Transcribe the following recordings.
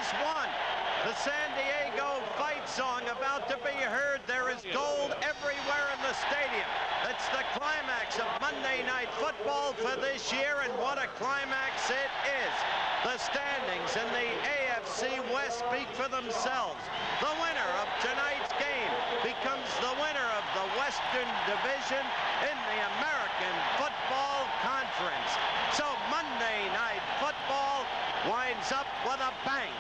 has won. The San Diego fight song about to be heard. There is gold everywhere in the stadium. It's the climax of Monday Night Football for this year, and what a climax it is. The standings in the AFC West speak for themselves. The winner of tonight's game becomes the winner of the Western Division in the American Football Conference. So Monday Night Football winds up with a bang.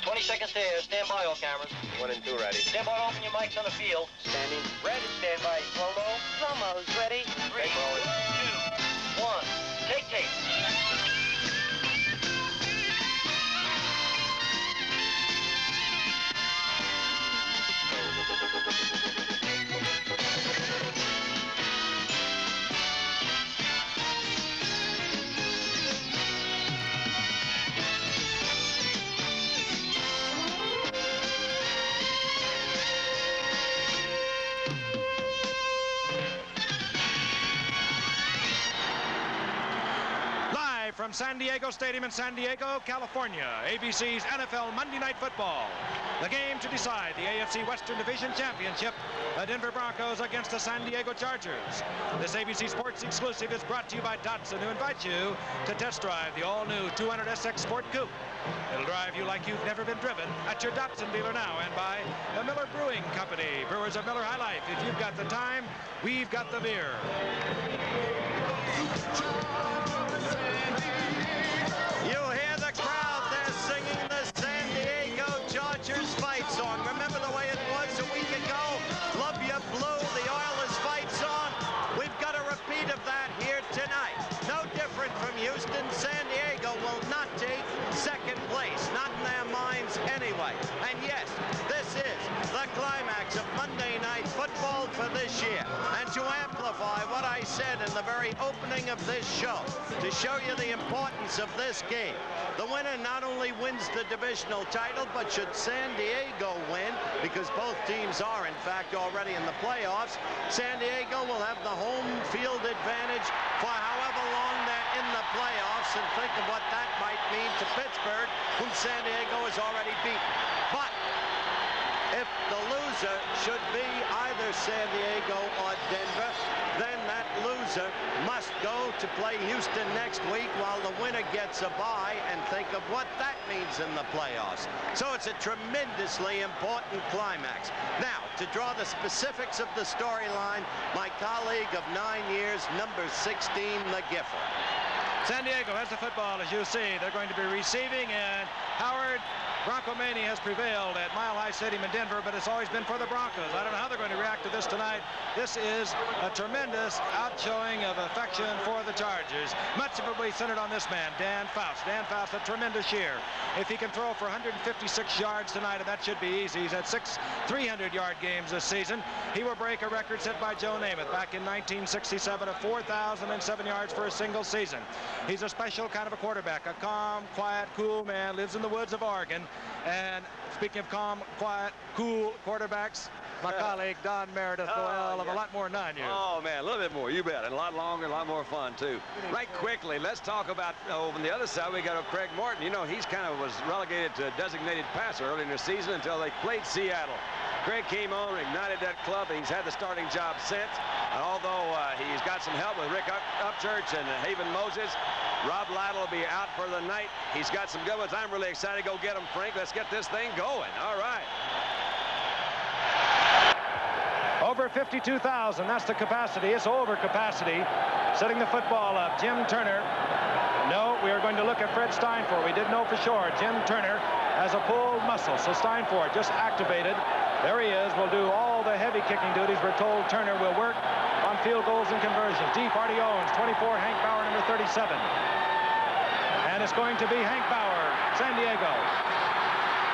20 seconds to air. Stand by, all cameras. 1 and 2 ready. Stand by to open your mics on the field. Standing. Ready. Stand by. Slow-mo. Slow-mo's ready. 3, 2, 1. Take tape. From San Diego Stadium in San Diego, California, ABC's NFL Monday Night Football. The game to decide the AFC Western Division Championship, the Denver Broncos against the San Diego Chargers. This ABC Sports exclusive is brought to you by Datsun, who invite you to test drive the all-new 200SX Sport Coupe. It'll drive you like you've never been driven at your Datsun dealer now, and by the Miller Brewing Company, brewers of Miller High Life. If you've got the time, we've got the beer. You hear the crowd, they're singing the San Diego Chargers fight song. Remember the way it was a week ago? Love You Blue, the Oilers fight song. We've got a repeat of that here tonight. No different from Houston. San Diego will not take second place, not in their minds anyway. And yes, this is the climax of Monday Night Football for this year. And to amplify what I said in the very opening of this show, to show you the importance of this game, the winner not only wins the divisional title, but should San Diego win, because both teams are in fact already in the playoffs, San Diego will have the home field advantage for however long they're in the playoffs, and think of what that might mean to Pittsburgh, whom San Diego has already beaten. But if the loser should be either San Diego or Denver, then that loser must go to play Houston next week while the winner gets a bye, and think of what that means in the playoffs. So it's a tremendously important climax. Now, to draw the specifics of the storyline, my colleague of 9 years, number 16, the Gifford. San Diego has the football, as you see. They're going to be receiving, and Howard, Broncomania has prevailed at Mile High Stadium in Denver, but it's always been for the Broncos. I don't know how they're going to react to this tonight. This is a tremendous outshowing of affection for the Chargers. Much of it will be centered on this man, Dan Faust. Dan Faust, a tremendous year. If he can throw for 156 yards tonight, and that should be easy. He's had 6 300-yard games this season. He will break a record set by Joe Namath back in 1967 of 4,007 yards for a single season. He's a special kind of a quarterback, a calm, quiet, cool man, lives in the woods of Oregon. And speaking of calm, quiet, cool quarterbacks, my colleague Don Meredith will have a lot more than 9 years. Oh, man, a little bit more, you bet. And a lot longer, a lot more fun, too. Right quickly, let's talk about, on the other side, we got Craig Morton. You know, he's kind of was relegated to a designated passer early in the season until they played Seattle. Craig came on, ignited that club, and he's had the starting job since. And although he's got some help with Rick Upchurch and Haven Moses, Rob Lytle will be out for the night. He's got some good ones. I'm really excited to go get him, Frank. Let's get this thing going. All right. Over 52,000, that's the capacity. It's over capacity. Setting the football up, Jim Turner. No, we are going to look at Fred Steinfort. We didn't know for sure. Jim Turner has a pulled muscle, so Steinfort just activated. There he is. Will do all the heavy kicking duties. We're told Turner will work on field goals and conversions. Deep, Artie Owens, 24, Hank Bauer, number 37. And it's going to be Hank Bauer, San Diego.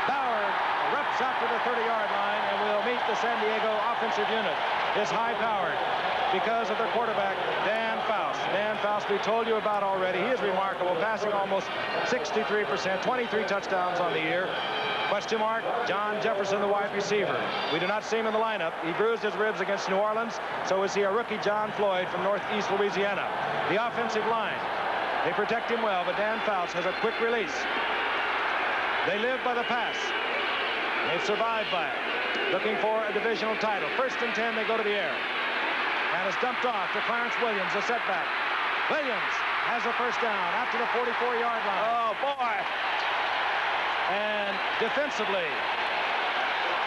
Bauer erupts out to the 30-yard line and will meet the San Diego offensive unit. Is high-powered because of their quarterback, Dan Faust. Dan Faust, we told you about already. He is remarkable, passing almost 63%, 23 touchdowns on the year. Question mark, John Jefferson, the wide receiver. We do not see him in the lineup. He bruised his ribs against New Orleans. So is he a rookie, John Floyd, from Northeast Louisiana. The offensive line, they protect him well, but Dan Faust has a quick release. They live by the pass. They've survived by it. Looking for a divisional title. 1st and 10, they go to the air. And it's dumped off to Clarence Williams, a setback. Williams has a first down after the 44-yard line. Oh, boy. And defensively,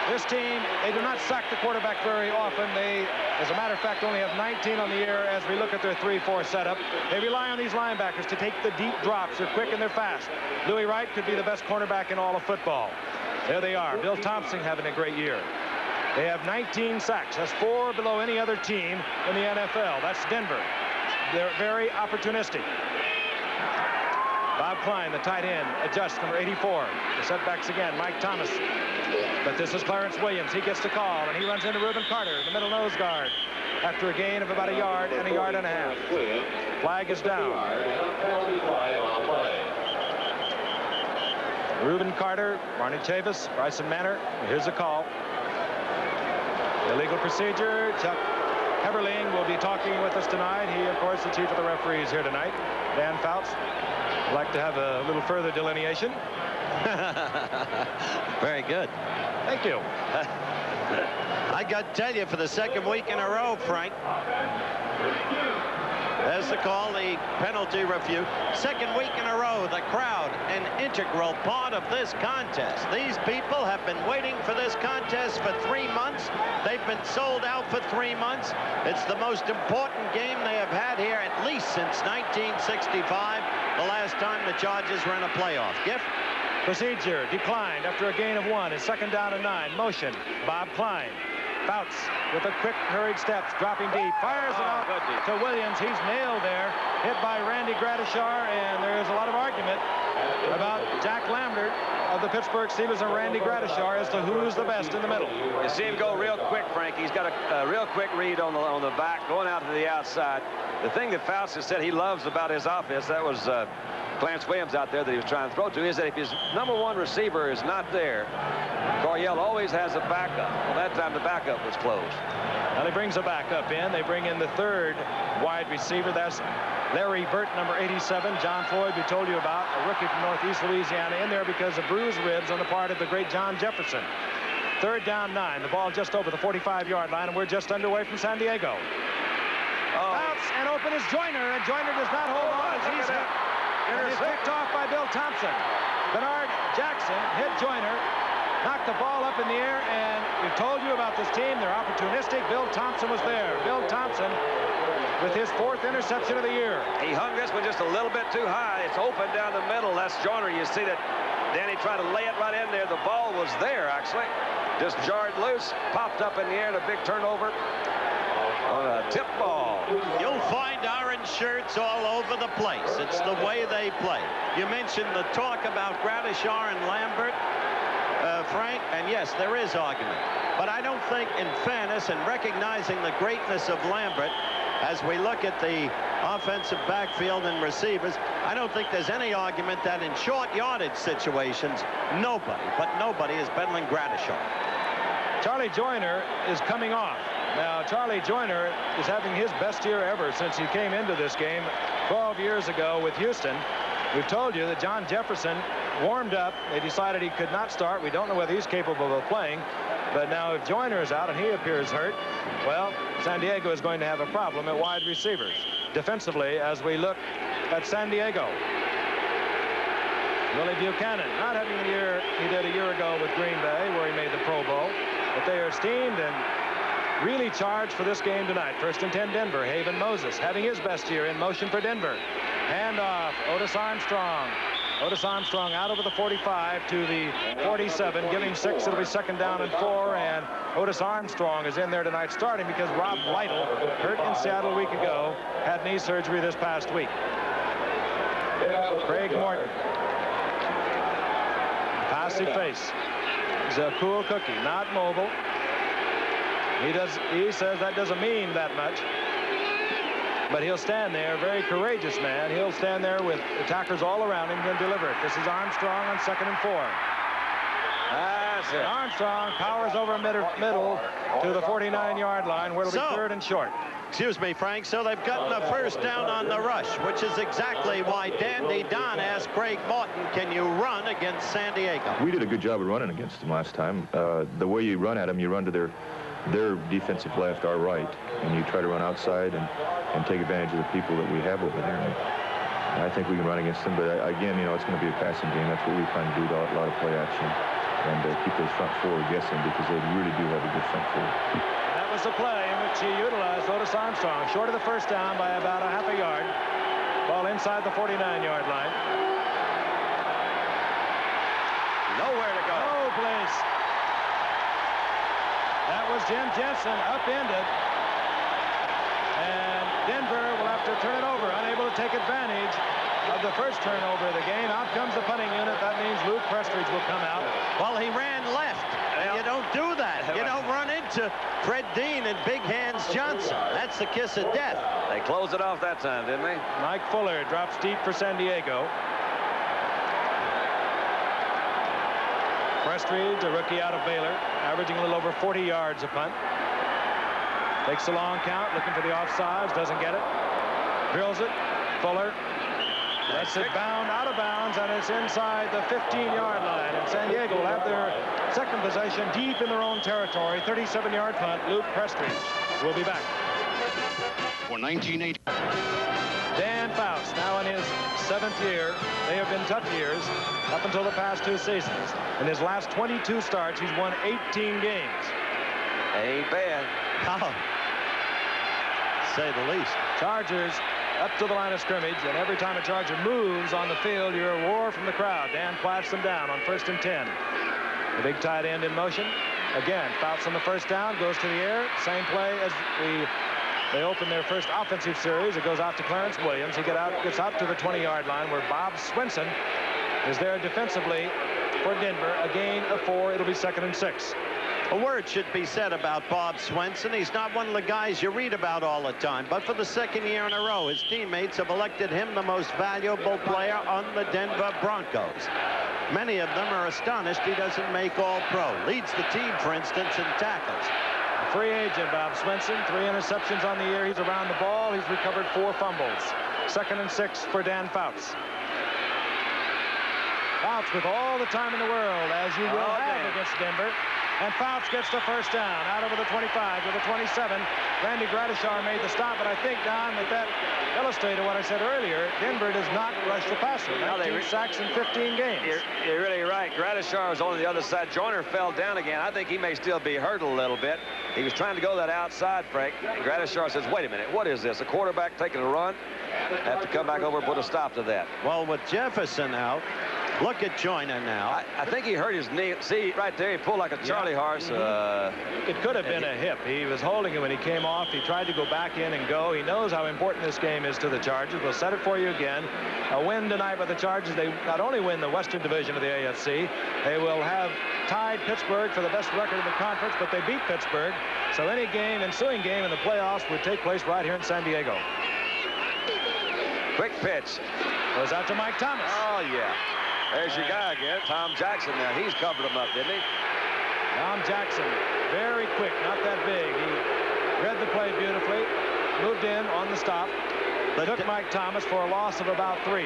this team, they do not sack the quarterback very often. They, as a matter of fact, only have 19 on the year as we look at their 3-4 setup. They rely on these linebackers to take the deep drops. They're quick and they're fast. Louis Wright could be the best cornerback in all of football. There they are. Bill Thompson having a great year. They have 19 sacks. That's 4 below any other team in the NFL. That's Denver. They're very opportunistic. Bob Klein, the tight end, adjusts, number 84. The setbacks again, Mike Thomas. But this is Clarence Williams. He gets the call, and he runs into Reuben Carter, the middle nose guard, after a gain of about a yard and a yard and a half. Flag is down. Reuben Carter, Barney Chavis, Bryson Manor. Here's the call. Illegal procedure. Chuck Heberling will be talking with us tonight. He, of course, the chief of the referees here tonight. Dan Fouts would like to have a little further delineation. Very good. Thank you. I got to tell you, for the 2nd week in a row, Frank, there's the call, the penalty review. 2nd week in a row, the crowd, an integral part of this contest. These people have been waiting for this contest for 3 months. They've been sold out for 3 months. It's the most important game they have had here at least since 1965, the last time the Chargers were in a playoff. Giff? Procedure declined after a gain of 1. It's 2nd down and 9. Motion. Bob Klein. Fouts with a quick, hurried steps, dropping deep. Fires it out to Williams. He's nailed there. Hit by Randy Gradishar, and there's a lot of argument about Jack Lambert of the Pittsburgh Steelers and Randy Gradishar as to who's the best in the middle. You see him go real quick, Frank. He's got a real quick read on the back, going out to the outside. The thing that Fouts has said he loves about his offense, that was Clarence Williams out there that he was trying to throw to, is that if his #1 receiver is not there, Coryell always has a backup. Well, that time the backup was closed. Now he brings a backup in. They bring in the 3rd wide receiver. That's Larry Burt, number 87. John Floyd, we told you about, a rookie from Northeast Louisiana, in there because of bruised ribs on the part of the great John Jefferson. 3rd down 9. The ball just over the 45-yard line, and we're just underway from San Diego. Bounce, and open is Joyner, and Joyner does not hold on as he's hit. And it's picked off by Bill Thompson. Bernard Jackson hit Joyner, knocked the ball up in the air, and we've told you about this team. They're opportunistic. Bill Thompson was there. Bill Thompson with his 4th interception of the year. He hung this one just a little bit too high. It's open down the middle. That's Joyner. You see that Danny tried to lay it right in there. The ball was there, actually. Just jarred loose, popped up in the air, and a big turnover on a tip ball. You'll find orange shirts all over the place. It's the way they play. You mentioned the talk about Gradishar and Lambert, Frank, and yes, there is argument. But I don't think, in fairness and recognizing the greatness of Lambert, as we look at the offensive backfield and receivers, I don't think there's any argument that in short yardage situations, nobody is better than Gradishar. Charlie Joyner is coming off. Now, Charlie Joyner is having his best year ever since he came into this game 12 years ago with Houston. We've told you that John Jefferson warmed up. They decided he could not start. We don't know whether he's capable of playing. But now if Joyner is out and he appears hurt, well, San Diego is going to have a problem at wide receivers. Defensively, as we look at San Diego, Willie Buchanan not having the year he did a year ago with Green Bay, where he made the Pro Bowl. But they are steamed and really charged for this game tonight. 1st and 10, Denver. Haven Moses having his best year in motion for Denver. Hand off, Otis Armstrong. Otis Armstrong out over the 45 to the 47, giving 6. It'll be 2nd down and 4, and Otis Armstrong is in there tonight starting because Rob Lytle, hurt in Seattle a week ago, had knee surgery this past week. Craig Morton. Passive face. He's a cool cookie, not mobile. He says that doesn't mean that much. But he'll stand there, very courageous man. He'll stand there with attackers all around him and deliver it. This is Armstrong on 2nd and 4. pass here. Armstrong powers over middle to the 49-yard line, where it'll be third and short. Excuse me, Frank. So they've gotten a first down on the rush, which is exactly why Dandy Don asked Craig Morton, can you run against San Diego? We did a good job of running against them last time. The way you run at them, you run to their defensive left, our right, and you try to run outside and take advantage of the people that we have over there. And I think we can run against them, but again, it's going to be a passing game. That's what we're trying to do, a lot of play action, and keep those front four guessing, because they really do have a good front four. That was the play in which he utilized Otis Armstrong, short of the first down by about a half a yard. Ball inside the 49-yard line. Nowhere to go. No place. That was Jim Jensen, upended. And Denver will have to turn it over, unable to take advantage of the first turnover of the game. Out comes the punting unit. That means Luke Prestridge will come out. Well, he ran left. And you don't do that. You don't run into Fred Dean and Big Hands Johnson. That's the kiss of death. They closed it off that time, didn't they? Mike Fuller drops deep for San Diego. Prestridge, a rookie out of Baylor, averaging a little over 40 yards a punt. Takes a long count, looking for the offsides, doesn't get it. Drills it. Fuller lets it bound out of bounds, and it's inside the 15-yard line. And San Diego will have their second possession deep in their own territory. 37-yard punt. Luke Prestridge will be back. For 1980. Dan Faust, now in his 7th year. They have been tough years up until the past 2 seasons. In his last 22 starts, he's won 18 games. Ain't bad. Oh. Say the least. Chargers up to the line of scrimmage, and every time a Charger moves on the field, you hear a roar from the crowd. Dan plats them down on 1st and 10. The big tight end in motion. Again, Faust on the first down, goes to the air. Same play as they open their first offensive series. It goes out to Clarence Williams. He gets out to the 20-yard line, where Bob Swenson is there defensively for Denver. A gain of 4. It'll be 2nd and 6. A word should be said about Bob Swenson. He's not one of the guys you read about all the time, but for the 2nd year in a row, his teammates have elected him the most valuable player on the Denver Broncos. Many of them are astonished he doesn't make All-Pro. Leads the team, for instance, in tackles. A free agent, Bob Swenson. 3 interceptions on the year. He's around the ball. He's recovered 4 fumbles. 2nd and 6 for Dan Fouts. Fouts with all the time in the world, as you will have against Denver. And Fouts gets the first down, out over the 25 to the 27. Randy Gradishar made the stop, but I think, Don, that illustrated what I said earlier. Denver does not rush the passer. 19 sacks in 15 games. You're really right. Gradishar was on the other side. Joyner fell down again. I think he may still be hurt a little bit. He was trying to go that outside, Frank. And Gradishar says, wait a minute, what is this? A quarterback taking a run? Have to come back over and put a stop to that. Well, with Jefferson out, look at Joyner now. I think he hurt his knee. See, right there, he pulled like a Charlie horse. It could have been a hip. He was holding it when he came off. He tried to go back in and go. He knows how important this game is to the Chargers. We'll set it for you again. A win tonight by the Chargers. They not only win the Western Division of the AFC, they will have tied Pittsburgh for the best record in the conference, but they beat Pittsburgh. So any ensuing game in the playoffs would take place right here in San Diego. Quick pitch. Goes out to Mike Thomas. Oh, yeah. There's your guy again, Tom Jackson. Now he's covered him up, didn't he? Tom Jackson, very quick, not that big. He read the play beautifully, moved in on the stop, took Mike Thomas for a loss of about 3.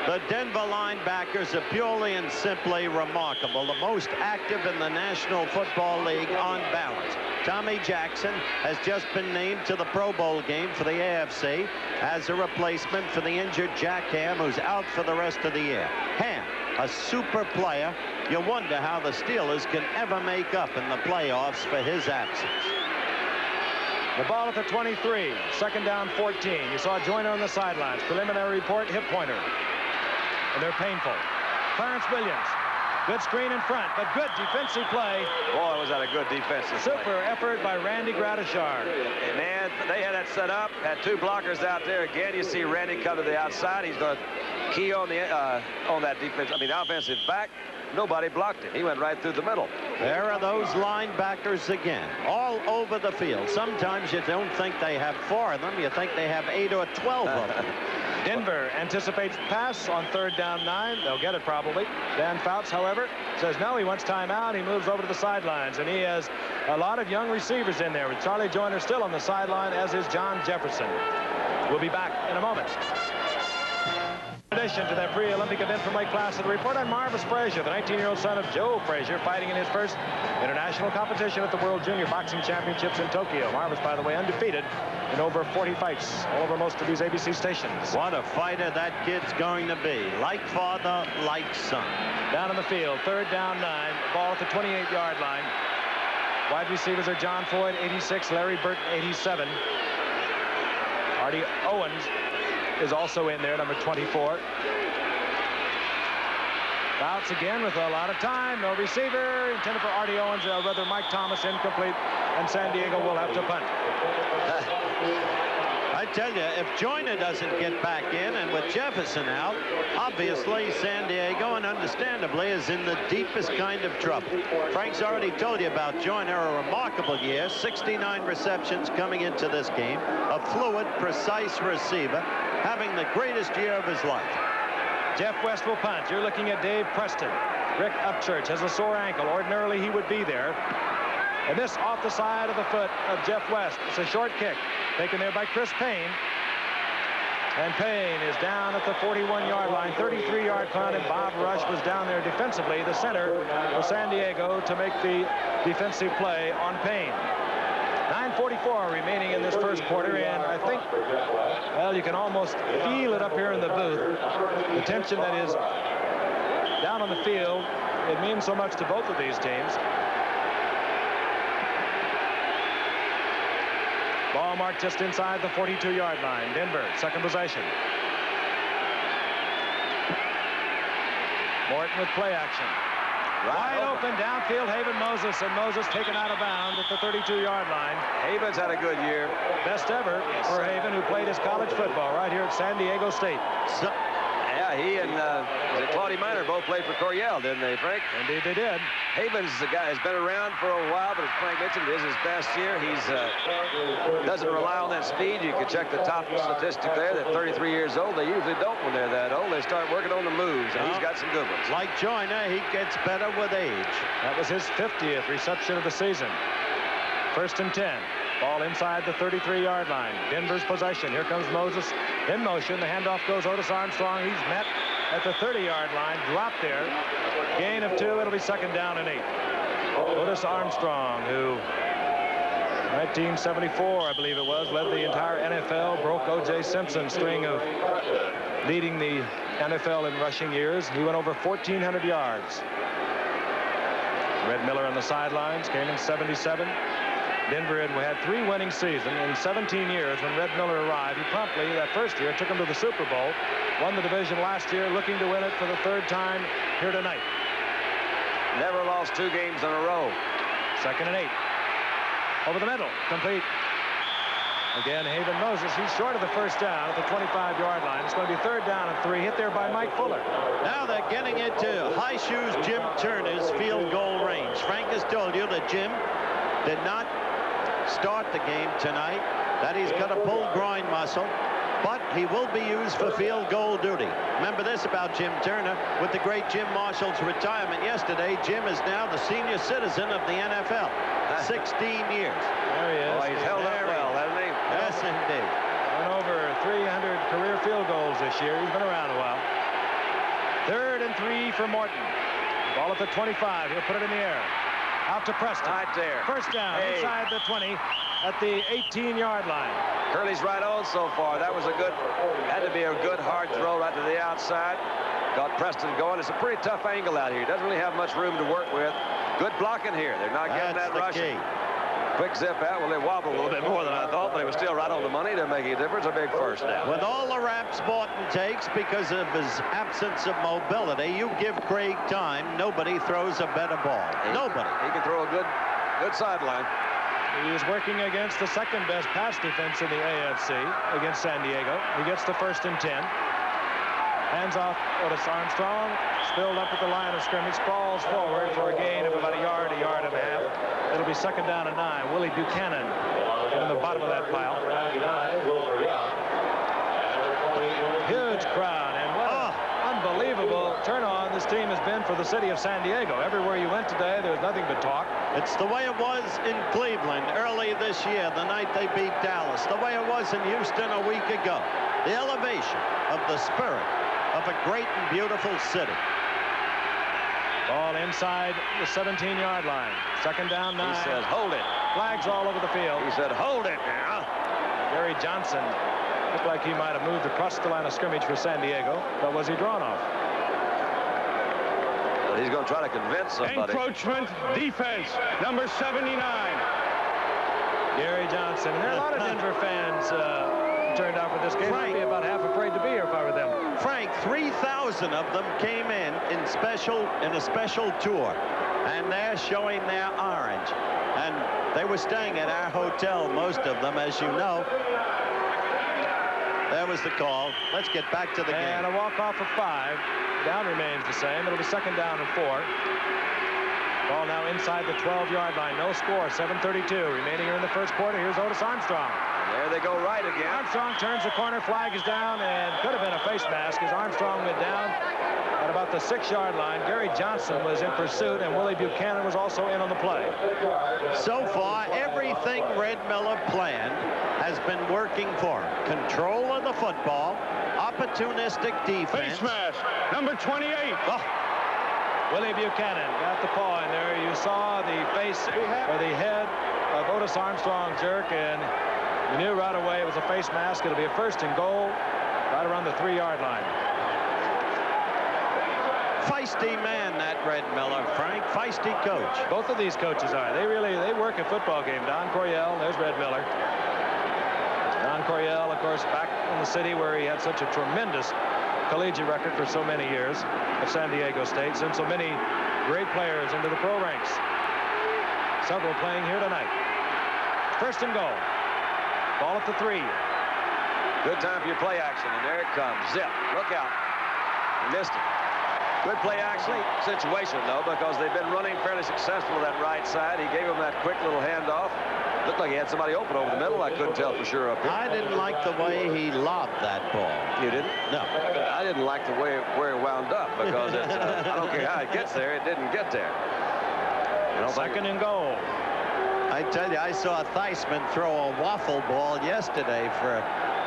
The Denver linebackers are purely and simply remarkable. The most active in the National Football League on balance. Tommy Jackson has just been named to the Pro Bowl game for the AFC as a replacement for the injured Jack Ham, who's out for the rest of the year. Ham, a super player. You wonder how the Steelers can ever make up in the playoffs for his absence. The ball at the 23, 2nd down 14. You saw Joyner on the sidelines. Preliminary report, hip pointer. And they're painful. Clarence Williams, good screen in front, but good defensive play. Boy, was that a good defensive play. Super effort by Randy Gradishar. Man, they had that set up, had 2 blockers out there. Again, you see Randy come to the outside. He's going to key on that defense. I mean, the offensive back. Nobody blocked him. He went right through the middle. There are those linebackers again, all over the field. Sometimes you don't think they have 4 of them. You think they have 8 or 12 of them. Denver anticipates pass on 3rd down 9. They'll get it probably. Dan Fouts, however, says no, he wants timeout. He moves over to the sidelines, and he has a lot of young receivers in there with Charlie Joyner still on the sideline, as is John Jefferson. We'll be back in a moment. In addition to that pre-Olympic event from Lake Placid, a report on Marvis Frazier, the 19-year-old son of Joe Frazier, fighting in his first international competition at the World Junior Boxing Championships in Tokyo. Marvis, by the way, undefeated in over 40 fights all over most of these ABC stations. What a fighter that kid's going to be. Like father, like son. Down in the field, 3rd down 9, ball at the 28-yard line. Wide receivers are John Floyd, 86, Larry Burton, 87. Artie Owens is also in there, number 24. Fouts again with a lot of time. No receiver. Intended for Artie Owens, rather Mike Thomas, incomplete. And San Diego will have to punt. I tell you, if Joyner doesn't get back in, and with Jefferson out, obviously San Diego, and understandably, is in the deepest kind of trouble. Frank's already told you about Joyner, a remarkable year, 69 receptions coming into this game, a fluid, precise receiver, having the greatest year of his life. Jeff West will punt. You're looking at Dave Preston. Rick Upchurch has a sore ankle. Ordinarily, he would be there. And this off the side of the foot of Jeff West. It's a short kick taken there by Chris Payne. And Payne is down at the 41-yard line. 33-yard punt, and Bob Rush was down there defensively, the center for San Diego, to make the defensive play on Payne. 9:44 remaining in this first quarter, and I think, well, you can almost feel it up here in the booth. The tension that is down on the field, it means so much to both of these teams. Ball marked just inside the 42-yard line. Denver, second possession. Morton with play action. Wide open downfield, Haven Moses, and Moses taken out of bounds at the 32-yard line. Haven's had a good year. Best ever for Haven, who played his college football right here at San Diego State. Yeah, he and Claudia Miner both played for Coryell, didn't they, Frank? Indeed they did. Havens, the guy, has been around for a while, but as Frank mentioned, this is his best year. He's doesn't rely on that speed. You can check the top statistic there, that 33 years old. They usually don't when they're that old. They start working on the moves, and he's got some good ones. Like Joyner, he gets better with age. That was his 50th reception of the season. 1st and 10. Ball inside the 33-yard line. Denver's possession. Here comes Moses in motion. The handoff goes Otis Armstrong. He's met at the 30-yard line. Dropped there. Gain of 2. It'll be 2nd down and 8. Otis Armstrong, who 1974, I believe it was, led the entire NFL, broke O.J. Simpson's string of leading the NFL in rushing years. He went over 1,400 yards. Red Miller on the sidelines, came in 77. Denver had 3 winning seasons in 17 years when Red Miller arrived. He promptly, that first year, took him to the Super Bowl, won the division last year, looking to win it for the 3rd time here tonight. Never lost 2 games in a row. 2nd and 8. Over the middle, complete. Again, Haven Moses, he's short of the 1st down at the 25-yard line. It's going to be 3rd down and 3, hit there by Mike Fuller. Now they're getting into High Shoes Jim Turner's field goal range. Frank has told you that Jim did not start the game tonight, that he's got a pulled groin muscle, but he will be used for field goal duty. Remember this about Jim Turner, with the great Jim Marshall's retirement yesterday, Jim is now the senior citizen of the NFL. 16 years. There he is. Oh, he's held up well, hasn't he? Yes, indeed. Went over 300 career field goals this year. He's been around a while. 3rd and 3 for Morton. Ball at the 25. He'll put it in the air. Out to Preston. Right there. 1st down, inside the 20 at the 18-yard line. Curley's right on so far. That was had to be a good hard throw right to the outside. Got Preston going. It's a pretty tough angle out here. He doesn't really have much room to work with. Good blocking here. They're not getting that rushing. Quick zip out. Well, they wobbled a little bit more than I thought, but it was still right on the money. They're making a difference. A big 1st down. With all the raps Morton takes because of his absence of mobility, you give Craig time, nobody throws a better ball. Nobody. He can throw a good sideline. He is working against the 2nd-best pass defense in the AFC against San Diego. He gets the 1st and 10. Hands off Otis Armstrong. Spilled up at the line of scrimmage. Sprawls forward for a gain of about a yard and a half. It'll be 2nd down and 9. Willie Buchanan in the bottom of that pile. Here turn-on this team has been for the city of San Diego. Everywhere you went today, there was nothing but talk. It's the way it was in Cleveland early this year, the night they beat Dallas. The way it was in Houston a week ago. The elevation of the spirit of a great and beautiful city. Ball inside the 17-yard line. Second down, 9. He says, hold it. Flags all over the field. He said, hold it now. Gary Johnson looked like he might have moved across the line of scrimmage for San Diego, but was he drawn off? Well, he's going to try to convince somebody. Encroachment defense, number 79. Gary Johnson. And there are a lot of Denver fans turned out for this game. I'd be about half afraid to be here if I were them. Frank, 3,000 of them came in a special tour, and they're showing their orange. And they were staying at our hotel, most of them, as you know. There was the call. Let's get back to the game. And a walk-off of 5. Down remains the same. It'll be second down and 4. Ball now inside the 12-yard line. No score. 7:32 remaining here in the first quarter. Here's Otis Armstrong. There they go right again. Armstrong turns the corner. Flag is down, and could have been a face mask as Armstrong went down at about the 6-yard line. Gary Johnson was in pursuit, and Willie Buchanan was also in on the play. So far, everything Red Miller planned has been working for him. Control of the football, opportunistic defense. Face mask, number 28. Oh. Willie Buchanan got the paw in there. You saw the face or the head of Otis Armstrong jerk, and you knew right away it was a face mask. It'll be a first and goal right around the 3-yard line. Feisty man, that Red Miller, Frank. Feisty coach. Both of these coaches are. They work a football game. Don Coryell, there's Red Miller. Don Coryell, of course, back in the city where he had such a tremendous collegiate record for so many years at San Diego State. Sent so many great players into the pro ranks. Several playing here tonight. First and goal. Ball at the 3. Good time for your play action, and there it comes. Zip. Look out. He missed it. Good play action situation, though, because they've been running fairly successful that right side. He gave him that quick little handoff. Looked like he had somebody open over the middle. I couldn't tell for sure up here. I didn't like the way he lobbed that ball. You didn't? No. I didn't like the way where it wound up, because it's, I don't care how it gets there, it didn't get there. Second and goal. I tell you, I saw Theismann throw a waffle ball yesterday for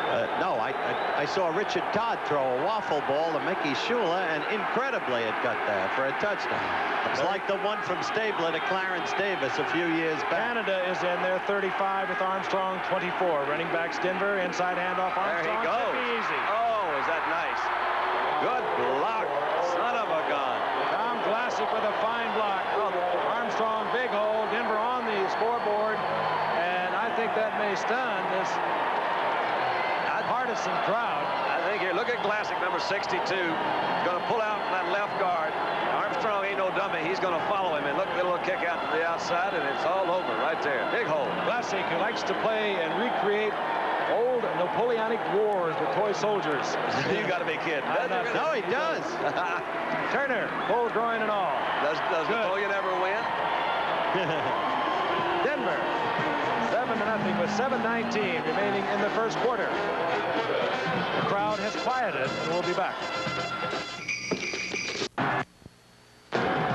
I saw Richard Todd throw a waffle ball to Mickey Shula, and incredibly it got there for a touchdown. It's like the one from Stabler to Clarence Davis a few years back. Canada is in there, 35 with Armstrong, 24. Running backs Denver, inside handoff Armstrong. There he goes. Easy. Oh, is that nice? Good block. Son of a gun. Tom Glassick with a fine block. Armstrong, big hole. Denver on the scoreboard. And I think that may stun this partisan crowd. I think here, look at Glassick, number 62. Going to pull out that left guard. Armstrong ain't no dummy. He's going to follow him. And look, the little kick out to the outside, and it's all over right there. Big hole. Glassick, who likes to play and recreate old Napoleonic wars with toy soldiers. You got to be kidding. No, he does. Turner, full groin and all. Does Napoleon ever win? Denver, 7-0 with 7:19 remaining in the first quarter. The crowd has quieted, and we'll be back.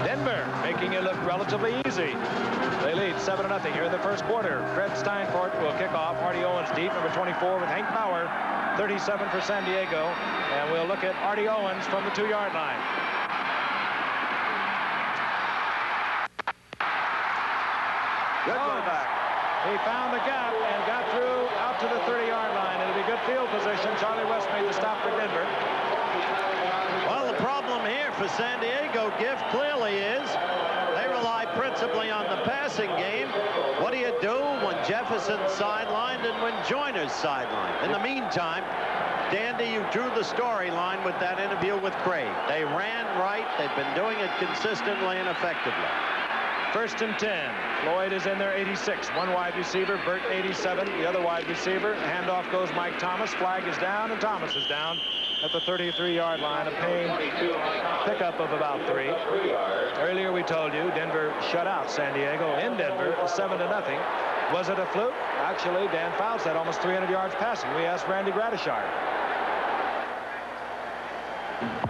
Denver making it look relatively easy. They lead 7-0 here in the first quarter. Fred Steinfort will kick off. Artie Owens deep, number 24 with Hank Bauer, 37 for San Diego. And we'll look at Artie Owens from the 2-yard line. Good one back. He found the gap and got through out to the 30-yard line. It'll be good field position. Charlie West made the stop for Denver. Well, the problem here for San Diego, Giff, clearly is they rely principally on the passing game. What do you do when Jefferson's sidelined and when Joyner's sidelined? In the meantime, Dandy, you drew the storyline with that interview with Craig. They ran right. They've been doing it consistently and effectively. First and 10. Floyd is in there, 86. One wide receiver, Burt 87. The other wide receiver. Handoff goes Mike Thomas. Flag is down, and Thomas is down at the 33-yard line. A Payne pickup of about 3. Earlier we told you Denver shut out San Diego in Denver 7-0. Was it a fluke? Actually, Dan Fouts had almost 300 yards passing. We asked Randy Gradishar.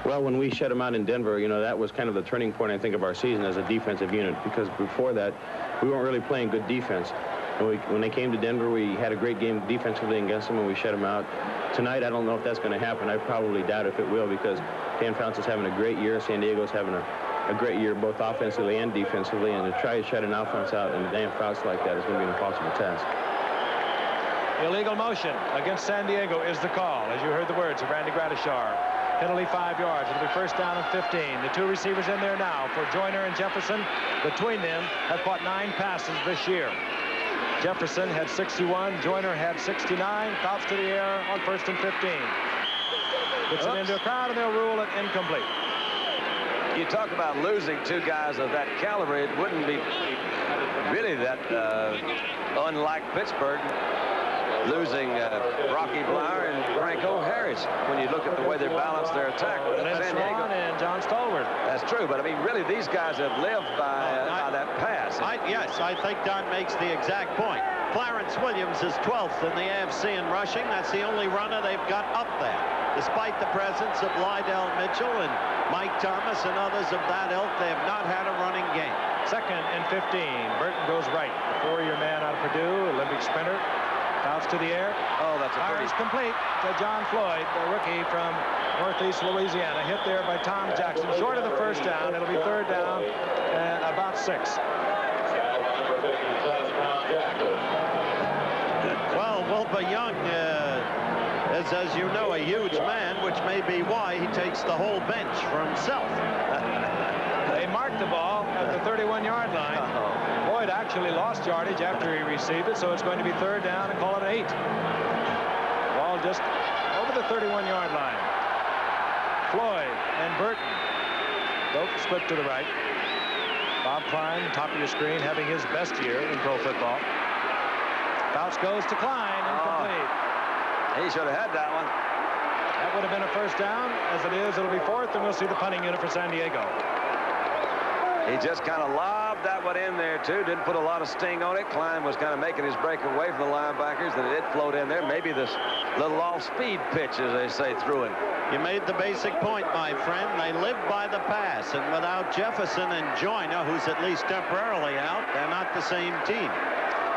Well, when we shut them out in Denver, you know, that was kind of the turning point, I think, of our season as a defensive unit, because before that, we weren't really playing good defense. And when they came to Denver, we had a great game defensively against them, and we shut them out. Tonight, I don't know if that's going to happen. I probably doubt if it will, because Dan Fouts is having a great year. San Diego's having a great year, both offensively and defensively, and to try to shut an offense out and Dan Fouts like that is going to be an impossible task. Illegal motion against San Diego is the call, as you heard the words of Randy Gradishar. Penalty 5 yards. It'll be first down and 15. The two receivers in there now for Joyner and Jefferson. Between them have caught 9 passes this year. Jefferson had 61. Joyner had 69. Fouts to the air on first and 15. Gets it into a crowd, and they'll rule it incomplete. You talk about losing 2 guys of that caliber. It wouldn't be really that unlike Pittsburgh losing Rocky Blauer and Franco Harris when you look at the way they balance their attack. San Diego and John Stallworth. That's true, but I mean, really, these guys have lived by that pass. Yes, I think Don makes the exact point. Clarence Williams is 12th in the AFC in rushing. That's the only runner they've got up there, despite the presence of Lydell Mitchell and Mike Thomas and others of that ilk. They have not had a running game. Second and 15. Burton goes right. The 4-year man out of Purdue, Olympic sprinter. Fouts to the air. Oh, that's a fire is complete to John Floyd, the rookie from Northeast Louisiana. Hit there by Tom Jackson. Short of the first down. It'll be third down and about 6. Well, Wilbur Young is, as you know, a huge man, which may be why he takes the whole bench for himself. They marked the ball at the 31-yard line. Floyd actually lost yardage after he received it, so it's going to be third down and call it 8. Ball just over the 31-yard line. Floyd and Burton both split to the right. Bob Klein, top of your screen, having his best year in pro football. Fouts goes to Klein, incomplete. He should have had that one. That would have been a first down. As it is, it'll be 4th, and we'll see the punting unit for San Diego. He just kind of lobbed that one in there, too. Didn't put a lot of sting on it. Klein was kind of making his break away from the linebackers, and it did float in there. Maybe this little off-speed pitch, as they say, threw him. You made the basic point, my friend. They live by the pass, and without Jefferson and Joyner, who's at least temporarily out, they're not the same team.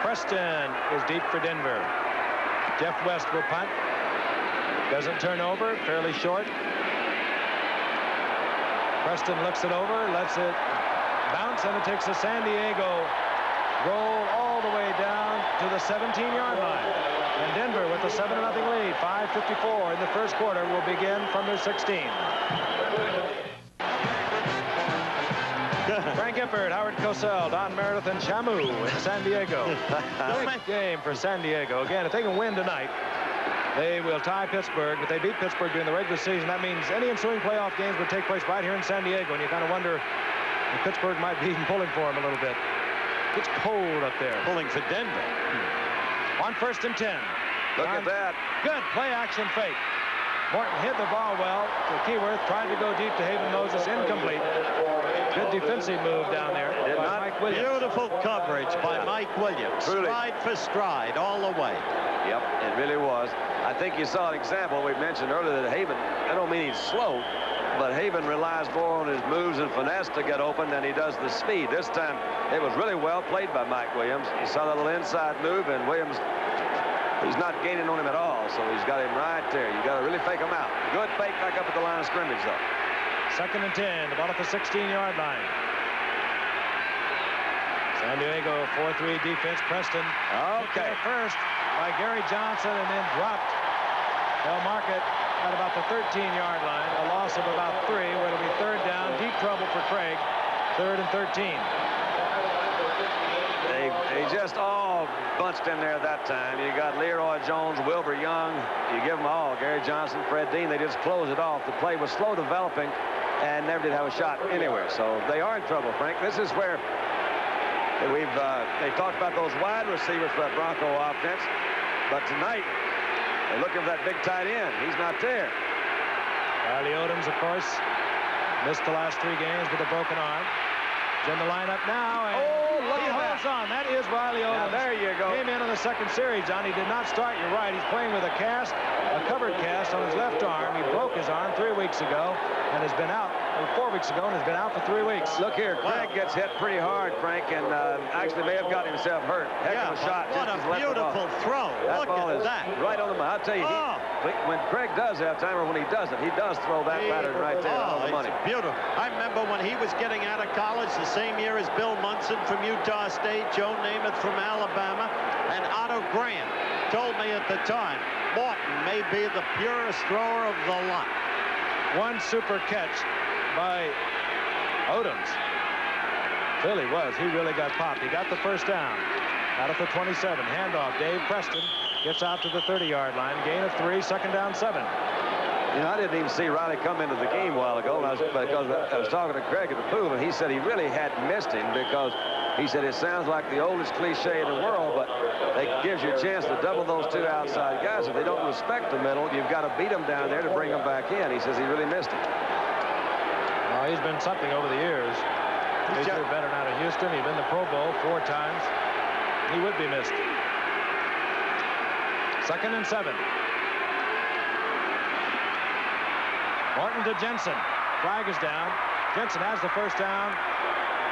Preston is deep for Denver. Jeff West will punt. Doesn't turn over, fairly short. Preston looks it over, lets it bounce, and it takes a San Diego roll all the way down to the 17-yard line. And Denver with a 7-0 lead, 5:54 in the first quarter, will begin from their 16. Frank Gifford, Howard Cosell, Don Meredith, and Shamu in San Diego. Big game for San Diego. Again, if they can win tonight, they will tie Pittsburgh, but they beat Pittsburgh during the regular season. That means any ensuing playoff games would take place right here in San Diego, and you kind of wonder if Pittsburgh might be even pulling for them a little bit. It's cold up there. Pulling for Denver. On first and 10. Look at that. Good play action fake. Morton hit the ball well to Keyworth, tried to go deep to Haven Moses, incomplete. Good defensive move down there by Mike Williams. Beautiful coverage by Mike Williams. Truly. Stride for stride all the way. Yep, it really was. I think you saw an example we mentioned earlier that Haven, I don't mean he's slow, but Haven relies more on his moves and finesse to get open than he does the speed. This time, it was really well played by Mike Williams. You saw that little inside move, and Williams, he's not gaining on him at all, so he's got him right there. You got to really fake him out. Good fake back up at the line of scrimmage, though. Second and 10, about at the 16-yard line. San Diego 4-3 defense. Preston. Okay. First by Gary Johnson and then dropped. They'll mark it at about the 13-yard line. A loss of about 3, where it'll be third down. Deep trouble for Craig. 3rd and 13. They just all bunched in there at that time. You got Leroy Jones, Wilbur Young. You give them all. Gary Johnson, Fred Dean. They just closed it off. The play was slow developing and never did have a shot anywhere. So they are in trouble, Frank. This is where they talked about those wide receivers for that Bronco offense. But tonight, they're looking for that big tight end. He's not there. Riley Odoms, of course, missed the last 3 games with a broken arm. He's in the lineup now, and he holds on. That is Riley Odoms. Now, there you go. Came in on the second series, John. He did not start. You're right. He's playing with a cast, a covered cast on his left arm. He broke his arm 3 weeks ago and has been out, or 4 weeks ago, and has been out for 3 weeks. Look here, Craig gets hit pretty hard, Frank, and actually may have gotten himself hurt. Heck of a shot. What a beautiful throw. That Look ball at is that. right on the money. I'll tell you, when Craig does have time, or when he doesn't, he does throw that pattern right there on the money. Beautiful. I remember when he was getting out of college the same year as Bill Munson from Utah State, Joe Namath from Alabama, and Otto Graham told me at the time, Morton may be the purest thrower of the lot. One super catch by Odoms. Philly was. He really got popped. He got the first down. Out at the 27. Handoff. Dave Preston gets out to the 30-yard line. Gain of 3. Second down 7. You know, I didn't even see Riley come into the game a while ago, because I was talking to Craig at the pool, and he said he really hadn't missed him, because he said it sounds like the oldest cliche in the world, but it gives you a chance to double those two outside guys. If they don't respect the middle, you've got to beat them down there to bring them back in. He says he really missed him. Well, he's been something over the years. He's a veteran out of Houston. He's been the Pro Bowl 4 times. He would be missed. Second and 7. Morton to Jensen. Flag is down. Jensen has the first down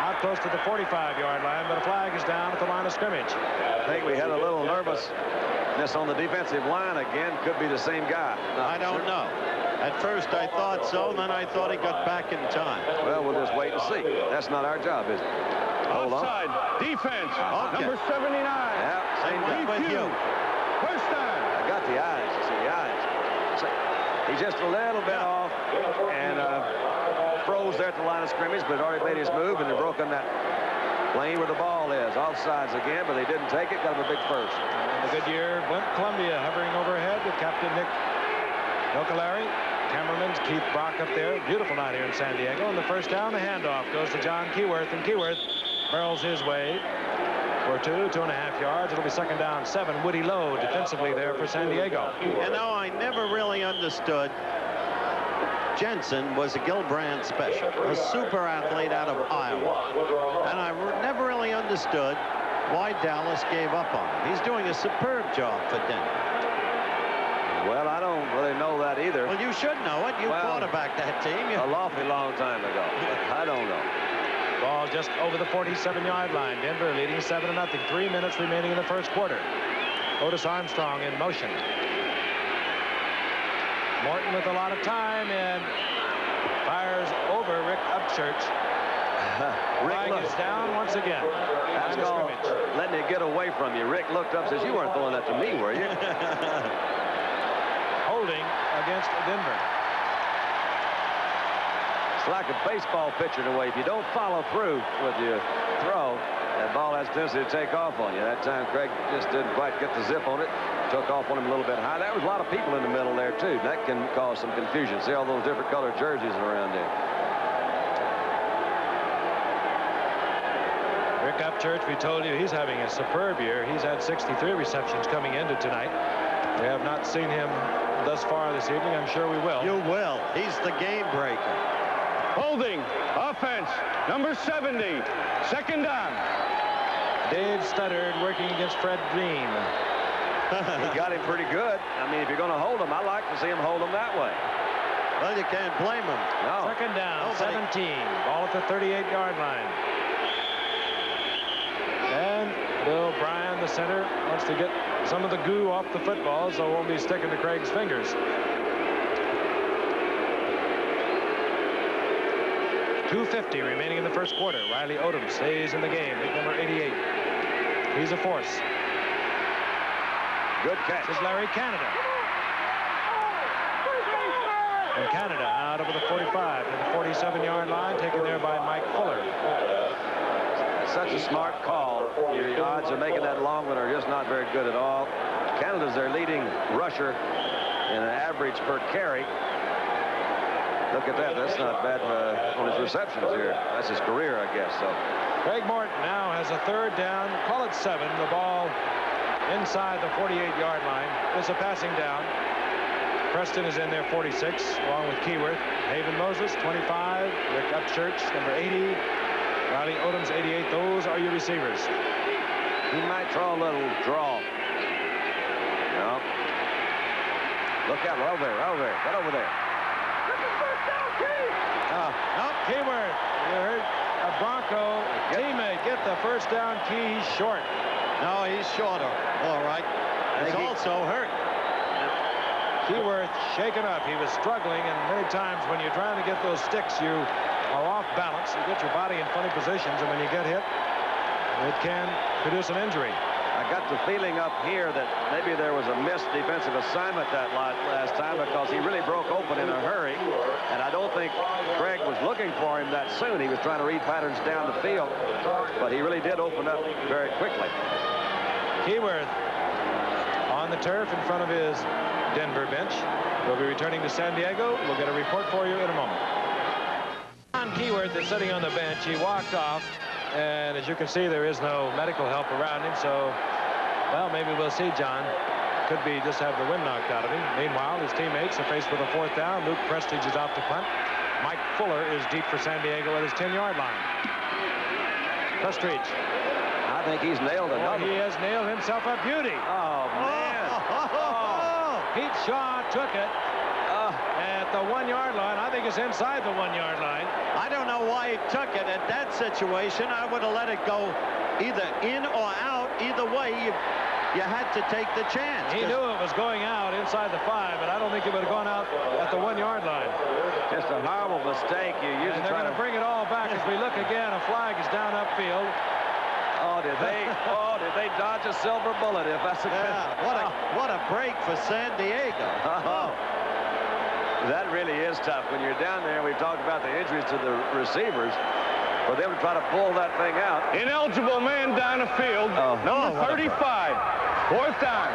out close to the 45-yard line, but a flag is down at the line of scrimmage. I think we had a little nervousness on the defensive line again. Could be the same guy. I don't know. At first I thought so, then I thought he got back in time. Well, we'll just wait and see. That's not our job, is it? Hold Offside. Defense. Number 79. Yeah, same went with you. First down. I got the eyes. See the eyes. He's just a little bit off and froze there at the line of scrimmage, but already made his move and they broke on that lane where the ball is. Offsides again, but they didn't take it. Got him a big first. And the Goodyear Blimp Columbia hovering overhead with Captain Nick Nocolari. Cameraman Keith Brock up there. Beautiful night here in San Diego. And the first down, the handoff goes to John Keyworth, and Keyworth barrels his way for 2.5 yards. It'll be second down 7. Woody Lowe defensively there for San Diego. You know, I never really understood. Jensen was a Gilbrand special, a super athlete out of Iowa. And I never really understood why Dallas gave up on him. He's doing a superb job for Denver. Well, I don't really know that either. Well, you should know it. You quarterbacked that team. A lawfully long time ago. I don't know. Ball just over the 47-yard line. Denver leading 7-0. 3 minutes remaining in the first quarter. Otis Armstrong in motion. Morton with a lot of time and fires over Rick Upchurch. Flag is down once again. That's called letting it get away from you. Rick looked up and says, "You weren't throwing that to me, were you?" Holding against Denver. It's like a baseball pitcher in a way. If you don't follow through with your throw, that ball has a tendency to take off on you. That time, Craig just didn't quite get the zip on it. Took off on him a little bit high. There was a lot of people in the middle there, too. That can cause some confusion. See all those different colored jerseys around there. Rick Upchurch, we told you he's having a superb year. He's had 63 receptions coming into tonight. We have not seen him thus far this evening. I'm sure we will. You will. He's the game breaker. Holding. Offense. Number 70. Second down. Dave Studdard working against Fred Green. He got him pretty good. I mean, if you're going to hold him, I like to see him hold him that way. Well, you can't blame him. No. Second down, 17. Ball at the 38-yard line. And Bill Bryan, the center, wants to get some of the goo off the football, so it won't be sticking to Craig's fingers. 2:50 remaining in the first quarter. Riley Odom stays in the game. Big number 88. He's a force. Good catch. This is Larry Canada. And Canada out over the 45 to the 47-yard line, taken there by Mike Fuller. Such a smart call. Your odds of making that long one are just not very good at all. Canada's their leading rusher in an average per carry. Look at that. That's not bad on his receptions here. That's his career, I guess. So Craig Morton now has a third down. Call it 7. The ball inside the 48-yard line. It's a passing down. Preston is in there, 46, along with Keyworth. Haven Moses, 25. Rick Upchurch, number 80. Riley Odom's 88. Those are your receivers. He might throw a little draw. No. Look out, right over there, right over there, right over there. No, Keyword. You heard a Bronco teammate get the first down. Key, he's short. No, he's shorter. All right. He's also hurt. Keyworth shaken up. He was struggling, and many times when you're trying to get those sticks, you are off balance. You get your body in funny positions, and when you get hit, it can produce an injury. I got the feeling up here that maybe there was a missed defensive assignment that last time because he really broke open in a hurry, and I don't think Craig was looking for him that soon. He was trying to read patterns down the field, but he really did open up very quickly. Keyworth on the turf in front of his Denver bench. We'll be returning to San Diego. We'll get a report for you in a moment. John Keyworth is sitting on the bench. He walked off, and as you can see, there is no medical help around him, so, well, maybe we'll see John. Could be just have the wind knocked out of him. Meanwhile, his teammates are faced with a 4th down. Luke Prestige is out to punt. Mike Fuller is deep for San Diego at his 10-yard line. Prestige. I think he's nailed it. Oh, he has nailed himself a beauty. Oh, man. Pete Shaw took it at the 1-yard line. I think it's inside the 1-yard line. I don't know why he took it at that situation. I would have let it go either in or out. Either way, you had to take the chance. He knew it was going out inside the 5, but I don't think it would have gone out at the 1-yard line. Just a horrible mistake. And they're going to bring it all back as we look again. A flag is down upfield. Oh, did they dodge a silver bullet, if that's a what a break for San Diego. Oh. That really is tough. When you're down there, we've talked about the injuries to the receivers. For them to try to pull that thing out. Ineligible man down the field. Number 35. 4th down.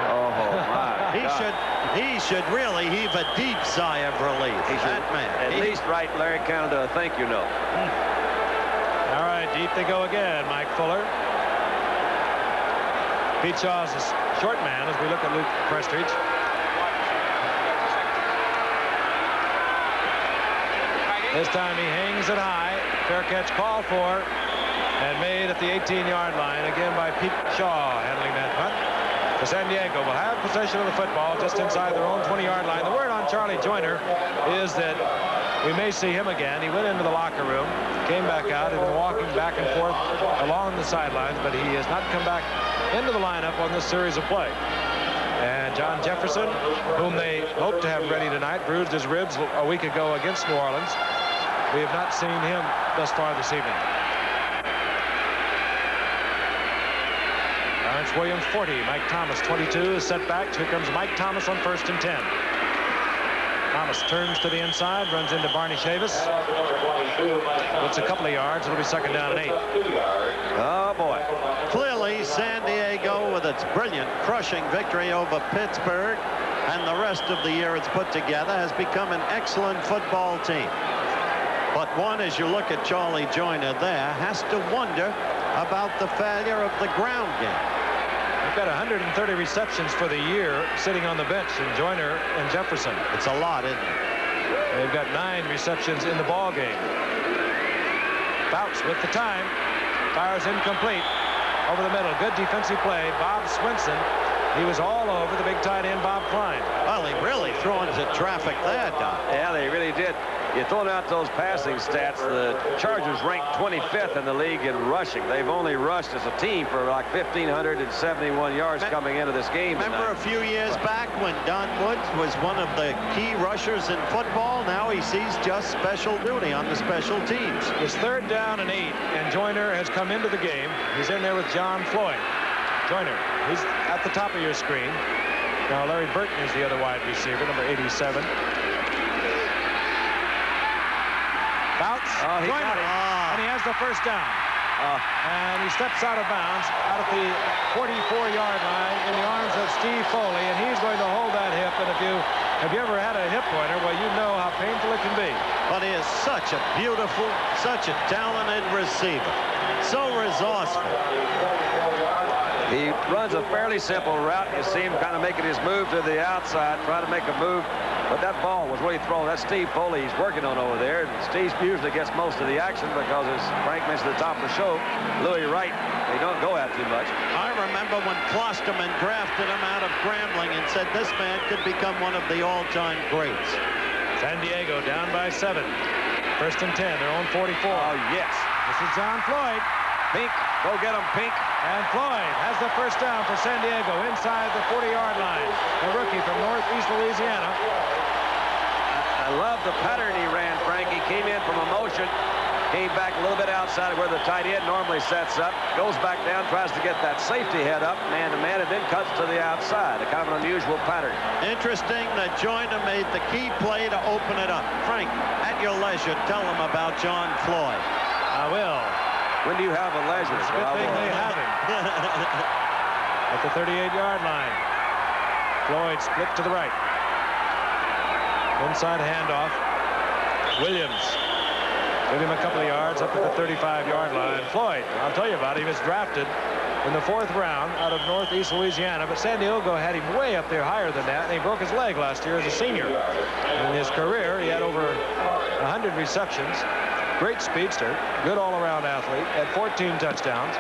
Oh, my He should really heave a deep sigh of relief. That man. At least write Larry Canada a thank you note. All right, deep they go again. Mike Fuller. Pete Shaw's a short man as we look at Luke Prestige. This time he hangs it high. Fair catch called for and made at the 18-yard line again by Pete Shaw handling that punt. So San Diego will have possession of the football just inside their own 20-yard line. The word on Charlie Joyner is that we may see him again. He went into the locker room, came back out, and been walking back and forth along the sidelines, but he has not come back into the lineup on this series of play. And John Jefferson, whom they hope to have ready tonight, bruised his ribs a week ago against New Orleans. We have not seen him thus far this evening. Lawrence Williams 40, Mike Thomas 22 is set back. Here comes Mike Thomas on 1st and 10. Thomas turns to the inside, runs into Barney Chavis. Puts a couple of yards. It'll be 2nd down and 8. Oh, boy. Clearly, San Diego, with its brilliant, crushing victory over Pittsburgh and the rest of the year it's put together, has become an excellent football team. But one, as you look at Charlie Joyner there, has to wonder about the failure of the ground game. They've got 130 receptions for the year sitting on the bench in Joyner and Jefferson. It's a lot, isn't it? They've got 9 receptions in the ball game. Bouts with the time. Fires incomplete. Over the middle. Good defensive play. Bob Swinson. He was all over the big tight end, Bob Klein. Well, he really threw into traffic there, Don. Yeah, they really did. You throwing out those passing stats, the Chargers ranked 25th in the league in rushing. They've only rushed as a team for like 1,571 yards coming into this game. Remember a few years back when Don Woods was one of the key rushers in football? Now he sees just special duty on the special teams. It's 3rd down and 8, and Joyner has come into the game. He's in there with John Floyd. Joyner, he's at the top of your screen. Now Larry Burton is the other wide receiver, number 87. Bouts, Joyner, and he has the 1st down. And he steps out of bounds out at the 44-yard line in the arms of Steve Foley, and he's going to hold that hip. And have you ever had a hip pointer? Well, you know how painful it can be. But he is such a beautiful, such a talented receiver. So resourceful. He runs a fairly simple route. You see him kind of making his move to the outside, trying to make a move But that ball was really thrown. That's Steve Foley he's working on over there. Steve usually gets most of the action because, as Frank mentioned at the top of the show, Louis Wright, they don't go at too much. I remember when Klosterman drafted him out of Grambling and said this man could become one of the all-time greats. San Diego down by 7. First and 10. Their own 44. Oh, yes. This is John Floyd. Pink. Go get him, Pink. And Floyd has the first down for San Diego inside the 40-yard line. The rookie from Northeast Louisiana. I love the pattern he ran, Frank. He came in from a motion, came back a little bit outside of where the tight end normally sets up, goes back down, tries to get that safety head up, man-to-man, and then cuts to the outside. A kind of an unusual pattern. Interesting that Joyner made the key play to open it up. Frank, at your leisure, tell him about John Floyd. I will. When do you have a leisure? It's a good thing they have him. At the 38-yard line. Floyd split to the right. Inside handoff. Williams. Give him a couple of yards up at the 35-yard line. Floyd, I'll tell you about it. He was drafted in the 4th round out of Northeast Louisiana, but San Diego had him way up there higher than that, and he broke his leg last year as a senior. In his career, he had over 100 receptions. Great speedster, good all-around athlete, had 14 touchdowns.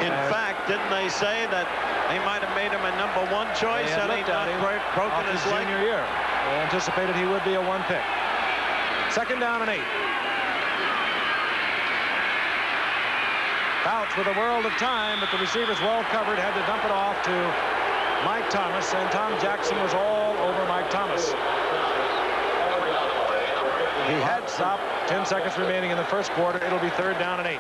In fact, didn't they say that they might have made him a #1 choice had he not broken his leg? Junior year. They anticipated he would be a 1 pick. Second down and 8. Fouts with a world of time, but the receivers well covered, had to dump it off to Mike Thomas, and Tom Jackson was all over Mike Thomas. He had stopped. 10 seconds remaining in the first quarter. It'll be 3rd down and 8.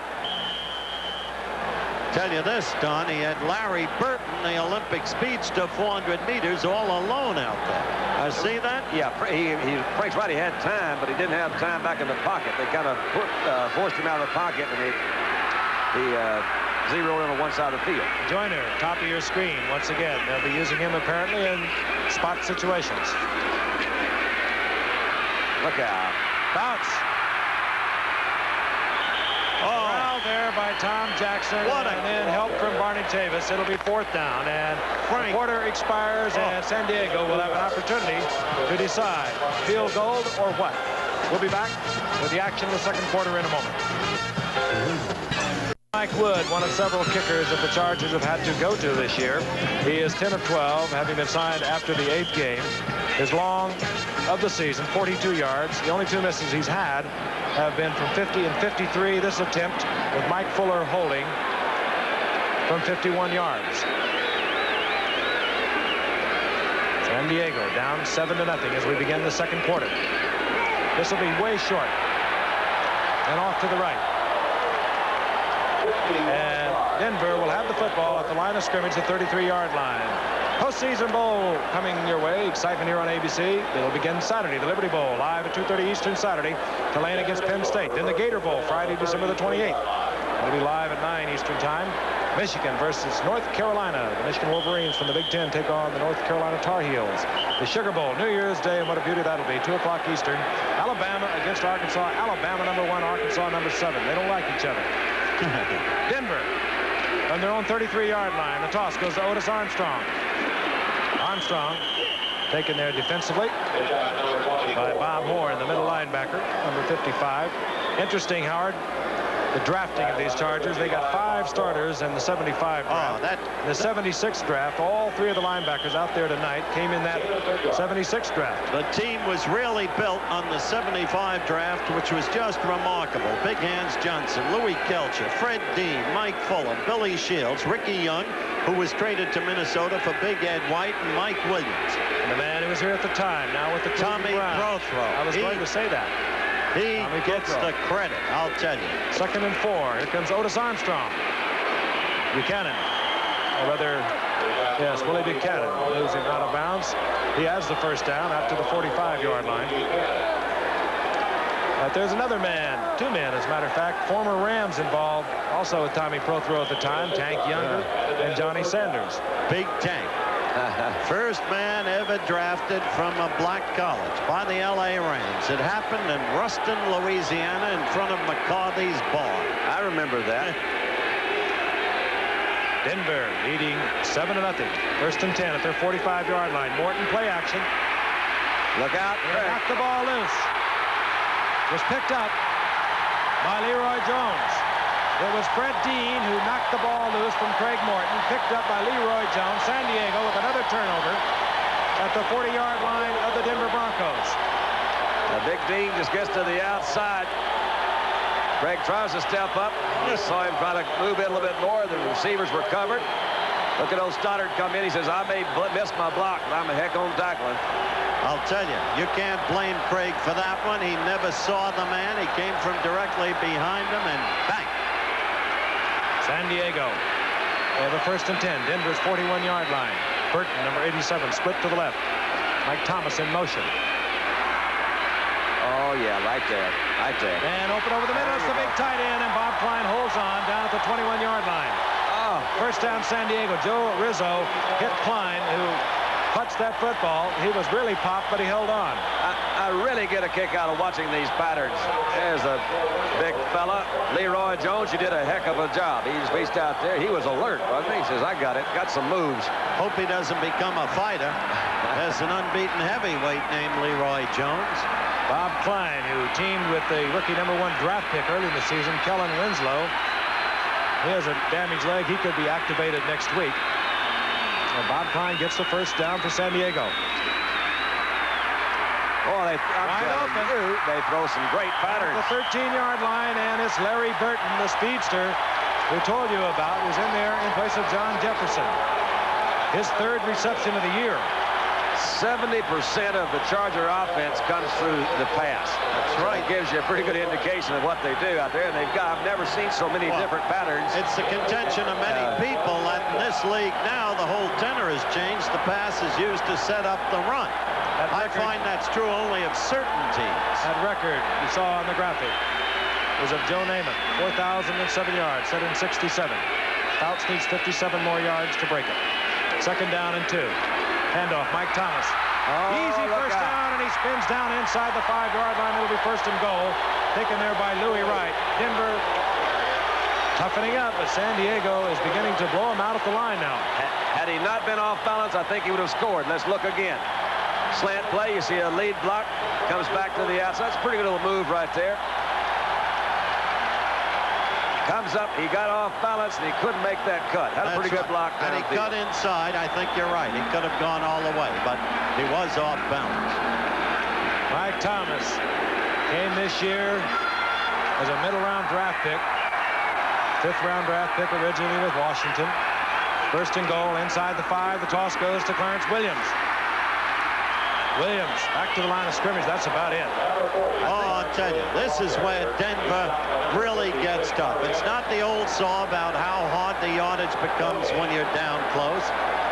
Tell you this, Don, he had Larry Burton, the Olympic speedster, 400 meters, all alone out there. See that? Yeah, Frank's right. He had time, but he didn't have time back in the pocket. They kind of forced him out of the pocket, and he zeroed in on one side of the field. Joyner, top of your screen. Once again, they'll be using him apparently in spot situations. Look out. Bounce. Corralled there by Tom Jackson, and then help from Barney Chavis. It'll be 4th down, and the quarter expires, and San Diego will have an opportunity to decide field goal or what. We'll be back with the action of the second quarter in a moment. Mike Wood, one of several kickers that the Chargers have had to go to this year. He is 10 of 12, having been signed after the 8th game. His long of the season, 42 yards. The only 2 misses he's had have been from 50 and 53. This attempt with Mike Fuller holding from 51 yards. San Diego down 7-0 as we begin the second quarter. This will be way short and off to the right. And Denver will have the football at the line of scrimmage, the 33-yard line. Postseason Bowl coming your way. Excitement here on ABC. It'll begin Saturday. The Liberty Bowl live at 2:30 Eastern Saturday. Tulane against Penn State. Then the Gator Bowl Friday, December the 28th. It'll be live at 9 Eastern time. Michigan versus North Carolina. The Michigan Wolverines from the Big Ten take on the North Carolina Tar Heels. The Sugar Bowl, New Year's Day, and what a beauty that'll be. 2 o'clock Eastern. Alabama against Arkansas. Alabama #1, Arkansas #7. They don't like each other. Denver on their own 33-yard line. The toss goes to Otis Armstrong. Armstrong taken there defensively by Bob Moore in the middle linebacker, number 55. Interesting, Howard, the drafting of these Chargers. They got 5 starters in the 75 draft. The 76 draft, all 3 of the linebackers out there tonight came in that 76 draft. The team was really built on the 75 draft, which was just remarkable. Big Hands Johnson, Louis Kelcher, Fred Dean, Mike Fuller, Billy Shields, Ricky Young, who was traded to Minnesota for Big Ed White, and Mike Williams. And the man who was here at the time, now with the Tommy Prothro. I was going to say that. He gets the credit, I'll tell you. 2nd and 4. Here comes Otis Armstrong. Buchanan. Or rather, yes, Willie Buchanan losing out of bounds. He has the first down after the 45-yard line. But there's another man, 2 men, as a matter of fact, former Rams involved, also with Tommy Prothro at the time, Tank Younger and Johnny Sanders. Big Tank. First man ever drafted from a black college by the LA Rams. It happened in Ruston, Louisiana, in front of McCarthy's bar. I remember that. Denver leading 7-0. 1st and 10 at their 45-yard line. Morton play action. Look out. He knocked the ball loose. It was picked up by Leroy Jones. It was Fred Dean who knocked the ball loose from Craig Morton, picked up by Leroy Jones. San Diego with another turnover at the 40-yard line of the Denver Broncos. Big Dean just gets to the outside. Craig tries to step up. Just saw him try to move in a little bit more. The receivers were covered. Look at old Stoddard come in. He says, I may miss my block, but I'm a heck on tackling. I'll tell you, you can't blame Craig for that one. He never saw the man. He came from directly behind him, and bang. San Diego. They have a 1st and 10. Denver's 41-yard line. Burton, number 87, split to the left. Mike Thomas in motion. Oh, yeah, right there. Right there. And open over the middle. It's the big tight end, and Bob Klein holds on down at the 21-yard line. Oh. First down, San Diego. Joe Rizzo hit Klein, who clutched that football. He was really popped, but he held on. I really get a kick out of watching these patterns. There's a big fella, Leroy Jones. You did a heck of a job. He's reached out there. He was alert, wasn't he? He says, I got it. Got some moves. Hope he doesn't become a fighter. There's an unbeaten heavyweight named Leroy Jones. Bob Klein, who teamed with the rookie #1 draft pick early in the season, Kellen Winslow. He has a damaged leg. He could be activated next week. And Bob Klein gets the first down for San Diego. Oh, they throw some great patterns. The 13-yard line, and it's Larry Burton, the speedster, we told you about, was in there in place of John Jefferson. His 3rd reception of the year. 70% of the Charger offense comes through the pass. That's right. It gives you a pretty good indication of what they do out there. And I've never seen so many different patterns. It's the contention of many people that in this league now the whole tenor has changed. The pass is used to set up the run. I find that's true only of certain teams. That record you saw on the graphic was of Joe Namath, 4,007 yards, set in 67. Fouts needs 57 more yards to break it. 2nd down and 2. Handoff, Mike Thomas. Easy first down, and he spins down inside the 5-yard line. It'll be 1st and goal. Taken there by Louis Wright. Denver toughening up, but San Diego is beginning to blow him out at the line now. Had he not been off balance, I think he would have scored. Let's look again. Slant play, you see a lead block, comes back to the outside. It's a pretty good little move right there. Comes up, he got off balance, and he couldn't make that cut. Had a pretty good block. And he cut inside. I think you're right. He could have gone all the way, but he was off balance. Mike Thomas came this year as a middle-round draft pick. 5th-round draft pick originally with Washington. 1st and goal inside the 5. The toss goes to Clarence Williams. Williams back to the line of scrimmage. That's about it. Oh, I'll tell you, this is where Denver really gets tough. It's not the old saw about how hard the yardage becomes when you're down close.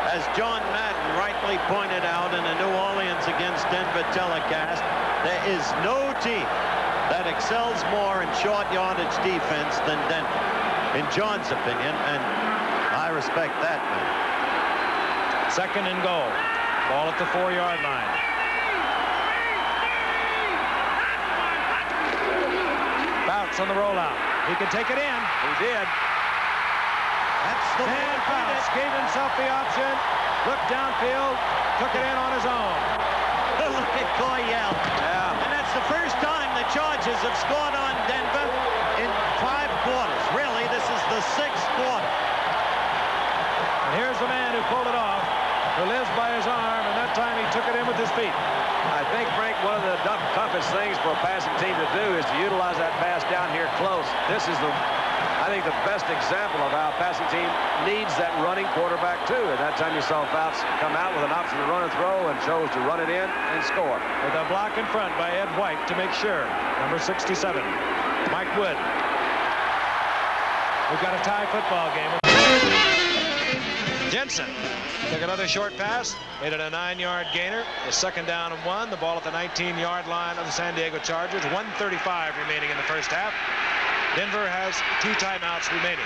As John Madden rightly pointed out in the New Orleans against Denver telecast, there is no team that excels more in short yardage defense than Denver, in John's opinion, and I respect that, man. 2nd and goal. Ball at the 4-yard line. Bounce on the rollout. He can take it in. He did. That's the man. Bounce gave himself the option. Looked downfield. Took it in on his own. Look at Coyle. Yeah. And that's the first time the Chargers have scored on Denver in 5 quarters. Really, this is the 6th quarter. And here's the man who pulled it off, who lives by his arm, and that time he took it in with his feet. I think, Frank, one of the toughest things for a passing team to do is to utilize that pass down here close. This is I think, the best example of how a passing team needs that running quarterback, too. And that time you saw Fouts come out with an option to run and throw and chose to run it in and score. With a block in front by Ed White to make sure. Number 67, Mike Wood. We've got a tie football game. Jensen took another short pass, made it a 9-yard gainer. The 2nd down and 1. The ball at the 19-yard line of the San Diego Chargers. 1:35 remaining in the first half. Denver has 2 timeouts remaining.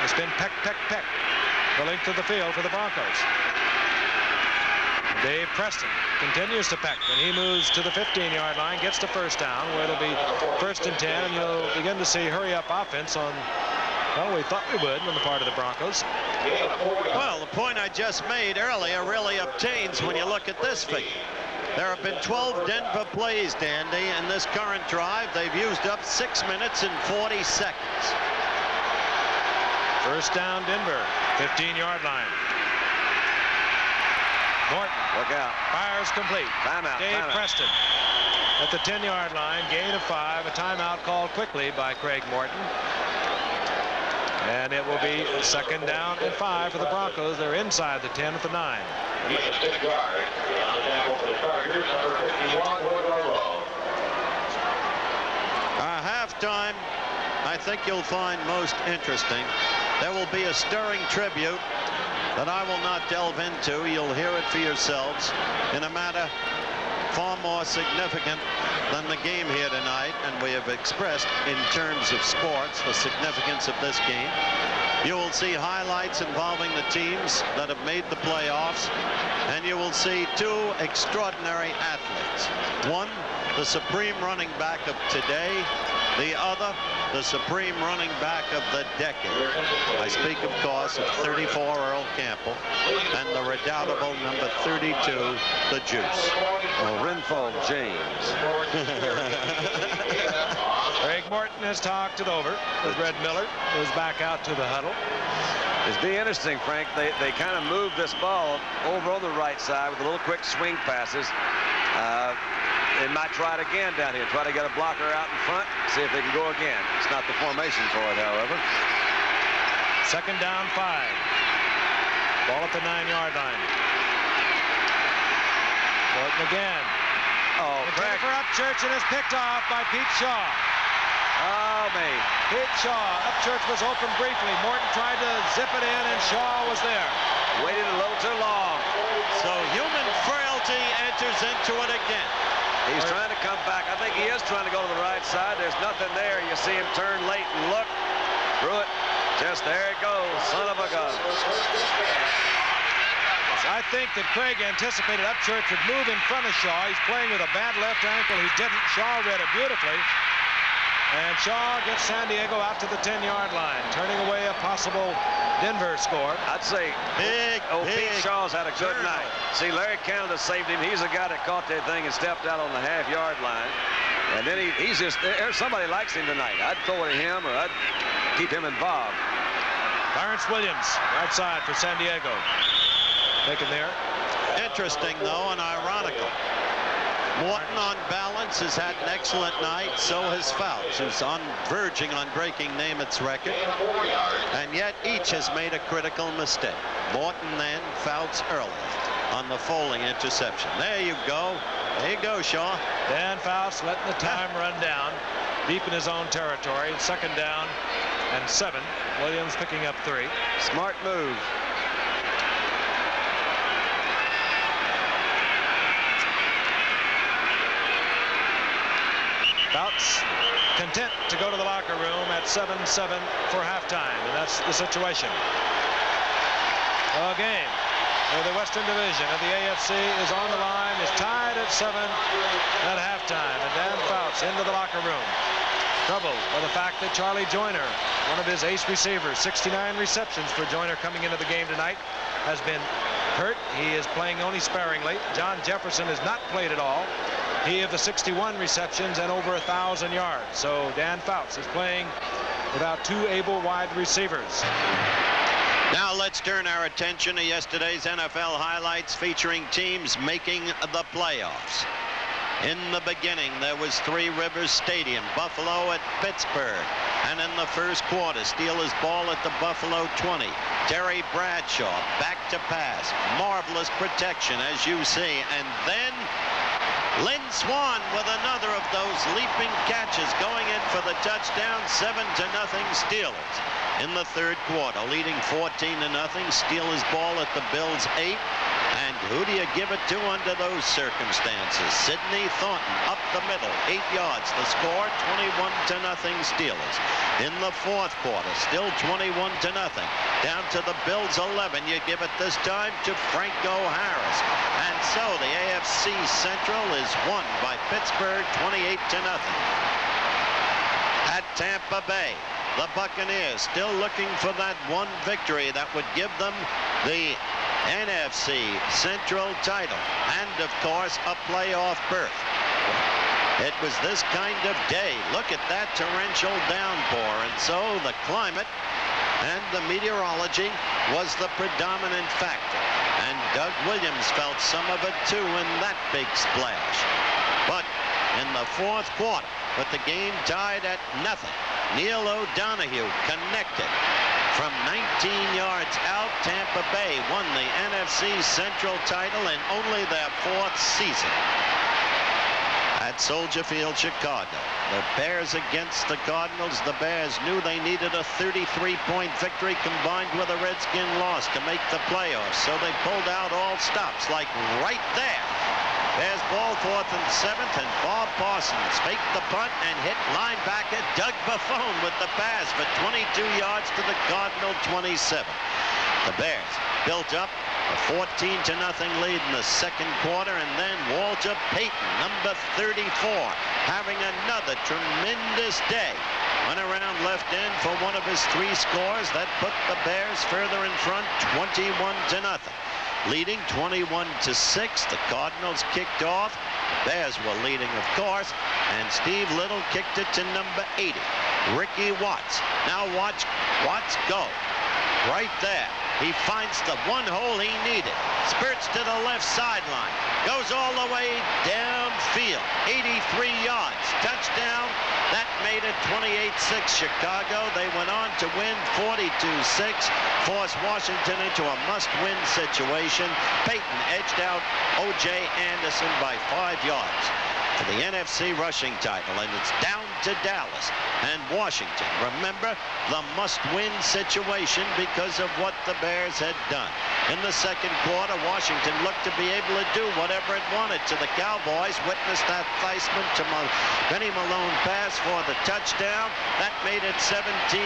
It's been peck, peck, peck the length of the field for the Broncos. Dave Preston continues to peck, and he moves to the 15-yard line, gets to first down, where it'll be 1st and 10, and you'll begin to see hurry-up offense on, well, we thought we would on the part of the Broncos. Well, the point I just made earlier really obtains when you look at this figure. There have been 12 Denver plays, Dandy, in this current drive. They've used up 6 minutes and 40 seconds. First down, Denver, 15-yard line. Morton. Look out. Fires complete. Timeout. Dave Preston at the 10-yard line. Gain of 5. A timeout called quickly by Craig Morton. And it will be 2nd down and 5 for the Broncos. They're inside the 10 at the 9. Halftime, I think you'll find most interesting. There will be a stirring tribute that I will not delve into. You'll hear it for yourselves in a matter far more significant than the game here tonight, and we have expressed in terms of sports the significance of this game. You will see highlights involving the teams that have made the playoffs, and you will see 2 extraordinary athletes. One, the supreme running back of today. The other, the supreme running back of the decade. I speak, of course, of 34 Earl Campbell and the redoubtable number 32, the Juice. Well, Renfro James. Craig Morton has talked it over with Red Miller, who's back out to the huddle. It's be interesting, Frank. They kind of moved this ball over on the right side with a little quick swing passes. They might try it again down here. Try to get a blocker out in front. See if they can go again. It's not the formation for it, however. 2nd down, 5. Ball at the 9-yard line. Morton again. Oh, Craig. For Upchurch, and is picked off by Pete Shaw. Oh, me. Pete Shaw. Upchurch was open briefly. Morton tried to zip it in, and Shaw was there. Waited a little too long. So human frailty enters into it again. He's trying to come back. I think he is trying to go to the right side. There's nothing there. You see him turn late and look. Through it. Just there it goes. Son of a gun. I think that Craig anticipated Upchurch would move in front of Shaw. He's playing with a bad left ankle. He didn't. Shaw read it beautifully. And Shaw gets San Diego out to the 10-yard line, turning away a possible Denver score. I'd say Pete Shaw's had a good night. See, Larry Canada saved him. He's the guy that caught that thing and stepped out on the half-yard line. And then he's just there. Somebody likes him tonight. I'd throw it at him, or I'd keep him involved. Lawrence Williams, right side for San Diego. Taken there. Interesting, though, and ironical. Morton, on balance, has had an excellent night. So has Fouts, who's verging on breaking Namath's record. And yet each has made a critical mistake. Morton then, Fouts early on the Foley interception. There you go. There you go, Shaw. Dan Fouts letting the time run down deep in his own territory. 2nd down and 7. Williams picking up 3. Smart move. Fouts content to go to the locker room at 7-7 for halftime, and that's the situation. A game where the Western Division of the AFC is on the line, is tied at 7 at halftime, and Dan Fouts into the locker room. Troubled by the fact that Charlie Joyner, one of his ace receivers, 69 receptions for Joyner coming into the game tonight, has been hurt. He is playing only sparingly. John Jefferson has not played at all. He of the 61 receptions and over 1,000 yards. So Dan Fouts is playing without 2 able wide receivers. Now let's turn our attention to yesterday's NFL highlights featuring teams making the playoffs. In the beginning, there was Three Rivers Stadium, Buffalo at Pittsburgh. And in the first quarter, Steelers ball at the Buffalo 20. Terry Bradshaw back to pass. Marvelous protection, as you see. And then Lynn Swann with another of those leaping catches going in for the touchdown. 7-0 Steelers. In the third quarter, leading 14-0. Steelers ball at the Bills 8. And who do you give it to under those circumstances? Sidney Thornton up the middle, 8 yards. The score, 21-0 Steelers. In the fourth quarter, still 21-0. Down to the Bills 11. You give it this time to Franco Harris. And so the AFC Central is won by Pittsburgh, 28-0. At Tampa Bay, the Buccaneers still looking for that one victory that would give them the NFC Central title and, of course, a playoff berth. It was this kind of day. Look at that torrential downpour. And so the climate and the meteorology was the predominant factor. And Doug Williams felt some of it, too, in that big splash. But in the fourth quarter, with the game tied at 0, Neil O'Donoghue connected. From 19 yards out, Tampa Bay won the NFC Central title in only their 4th season. At Soldier Field, Chicago, the Bears against the Cardinals. The Bears knew they needed a 33-point victory combined with a Redskin loss to make the playoffs, so they pulled out all stops, like right there. Bears ball 4th and 7th, and Bob Parsons faked the punt and hit linebacker Doug Buffone with the pass for 22 yards to the Cardinal 27. The Bears built up a 14-0 lead in the second quarter, and then Walter Payton, number 34, having another tremendous day. Went around left end for one of his 3 scores. That put the Bears further in front, 21-0. Leading 21-6, the Cardinals kicked off. The Bears were leading, of course, and Steve Little kicked it to number 80, Ricky Watts. Now watch Watts go. Right there. He finds the one hole he needed. Spurts to the left sideline. Goes all the way downfield. 83 yards. Touchdown. That made it 28-6 Chicago. They went on to win 42-6. Forced Washington into a must-win situation. Payton edged out O.J. Anderson by 5 yards for the NFC rushing title, and it's down to Dallas and Washington. Remember, the must-win situation because of what the Bears had done. In the second quarter, Washington looked to be able to do whatever it wanted to the Cowboys. Witness that Theismann to Benny Malone pass for the touchdown. That made it 17-0.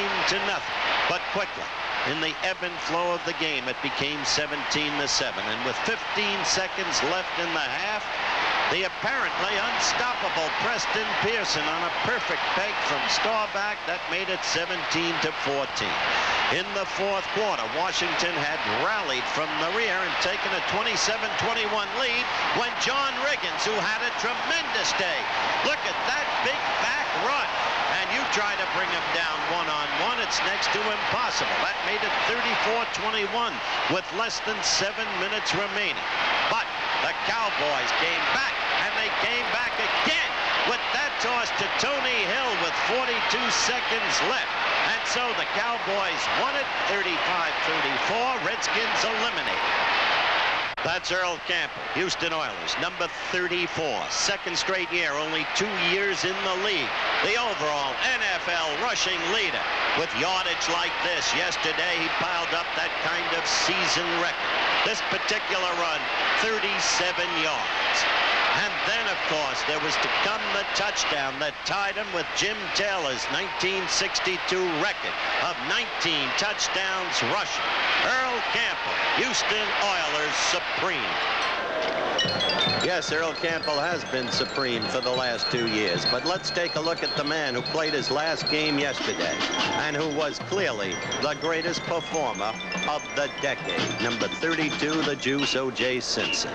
But quickly, in the ebb and flow of the game, it became 17-7. And with 15 seconds left in the half, the apparently unstoppable Preston Pearson on a perfect peg from Staubach, that made it 17-14. In the fourth quarter, Washington had rallied from the rear and taken a 27-21 lead when John Riggins, who had a tremendous day, look at that big back run, and you try to bring him down one-on-one, it's next to impossible. That made it 34-21 with less than 7 minutes remaining. But the Cowboys came back, and they came back again with that toss to Tony Hill with 42 seconds left. And so the Cowboys won it 35-34. Redskins eliminated. That's Earl Campbell, Houston Oilers, number 34. Second straight year, only 2 years in the league. The overall NFL rushing leader. With yardage like this, yesterday he piled up that kind of season record. This particular run, 37 yards. And then, of course, there was to come the touchdown that tied him with Jim Taylor's 1962 record of 19 touchdowns rushing. Earl Campbell, Houston Oilers supreme. Yes, Earl Campbell has been supreme for the last 2 years. But let's take a look at the man who played his last game yesterday and who was clearly the greatest performer of the decade. Number 32, the Juice, O.J. Simpson.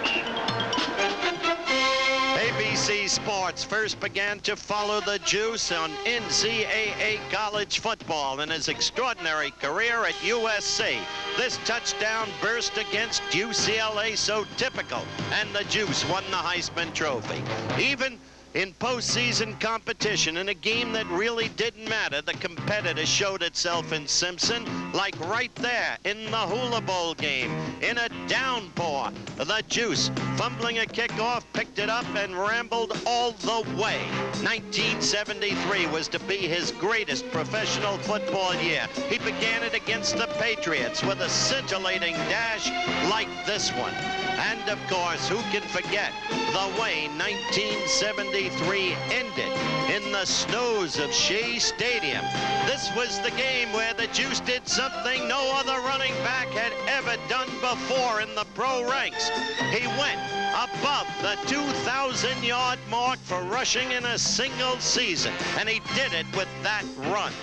ABC Sports first began to follow the Juice on NCAA college football in his extraordinary career at USC. This touchdown burst against UCLA, so typical, and the Juice won the Heisman Trophy. Even in postseason competition, in a game that really didn't matter, the competitor showed itself in Simpson, like right there in the Hula Bowl game, in a downpour. The Juice, fumbling a kickoff, picked it up and rambled all the way. 1973 was to be his greatest professional football year. He began it against the Patriots with a scintillating dash like this one. And, of course, who can forget the way 1973 ended in the snows of Shea Stadium. This was the game where the Juice did something no other running back had ever done before in the pro ranks. He went above the 2,000-yard mark for rushing in a single season, and he did it with that run.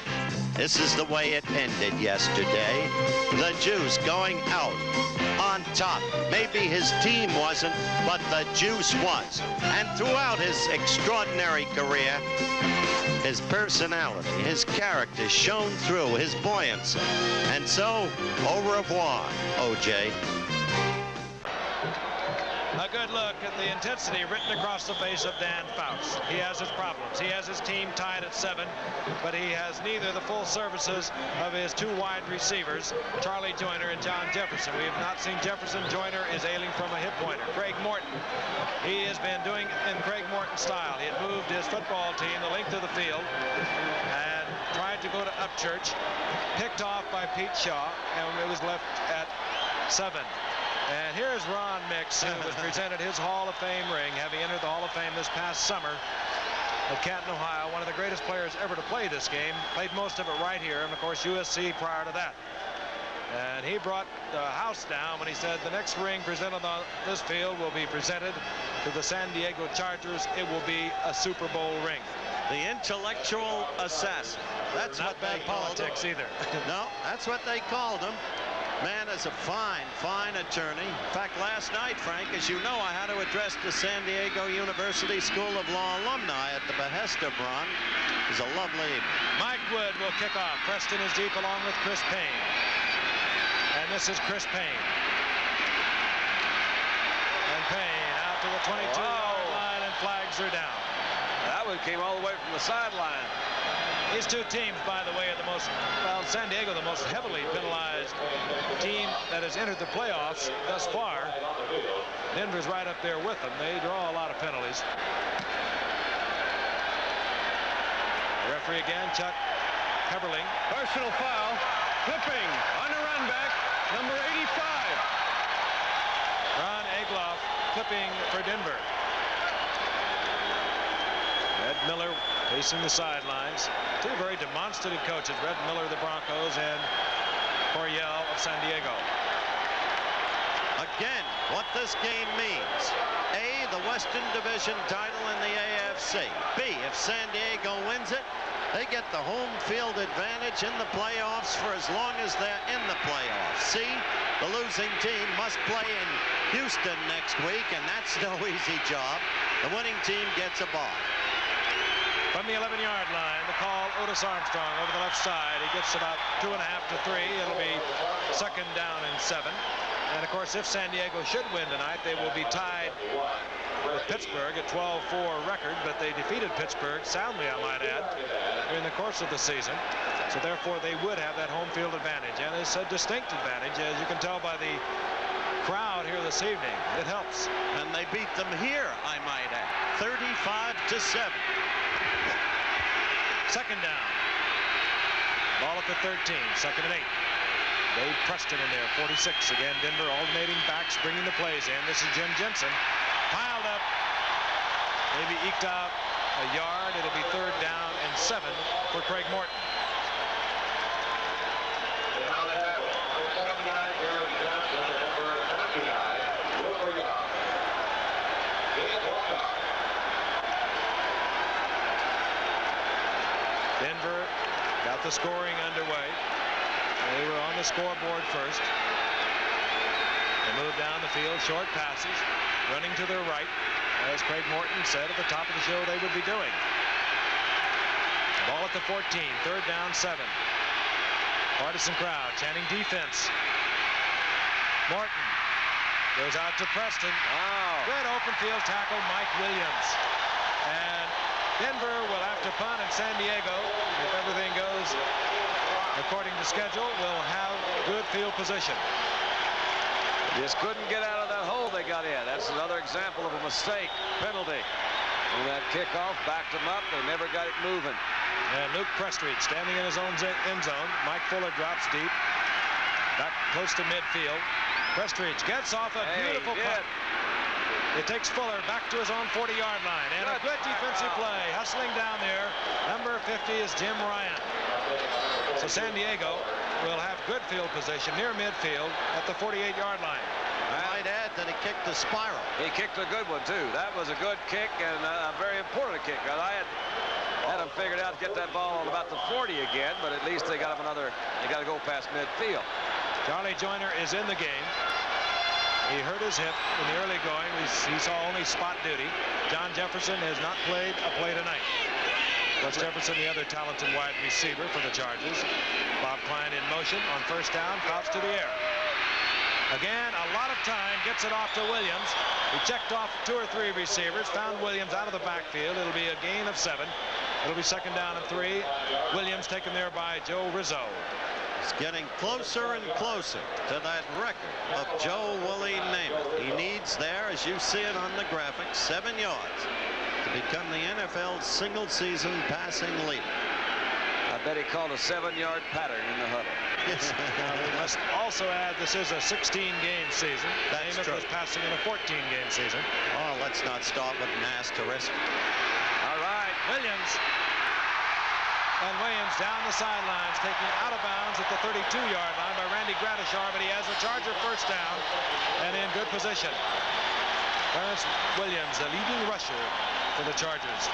This is the way it ended yesterday. The Juice going out on top. Maybe his team wasn't, but the Juice was. And throughout his extraordinary career, his personality, his character shone through, his buoyancy. And so, au revoir, O.J. A good look at the intensity written across the face of Dan Fouts. He has his problems. He has his team tied at 7, but he has neither the full services of his 2 wide receivers, Charlie Joyner and John Jefferson. We have not seen Jefferson. Joyner is ailing from a hip pointer. Craig Morton, he has been doing in Craig Morton style. He had moved his football team the length of the field and tried to go to Upchurch, picked off by Pete Shaw, and it was left at 7. And here's Ron Mix, who was presented his Hall of Fame ring, having entered the Hall of Fame this past summer at Canton, Ohio. One of the greatest players ever to play this game. Played most of it right here, and of course USC prior to that. And he brought the house down when he said the next ring presented on this field will be presented to the San Diego Chargers. It will be a Super Bowl ring. The intellectual assassin. That's not bad politics either. No, that's what they called him. Man is a fine, fine attorney. In fact, last night, Frank, as you know, I had to address the San Diego University School of Law alumni at the behest of Ron. It was a lovely evening. Mike Wood will kick off. Preston is deep along with Chris Payne. And this is Chris Payne. And Payne out to the 22-yard line, and flags are down. That one came all the way from the sideline. These two teams, by the way, are the most, well, San Diego, the most heavily penalized team that has entered the playoffs thus far. Denver's right up there with them. They draw a lot of penalties. The referee again, Chuck Heberling. Personal foul. Flipping on the run back, number 85. Ron Egloff clipping for Denver. Red Miller pacing the sidelines. Two very demonstrative coaches, Red Miller of the Broncos and Coryell of San Diego. Again, what this game means. A, the Western Division title in the AFC. B, if San Diego wins it, they get the home field advantage in the playoffs for as long as they're in the playoffs. C, the losing team must play in Houston next week, and that's no easy job. The winning team gets a bye. From the 11-yard line, the call, Otis Armstrong over the left side. He gets about 2.5 to 3. It'll be 2nd down and 7. And of course, if San Diego should win tonight, they will be tied with Pittsburgh at 12-4 record, but they defeated Pittsburgh soundly, I might add, during the course of the season. So therefore, they would have that home field advantage, and it's a distinct advantage, as you can tell by the crowd here this evening. It helps. And they beat them here, I might add, 35-7. 2nd down. Ball at the 13, 2nd and 8. Dave Preston in there, 46. Again, Denver alternating backs, bringing the plays in. This is Jim Jensen. Piled up. Maybe eked out a yard. It'll be 3rd down and 7 for Craig Morton. Denver got the scoring underway. They were on the scoreboard first. They moved down the field, short passes, running to their right, as Craig Morton said at the top of the show they would be doing. Ball at the 14, 3rd down, 7. Partisan crowd chanting defense. Morton goes out to Preston. Wow. Good open field tackle, Mike Williams. And Denver will have to punt, and San Diego, if everything goes according to schedule, will have good field position. Just couldn't get out of that hole they got in. That's another example of a mistake, penalty. And that kickoff backed them up. They never got it moving. And Luke Prestridge standing in his own end zone. Mike Fuller drops deep, back close to midfield. Prestridge gets off a beautiful punt. It takes Fuller back to his own 40-yard line. And a good defensive play. Hustling down there. Number 50 is Jim Ryan. So San Diego will have good field position near midfield at the 48-yard line. I might add that he kicked the spiral. He kicked a good one, too. That was a good kick and a very important kick. I had Had them figured out to get that ball on about the 40 again, but at least they got them another. They got to go past midfield. Charlie Joyner is in the game. He hurt his hip in the early going. He saw only spot duty. John Jefferson has not played a play tonight. Wes Jefferson, the other talented wide receiver for the Chargers. Bob Klein in motion on first down, Fouts to the air. Again, a lot of time, gets it off to Williams. He checked off 2 or 3 receivers, found Williams out of the backfield. It'll be a gain of 7. It'll be second down and 3. Williams taken there by Joe Rizzo. It's getting closer and closer to that record of Joe Willie Namath. He needs there, as you see it on the graphic, 7 yards to become the NFL's single-season passing leader. I bet he called a 7-yard pattern in the huddle. Yes. We must also add this is a 16-game season. That's Namath true. was passing in a 14-game season. Oh, let's not start with an asterisk. All right, Williams. And Williams down the sidelines, taking out of bounds at the 32-yard line by Randy Gradishar, but he has the Charger first down and in good position. Clarence Williams, the leading rusher for the Chargers.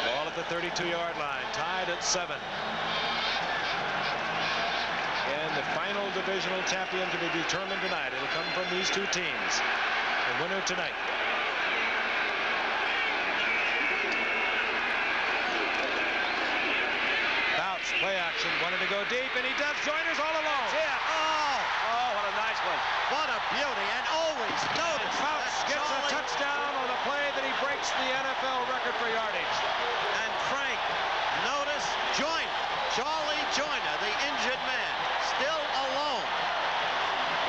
Ball at the 32-yard line, tied at 7. And the final divisional champion to be determined tonight. It'll come from these 2 teams. The winner tonight. Fouts, play action, wanted to go deep, and he does. Joyner's all alone. Yeah. Oh, what a nice one. what a beauty. And always notice Fouts that gets a Charlie touchdown on a play that he breaks the NFL record for yardage. and Frank, notice Joyner, Charlie Joyner, the injured man, still alone.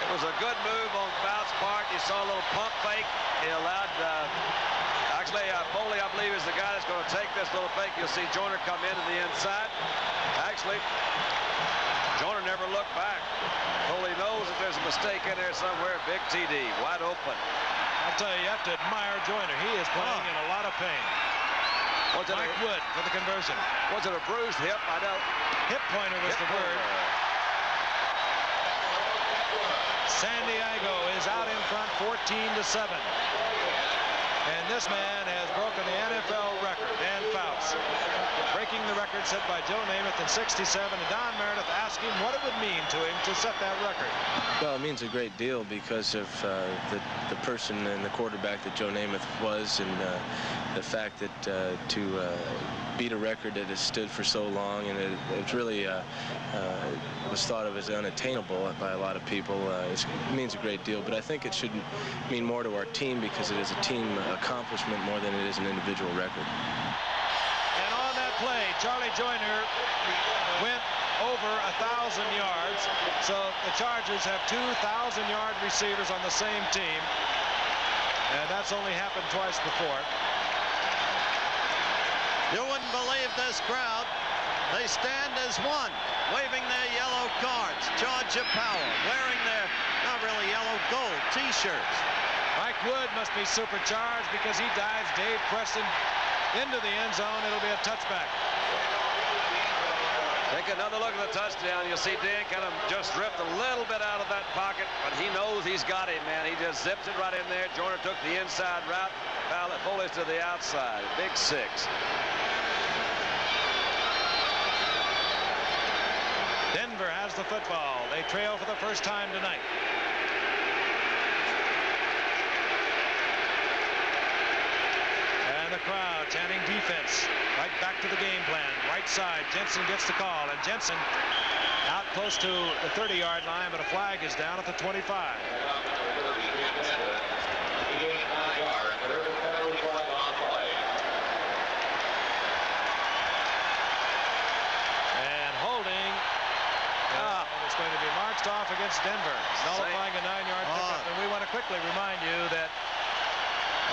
It was a good move on Fouts' part. You saw a little pump fake. He allowed, Foley, I believe, is the guy that's going to take this little fake. You'll see Joyner come into the inside. Actually, Joyner never looked back. Foley knows that there's a mistake in there somewhere. Big TD, wide open. I'll tell you, you have to admire Joyner. He is playing in a lot of pain. Was it Mike Wood for the conversion. Was it a bruised hip? I don't. Hip pointer was the word. San Diego is out in front 14-7. And this man has broken the NFL record, Dan Fouts, breaking the record set by Joe Namath in '67. And Don Meredith asked him what it would mean to him to set that record. Well, it means a great deal because of the person and the quarterback that Joe Namath was, and the fact that to beat a record that has stood for so long, and it really was thought of as unattainable by a lot of people. It means a great deal, but I think it should mean more to our team because it is a team accomplishment more than it is an individual record. And on that play, Charlie Joyner went over 1,000 yards. So the Chargers have 2,000-yard receivers on the same team. And that's only happened twice before. You wouldn't believe this crowd. They stand as one, waving their yellow cards. Georgia Power wearing their, not really yellow, gold T-shirts. Mike Wood must be supercharged because he dives Dave Preston into the end zone. It'll be a touchback. Take another look at the touchdown. You'll see Dan kind of just drift a little bit out of that pocket, but he knows he's got him, man. He just zips it right in there. Joyner took the inside route. Foley's to the outside. Big 6. Denver has the football. They trail for the first time tonight. And the crowd chanting defense. Right back to the game plan. Right side. Jensen gets the call. And Jensen out close to the 30-yard line, but a flag is down at the 25. And holding. And it's going to be marched off against Denver, nullifying a 9-yard pickup. And we want to quickly remind you that,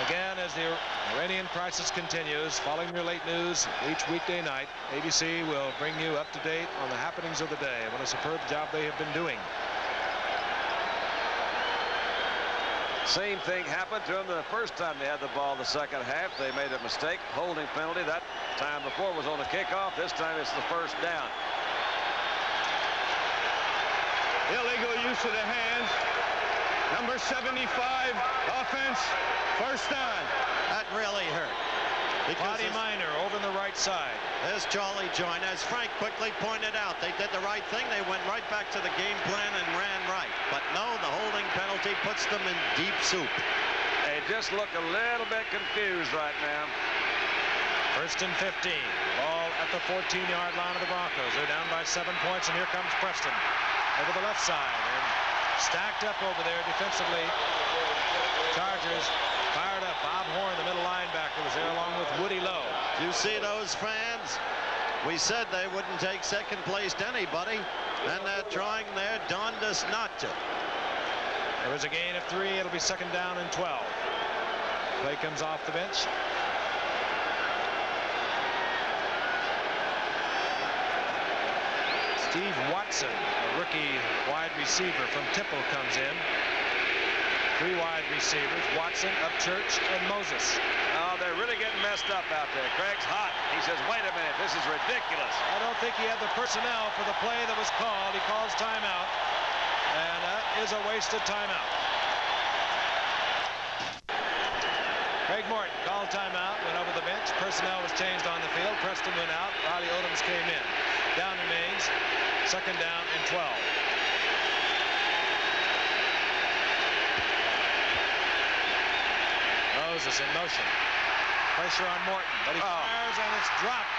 again, as the Iranian crisis continues, following your late news each weekday night, ABC will bring you up to date on the happenings of the day. What a superb job they have been doing. Same thing happened to them the first time they had the ball the second half. They made a mistake, holding penalty. That time before was on the kickoff. This time it's the first down. Illegal use of the hands. Number 75, offense, first down. That really hurt. Body minor over on the right side. There's Charlie Joyner. As Frank quickly pointed out, they did the right thing. They went right back to the game plan and ran right. But no, the holding penalty puts them in deep soup. They just look a little bit confused right now. First and 15. Ball at the 14-yard line of the Broncos. They're down by 7 points, and here comes Preston over the left side. And stacked up over there defensively. Chargers fired up. Bob Horn, the middle linebacker, was there along with Woody Lowe. You see those fans? We said they wouldn't take second place to anybody, and they're trying their darndest not to. There was a gain of 3. It'll be second down and 12. Play comes off the bench. Steve Watson, a rookie wide receiver from Temple, comes in. 3 wide receivers, Watson, Upchurch, and Moses. Oh, they're really getting messed up out there. Craig's hot. He says, wait a minute, this is ridiculous. I don't think he had the personnel for the play that was called. He calls timeout, and that is a wasted timeout. Craig Morton called timeout, went over the bench. Personnel was changed on the field. Preston went out. Riley Odoms came in. Down remains second down and 12. Moses in motion. Pressure on Morton, but he fires and it's dropped.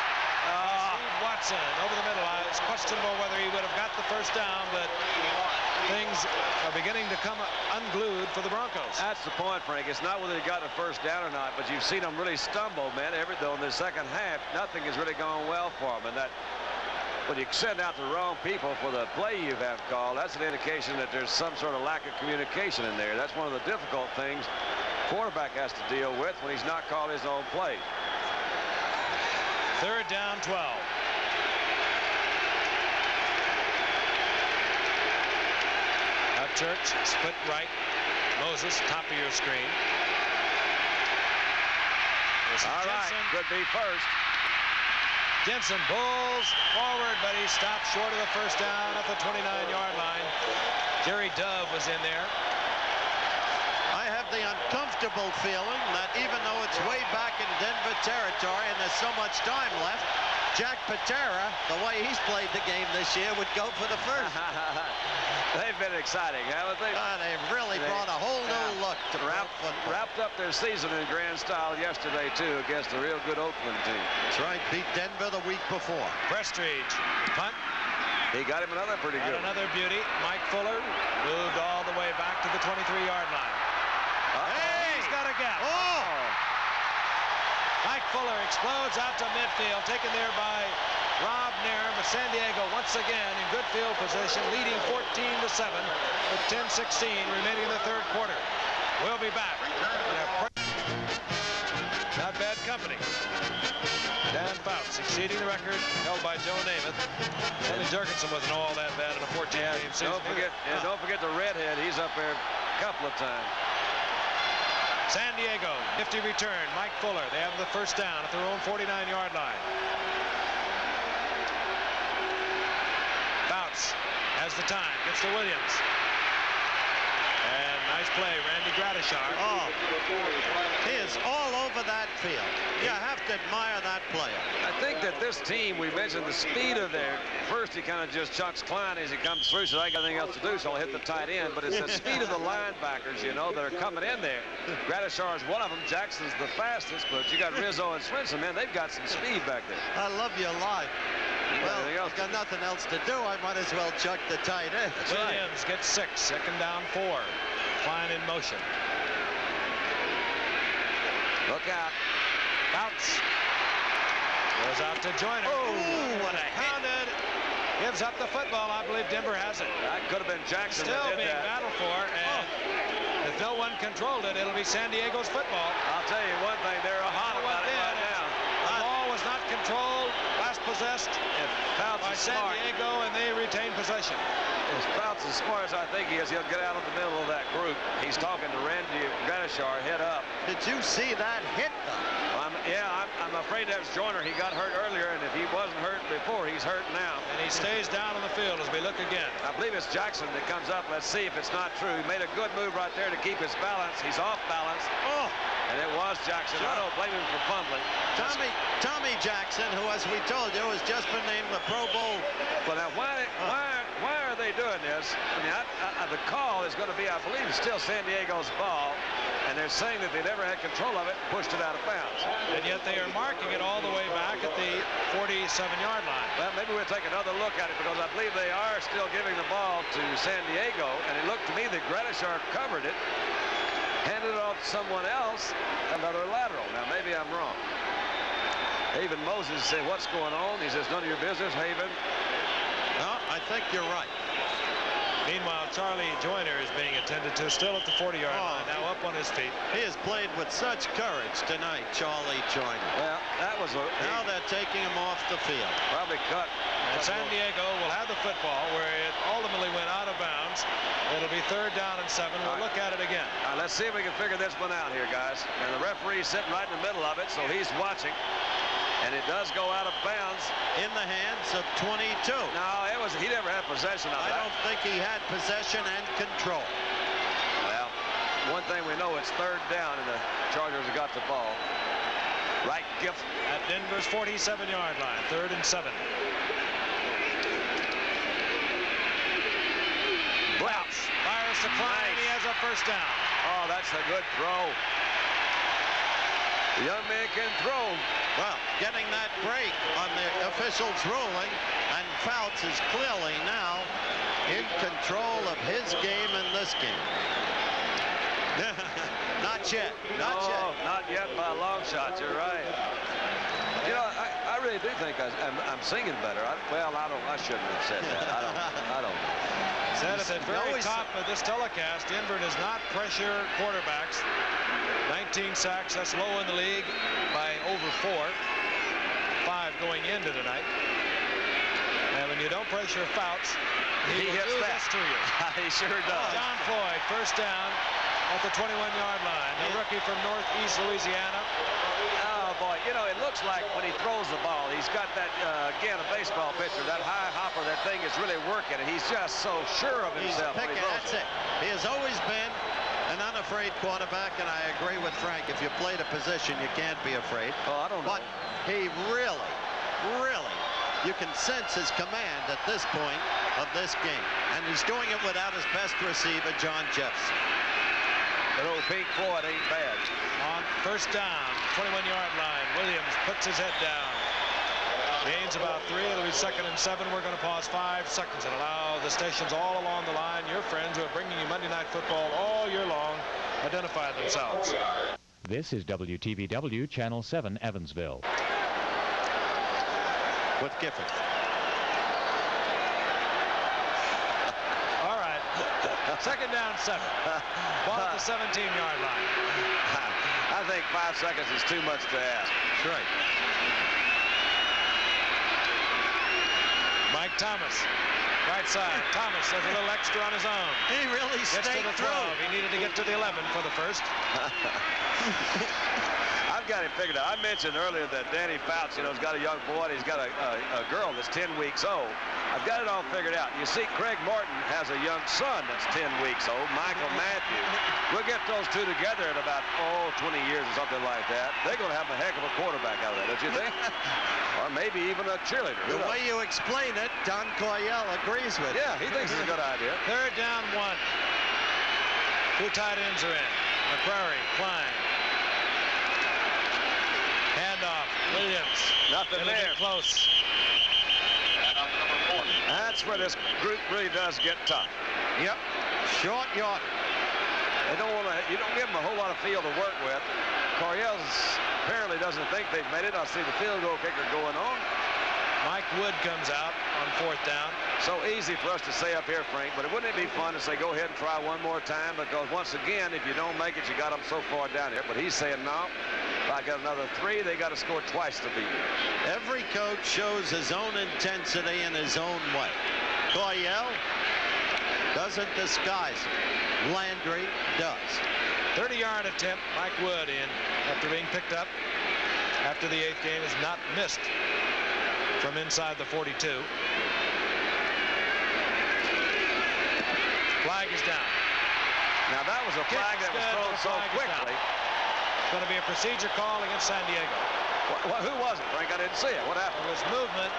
Steve Watson over the middle. It's questionable whether he would have got the first down, but things are beginning to come unglued for the Broncos. That's the point, Frank. It's not whether he got a first down or not, but you've seen him really stumble, man. Though in the second half, nothing has really gone well for him. And that, when you send out the wrong people for the play you have called, that's an indication that there's some sort of lack of communication in there. That's one of the difficult things quarterback has to deal with when he's not called his own play. Third down, 12. Upchurch, split right. Moses, top of your screen. All right, could be first. Jensen pulls forward, but he stopped short of the first down at the 29-yard line. Jerry Dove was in there. I have the uncomfortable feeling that even though it's way back in Denver territory and there's so much time left, Jack Patera, the way he's played the game this year, would go for the first. They've been exciting, haven't they? They've really brought a whole new look to wrapped up their season in grand style yesterday, too, against a real good Oakland team. That's right, beat Denver the week before. Prestridge, punt. He got him another pretty good. Another beauty. Mike Fuller moved all the way back to the 23-yard line. Hey, he's got a gap. Mike Fuller explodes out to midfield, taken there by Rob Nairn, but San Diego once again in good field position, leading 14-7 with 10:16 remaining in the third quarter. We'll be back. Not bad company. Dan Fouts exceeding the record held by Joe Namath. Kenny Jurgensen wasn't all that bad in a 14-game season. Don't forget the redhead. He's up there a couple of times. San Diego, nifty return. Mike Fuller. They have the first down at their own 49-yard line. Fouts has the time. Gets to Williams. And nice play, Randy Gradishar. He is all over that field. You have to admire that player. I think that this team, we mentioned the speed of their. First, he kind of just chucks Klein as he comes through, so I got nothing else to do, so I'll hit the tight end. But it's the speed of the linebackers, you know, that are coming in there. Gradishar is one of them. Jackson's the fastest, but you got Rizzo and Swinson, man, they've got some speed back there. I love your line. Well, I've got nothing else to do. I might as well chuck the tight end. Williams gets 6. Second down, 4. Klein in motion. Look out. Fouts. Goes out to Joyner. Oh, what a hit. Gives up the football. I believe Denver has it. That could have been Jackson. Still being battled for, and if no one controlled it, it'll be San Diego's football. I'll tell you one thing, they're hot about it right now. The ball was not controlled, last possessed by San Diego, and they retain possession. If Fouts as smart as I think he is, he'll get out of the middle of that group. He's talking to Randy Gradishar, head up. Did you see that hit, though? Yeah, I'm afraid that's Joyner. He got hurt earlier, and if he wasn't hurt before, he's hurt now. And he stays down on the field as we look again. I believe it's Jackson that comes up. Let's see if it's not true. He made a good move right there to keep his balance. He's off balance. Oh! And it was Jackson. I don't blame him for fumbling. Tommy Jackson, who, as we told you, has just been named the Pro Bowl. Well, now, why are they doing this? I mean, the call is going to be, I believe, still San Diego's ball. And they're saying that they never had control of it and pushed it out of bounds. And yet they are marking it all the way back at the 47-yard line. Well, maybe we'll take another look at it because I believe they are still giving the ball to San Diego. And it looked to me that Gradishar covered it, handed it off to someone else, another lateral. Now, maybe I'm wrong. Haven Moses said, what's going on? He says, none of your business, Haven. No, I think you're right. Meanwhile, Charlie Joyner is being attended to, still at the 40-yard line, now up on his feet. He has played with such courage tonight, Charlie Joyner. Well, that was now they're taking him off the field. Probably cut. And San Diego will have the football where it ultimately went out of bounds. It'll be 3rd down and 7. We'll look at it again. All right, let's see if we can figure this one out here, guys. And the referee's sitting right in the middle of it, so he's watching. And it does go out of bounds. In the hands of 22. No, he never had possession of it. I don't think he had possession and control. Well, one thing we know, it's 3rd down, and the Chargers have got the ball. Right, Gifford. At Denver's 47-yard line, 3rd and 7. Blouch fires to Klein. Nice. He has a 1st down. Oh, that's a good throw. The young man can throw. Well, getting that break on the officials' ruling, and Fouts is clearly now in control of his game and this game. Not yet. Not yet. Not yet by a long shot. You're right. You know, I really do think I'm singing better. I shouldn't have said that. I don't. Said at the very top of this telecast, Denver does not pressure quarterbacks. 19 sacks, that's low in the league by over 4. 5 going into tonight. And when you don't pressure Fouts, he will do this to you. He sure does. John Floyd, 1st down at the 21-yard line. The rookie from Northeast Louisiana. Oh, boy. You know, it looks like when he throws the ball, he's got that, again, a baseball pitcher, that high hopper, that thing is really working, and he's just so sure of himself. He's picking, that's it. He has always been an unafraid quarterback, and I agree with Frank. If you play the position, you can't be afraid. Oh, I don't know. But he really, you can sense his command at this point of this game. And he's doing it without his best receiver, John Jefferson. That old Pink Floyd ain't bad. On 1st down, 21-yard line, Williams puts his head down. Gains about 3. It'll be 2nd and 7. We're going to pause 5 seconds and allow the stations all along the line, your friends who are bringing you Monday Night Football all year long, identify themselves. This is WTVW Channel 7, Evansville. With Gifford. All right. 2nd down, 7. Ball at the 17-yard line. I think 5 seconds is too much to ask. That's right. Mike Thomas, right side. Thomas does a little extra on his own. He really stayed through. He needed to get to the 11 for the 1st. I've got him figured out. I mentioned earlier that Danny Fouts, has got a young boy, and he's got a girl that's 10 weeks old. I've got it all figured out. You see, Craig Morton has a young son that's 10 weeks old, Michael Matthews. We'll get those two together in about, 20 years or something like that. They're going to have a heck of a quarterback out of that, don't you think? Or maybe even a cheerleader. The way you explain it, Don Coryell agrees with it. Yeah, he thinks it's a good idea. 3rd down, 1. 2 tight ends are in. McCrary, Klein. Handoff, Williams. Nothing there. Close. That's where this group really does get tough. Yep. Short yard. You don't give them a whole lot of field to work with. Coryell apparently doesn't think they've made it. I see the field goal kicker going on. Mike Wood comes out on 4th down. So easy for us to say up here, Frank, but wouldn't it be fun to say go ahead and try one more time? Because once again, if you don't make it, you got them so far down here. But he's saying no. If I got another 3, they got to score twice to beat. Every coach shows his own intensity in his own way. Coryell doesn't disguise it. Landry does. 30-yard attempt. Mike Wood in after being picked up. after the 8th game has not missed from inside the 42. Flag is down. Now that was a flag that was thrown so quickly. It's going to be a procedure call against San Diego. Who was it, Frank? I didn't see it. What happened? It was movement.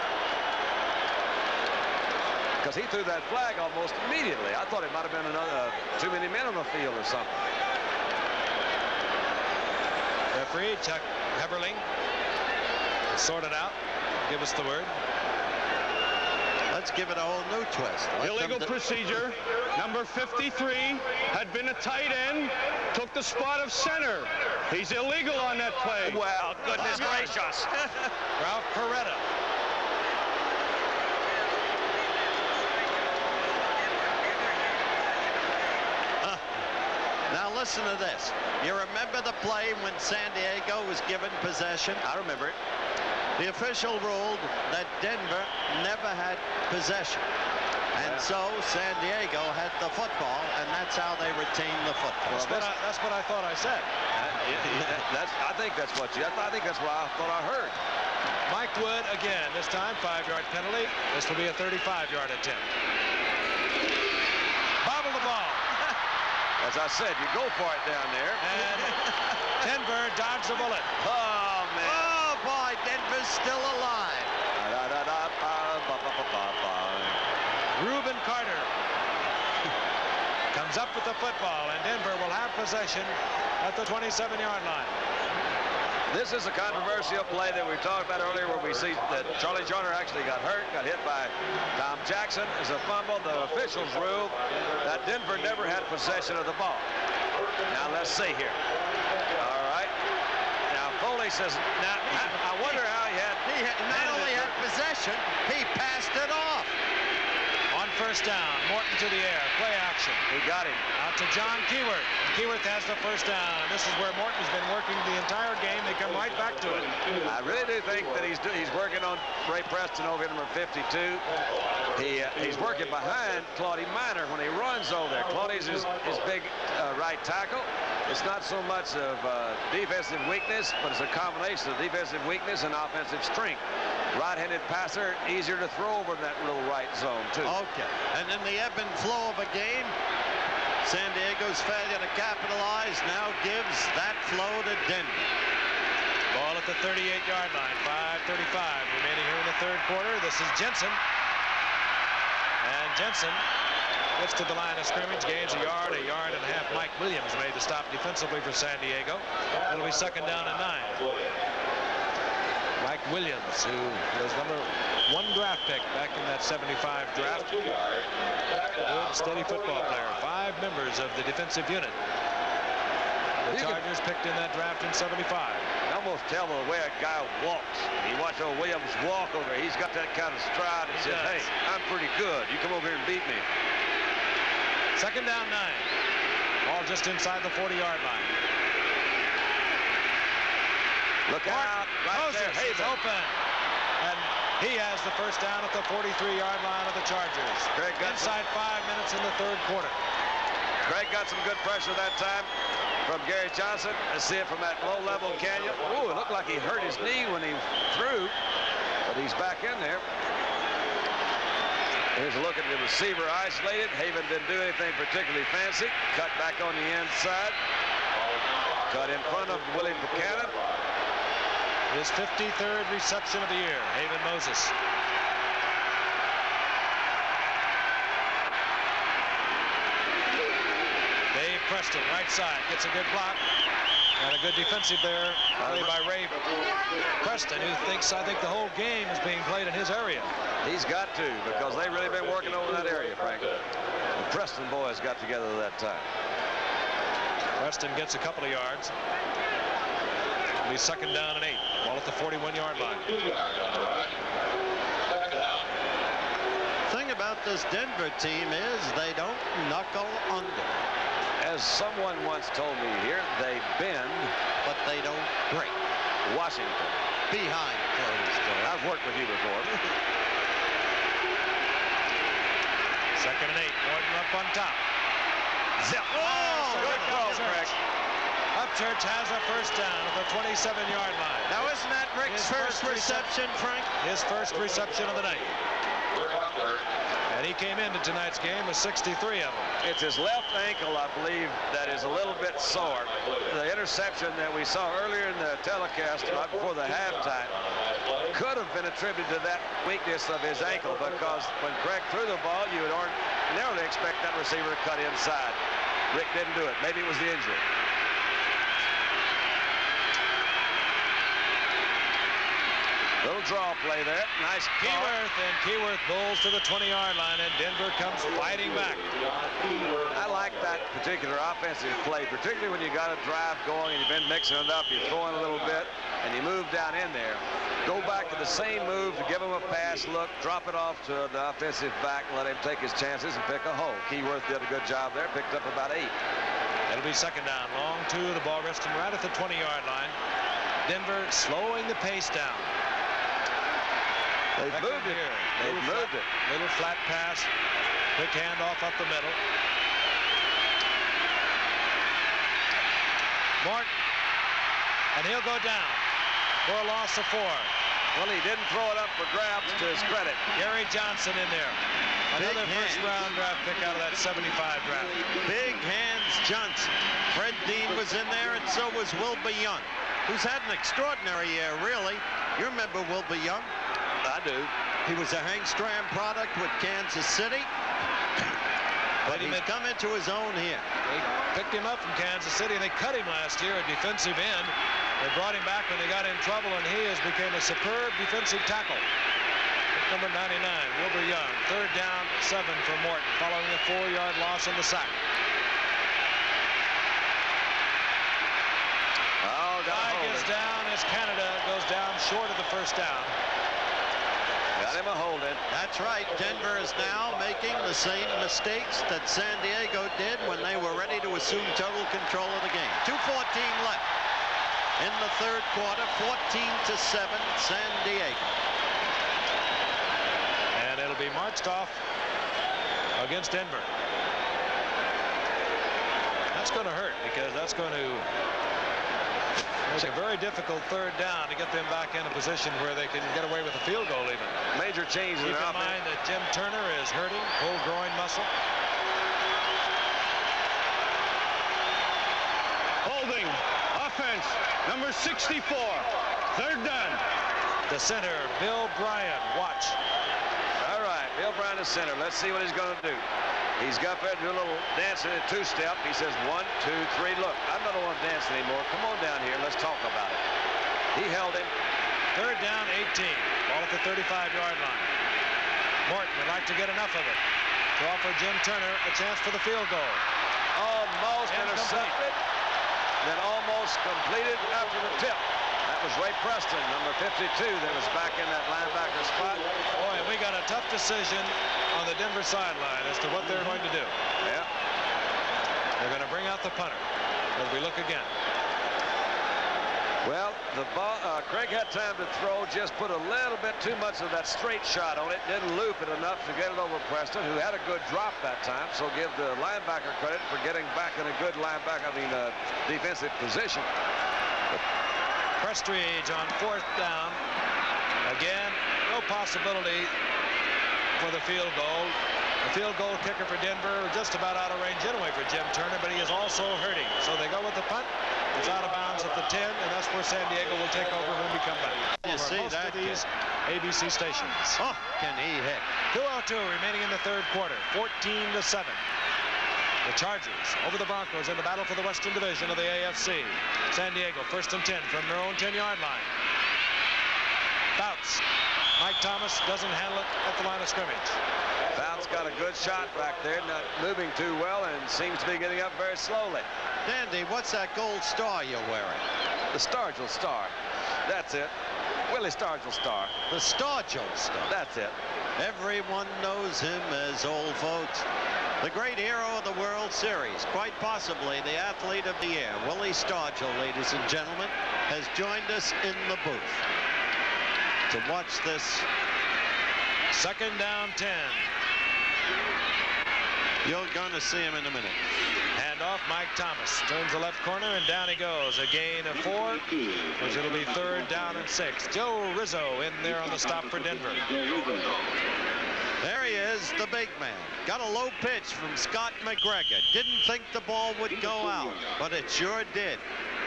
Because he threw that flag almost immediately. I thought it might have been another too many men on the field or something. Referee Chuck Heberling sort it out. Give us the word. Let's give it a whole new twist. Illegal procedure. Number 53 had been a tight end, took the spot of center. He's illegal on that play. Well, goodness gracious. Ralph Peretta. Now listen to this. You remember the play when San Diego was given possession? I remember it. The official ruled that Denver never had possession. And so San Diego had the football, and that's how they retained the football. That's what I thought I said. I think that's what I think that's what I thought I heard. Mike Wood again, this time 5-yard penalty. This will be a 35-yard attempt. Bobble the ball. As I said, you go for it down there. And Denver dodged the bullet. Oh, man. Oh, boy, Denver's still alive. Reuben Carter comes up with the football, and Denver will have possession at the 27-yard line. This is a controversial play that we talked about earlier where we see that Charlie Joyner actually got hurt, got hit by Tom Jackson as a fumble. The officials ruled that Denver never had possession of the ball. Now let's see here. All right. Now Foley says, now I wonder how he not only had possession, he passed it off. On first down, Morton to the air, play action. He got him. Out to John Keyworth. Keyworth has the first down. And this is where Morton's been working the entire game. They come right back to it. I really do think that he's working on Ray Preston over here, number 52. He's working behind Claudie Miner when he runs over there. Claudie's his big right tackle. It's not so much of defensive weakness, but it's a combination of defensive weakness and offensive strength. Right-handed passer, easier to throw over in that little right zone, too. Okay. And in the ebb and flow of a game, San Diego's failure to capitalize now gives that flow to Denver. Ball at the 38-yard line, 5:35 remaining here in the third quarter. This is Jensen. And Jensen gets to the line of scrimmage, gains a yard and a half. Mike Williams made the stop defensively for San Diego. It'll be second down and 9. Mike Williams, who was number 1 draft pick back in that 75 draft. Good, steady football player. 5 members of the defensive unit. The Chargers picked in that draft in 75. You almost tell the way a guy walks. You watch old Williams walk over there. He's got that kind of stride. He says, hey, I'm pretty good. You come over here and beat me. Second down 9. Ball just inside the 40-yard line. Look out. Right Moses there. is open. And he has the first down at the 43-yard line of the Chargers. Inside 5 minutes in the third quarter. Craig got some good pressure that time from Gary Johnson. Let's see it from that low-level canyon. Ooh, it looked like he hurt his knee when he threw, but he's back in there. Here's a look at the receiver isolated. Haven didn't do anything particularly fancy. Cut back on the inside. Cut in front of Willie Buchanan. His 53rd reception of the year, Haven Moses. Dave Preston, right side, gets a good block. And a good defensive there, played by Ray Preston, who thinks, I think, the whole game is being played in his area. He's got to, because they've really been working over that area, Frank. The Preston boys got together that time. Preston gets a couple of yards. It'll be second down and 8. Ball at the 41-yard line. Thing about this Denver team is they don't knuckle under. As someone once told me here, they bend, but they don't break. Washington. Behind closed doors. I've worked with you before. Second and 8. Morton up on top. Zip. Oh, good throw, Craig. A Upchurch has a first down at the 27-yard line. Now, isn't that Rick's first reception, Frank? His first reception of the night. And he came into tonight's game with 63 of them. It's his left ankle, I believe, that is a little bit sore. The interception that we saw earlier in the telecast right before the halftime could have been attributed to that weakness of his ankle, because when Craig threw the ball, you would narrowly expect that receiver to cut inside. Rick didn't do it. Maybe it was the injury. Little draw play there. Nice Keyworth, and Keyworth bowls to the 20-yard line, and Denver comes fighting back. I like that particular offensive play, particularly when you got a drive going and you've been mixing it up, you're throwing a little bit, and you move down in there. Go back to the same move to give him a pass look, drop it off to the offensive back, and let him take his chances and pick a hole. Keyworth did a good job there, picked up about 8. It'll be second down, long to the ball resting right at the 20-yard line. Denver slowing the pace down. They've moved it. They've moved it. Little flat pass. Quick handoff up the middle. Morton. And he'll go down for a loss of 4. Well, he didn't throw it up for grabs, to his credit. Gary Johnson in there. Another first-round draft pick out of that 75 draft. Big Hands Johnson. Fred Dean was in there, and so was Wilbur Young, who's had an extraordinary year, really. You remember Wilbur Young? I do. He was a Hank Stram product with Kansas City, but he's come into his own here. They picked him up from Kansas City, and they cut him last year at defensive end. They brought him back when they got in trouble, and he has become a superb defensive tackle. Pick number 99, Wilbur Young. Third down, 7 for Morton, following a 4-yard loss on the sack. Oh, Flag is down as Canada goes down short of the first down. Got him a hold in. That's right. Denver is now making the same mistakes that San Diego did when they were ready to assume total control of the game. 2:14 left in the third quarter. 14-7 San Diego. And it'll be marched off against Denver. That's going to hurt, because that's going to make a very difficult third down to get them back in a position where they can get away with a field goal even. Major change in Keep their in mind that Jim Turner is hurting, pulled groin muscle. Holding. Offense. Number 64. Third down. The center, Bill Bryan. Watch. All right, Bill Bryan is center. Let's see what he's going to do. He's got there to do a little dancing in 2-step. He says 1, 2, 3. Look, I'm not want to dance anymore. Come on down here. Let's talk about it. He held him. Third down, 18. Ball at the 35-yard line. Morton would like to get enough of it to offer Jim Turner a chance for the field goal. Almost intercepted. Then almost completed after the tip. That was Ray Preston, number 52, that was back in that linebacker spot. Boy, we got a tough decision on the Denver sideline as to what they're going to do. Yeah. They're going to bring out the punter as we look again. Well, the ball, Craig had time to throw, just put a little bit too much of that straight shot on it, didn't loop it enough to get it over Preston, who had a good drop that time, so give the linebacker credit for getting back in a good defensive position. Prestridge on fourth down. Again, no possibility for the field goal. The field goal kicker for Denver just about out of range anyway for Jim Turner, but he is also hurting. So they go with the punt. It's out of bounds at the 10, and that's where San Diego will take over when we come back. You see most that of these ABC stations. Oh, can he hit? 2:02 remaining in the third quarter. 14-7. The Chargers over the Broncos in the battle for the Western Division of the AFC. San Diego first and 10 from their own 10-yard line. Bounce. Mike Thomas doesn't handle it at the line of scrimmage. Bounce got a good shot back there, not moving too well, and seems to be getting up very slowly. Dandy, what's that gold star you're wearing? The Stargell Star. That's it. Willie Stargell Star. The Stargell Star. That's it. Everyone knows him as old folks. The great hero of the World Series, quite possibly the athlete of the year, Willie Stargell, ladies and gentlemen, has joined us in the booth to watch this. Second down 10. You're going to see him in a minute. handoff. Mike Thomas turns the left corner, and down he goes. A gain of 4, which it'll be 3rd down and 6. Joe Rizzo in there on the stop for Denver. There he is, the big man. Got a low pitch from Scott McGregor. Didn't think the ball would go out, but it sure did.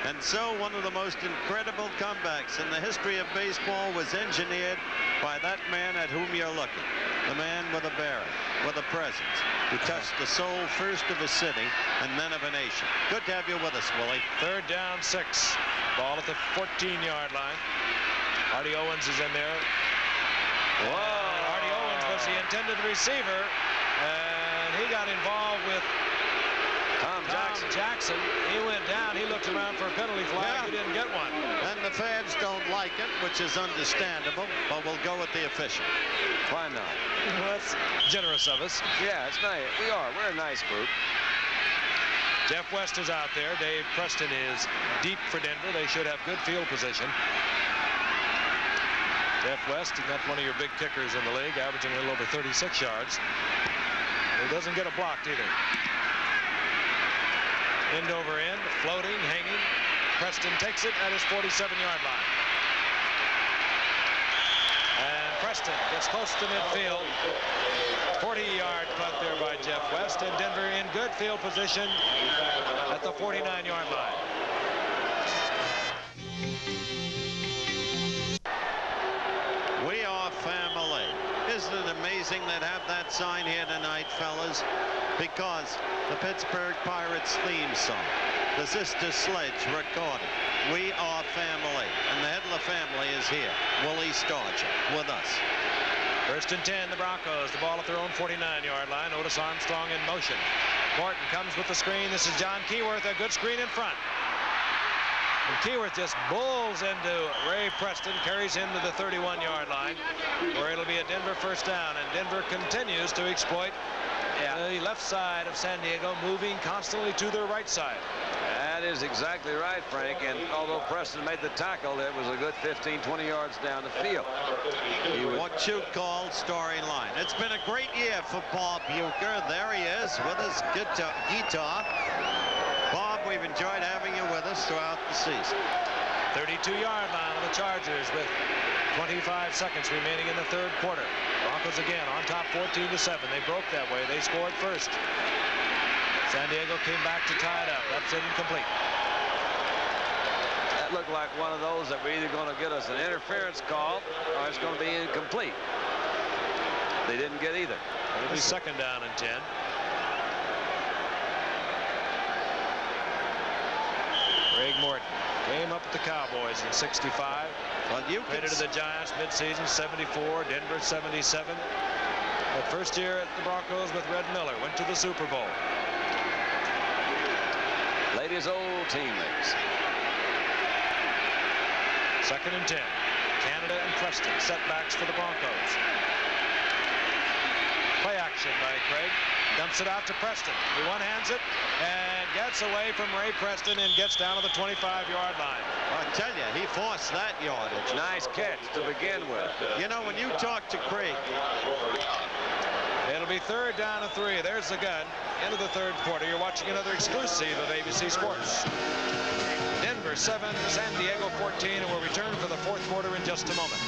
And so one of the most incredible comebacks in the history of baseball was engineered by that man at whom you're looking. The man with a bearing, with a presence, who touched the soul first of a city and then of a nation. Good to have you with us, Willie. 3rd down, 6. Ball at the 14-yard line. Artie Owens is in there. Whoa. Artie Owens was the intended receiver, and he got involved with Tom Jackson. He went down. He looked around for a penalty flag. Yeah. He didn't get one. And the fans don't like it, which is understandable, but we'll go with the official. Why not? Well, that's generous of us. Yeah, it's nice. We're a nice group. Jeff West is out there. Dave Preston is deep for Denver. They should have good field position. Jeff West is not one of your big kickers in the league, averaging a little over 36 yards. He doesn't get a blocked either. End over end, floating, hanging. Preston takes it at his 47-yard line. And Preston gets close to midfield. 40-yard punt there by Jeff West, and Denver in good field position at the 49-yard line. We are family. Isn't it amazing that have that sign here tonight, fellas? Because the Pittsburgh Pirates theme song, the Sister Sledge recorded. We are family, and the head of the family is here, Willie Starcher, with us. 1st and 10, the Broncos. The ball at their own 49-yard line. Otis Armstrong in motion. Morton comes with the screen. This is John Keyworth, a good screen in front. And Keyworth just bulls into Ray Preston, carries him to the 31-yard line, where it'll be a Denver 1st down, and Denver continues to exploit the left side of San Diego, moving constantly to their right side. That is exactly right, Frank. And although Preston made the tackle, it was a good 15, 20 yards down the field. What you call storyline. It's been a great year for Bob Uecker. There he is with his guitar. Bob, we've enjoyed having you with us throughout the season. 32-yard line of the Chargers with 25 seconds remaining in the 3rd quarter. Broncos again on top 14-7. They broke that way. They scored first. San Diego came back to tie it up. That's incomplete. That looked like one of those that we're either going to get us an interference call or it's going to be incomplete. They didn't get either. It'll be 2nd down and 10. Greg Morton came up with the Cowboys in 65. Well, you traded to the Giants midseason 74. Denver 77. The first year at the Broncos with Red Miller. Went to the Super Bowl. Played his old teammates. 2nd and 10. Canada and Preston setbacks for the Broncos. Play action by Craig. Dumps it out to Preston. He one-hands it and gets away from Ray Preston and gets down to the 25-yard line. I tell you, he forced that yardage. Nice catch to begin with. You know, when you talk to Craig. It'll be 3rd down and 3. There's the gun. Into the 3rd quarter. You're watching another exclusive of ABC Sports. Denver 7, San Diego 14, and we'll return for the 4th quarter in just a moment.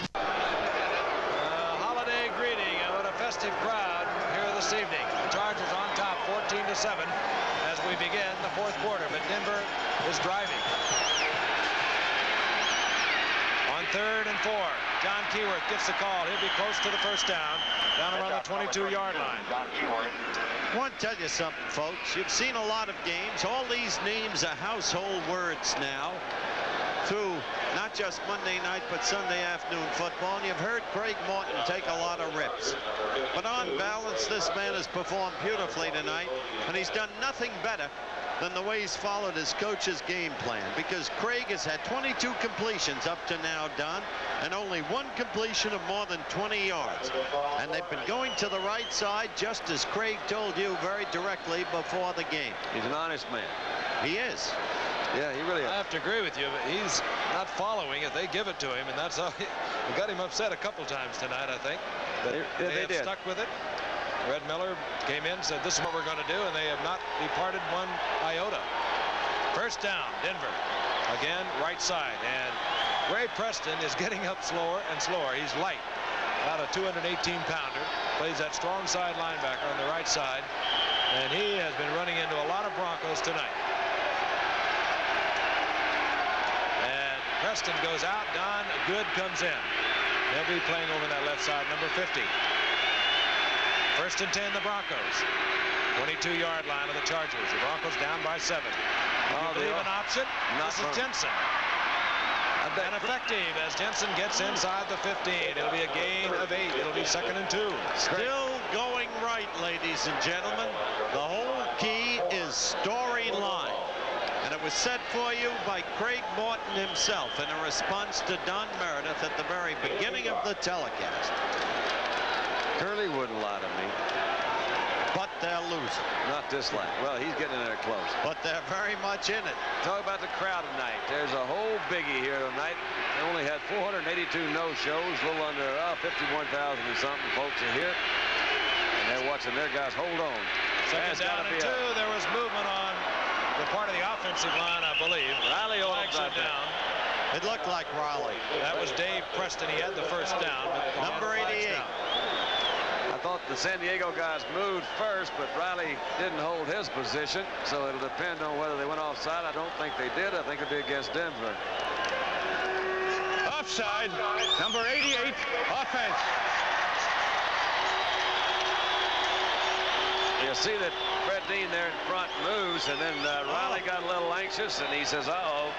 Holiday greeting and what a festive crowd here this evening. The Chargers on top 14-7 as we begin the 4th quarter, but Denver is driving. On 3rd and 4, John Keyworth gets the call. He'll be close to the 1st down around the 22-yard line. I want to tell you something, folks. You've seen a lot of games. All these names are household words now through not just Monday night, but Sunday afternoon football. And you've heard Craig Morton take a lot of rips. But on balance, this man has performed beautifully tonight, and he's done nothing better than the way he's followed his coach's game plan, because Craig has had 22 completions up to now, Don, and only 1 completion of more than 20 yards. And they've been going to the right side, just as Craig told you very directly before the game. He's an honest man. He is. Yeah, he really is. I have to agree with you, but he's not following it. They give it to him, and that's how we got him upset a couple times tonight, I think. But they did. Stuck with it. Red Miller came in and said, this is what we're going to do, and they have not departed one iota. First down, Denver. Again, right side, and Ray Preston is getting up slower and slower. He's light, about a 218-pounder. Plays that strong side linebacker on the right side, and he has been running into a lot of Broncos tonight. And Preston goes out. Don Good comes in. He'll be playing over that left side, number 50. First and 10, the Broncos. 22-yard line of the Chargers. The Broncos down by 7. Do you believe an option? This is Jensen. And effective as Jensen gets inside the 15. It'll be a gain of 8. It'll be 2nd and 2. Still going right, ladies and gentlemen. The whole key is storyline. And it was said for you by Craig Morton himself in a response to Don Meredith at the very beginning of the telecast. Curly wouldn't lie to me. But they're losing. Not this line. Well, he's getting in there close. But they're very much in it. Talk about the crowd tonight. There's a whole biggie here tonight. They only had 482 no-shows, a little under 51,000 and something folks are here. And they're watching their guys hold on. Second down and 2. There was movement on the part of the offensive line, I believe. Riley flags are down. It looked like Riley. That was Dave Preston. He had the first down. But number 88. I thought the San Diego guys moved first, but Riley didn't hold his position, so it'll depend on whether they went offside. I don't think they did. I think it'll be against Denver. Offside, number 88, offense. You'll see that Fred Dean there in front moves, and then Riley got a little anxious, and he says, uh-oh.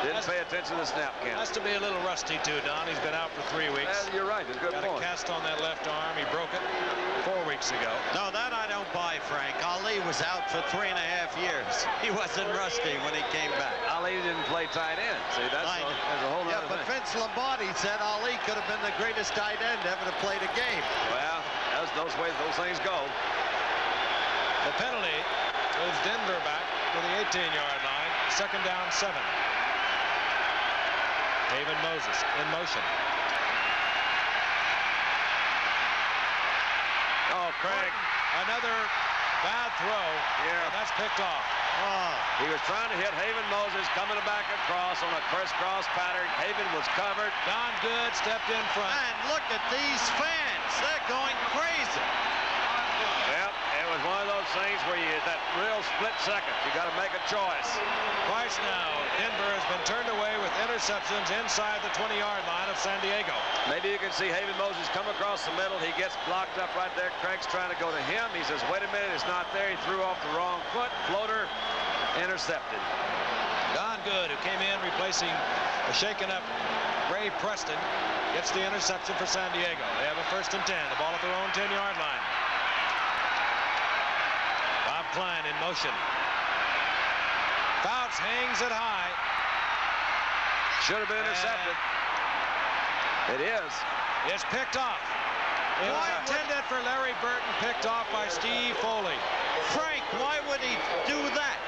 Didn't pay attention to the snap count. Has to be a little rusty, too, Don. He's been out for 3 weeks. You're right. It's a good point. Got a cast on that left arm. He broke it 4 weeks ago. No, that I don't buy, Frank. Ali was out for 3.5 years. He wasn't rusty when he came back. Ali didn't play tight end. See, that's a whole other but thing. Vince Lombardi said Ali could have been the greatest tight end ever to play the game. Well, those things go. The penalty moves Denver back to the 18-yard line. 2nd down, 7. David Moses in motion. Oh, Craig. Another bad throw. Yeah. And that's picked off. He was trying to hit Haven Moses coming back across on a crisscross pattern. Haven was covered. Don Good stepped in front. And look at these fans. They're going crazy. Well, it was one of those things where that real split second. You got to make a choice. Twice now, Denver has been turned away with interceptions inside the 20-yard line of San Diego. Maybe you can see Haven Moses come across the middle. He gets blocked up right there. Craig's trying to go to him. He says, wait a minute, it's not there. He threw off the wrong foot. Floater intercepted. Don Good, who came in replacing a shaken-up Ray Preston, gets the interception for San Diego. They have a 1st and 10. The ball at their own 10-yard line. Bob Klein in motion. Fouts hangs it high. Should have been intercepted. It is. It's picked off. It was intended for Larry Burton, picked off by Steve Foley. Frank, why would he do that?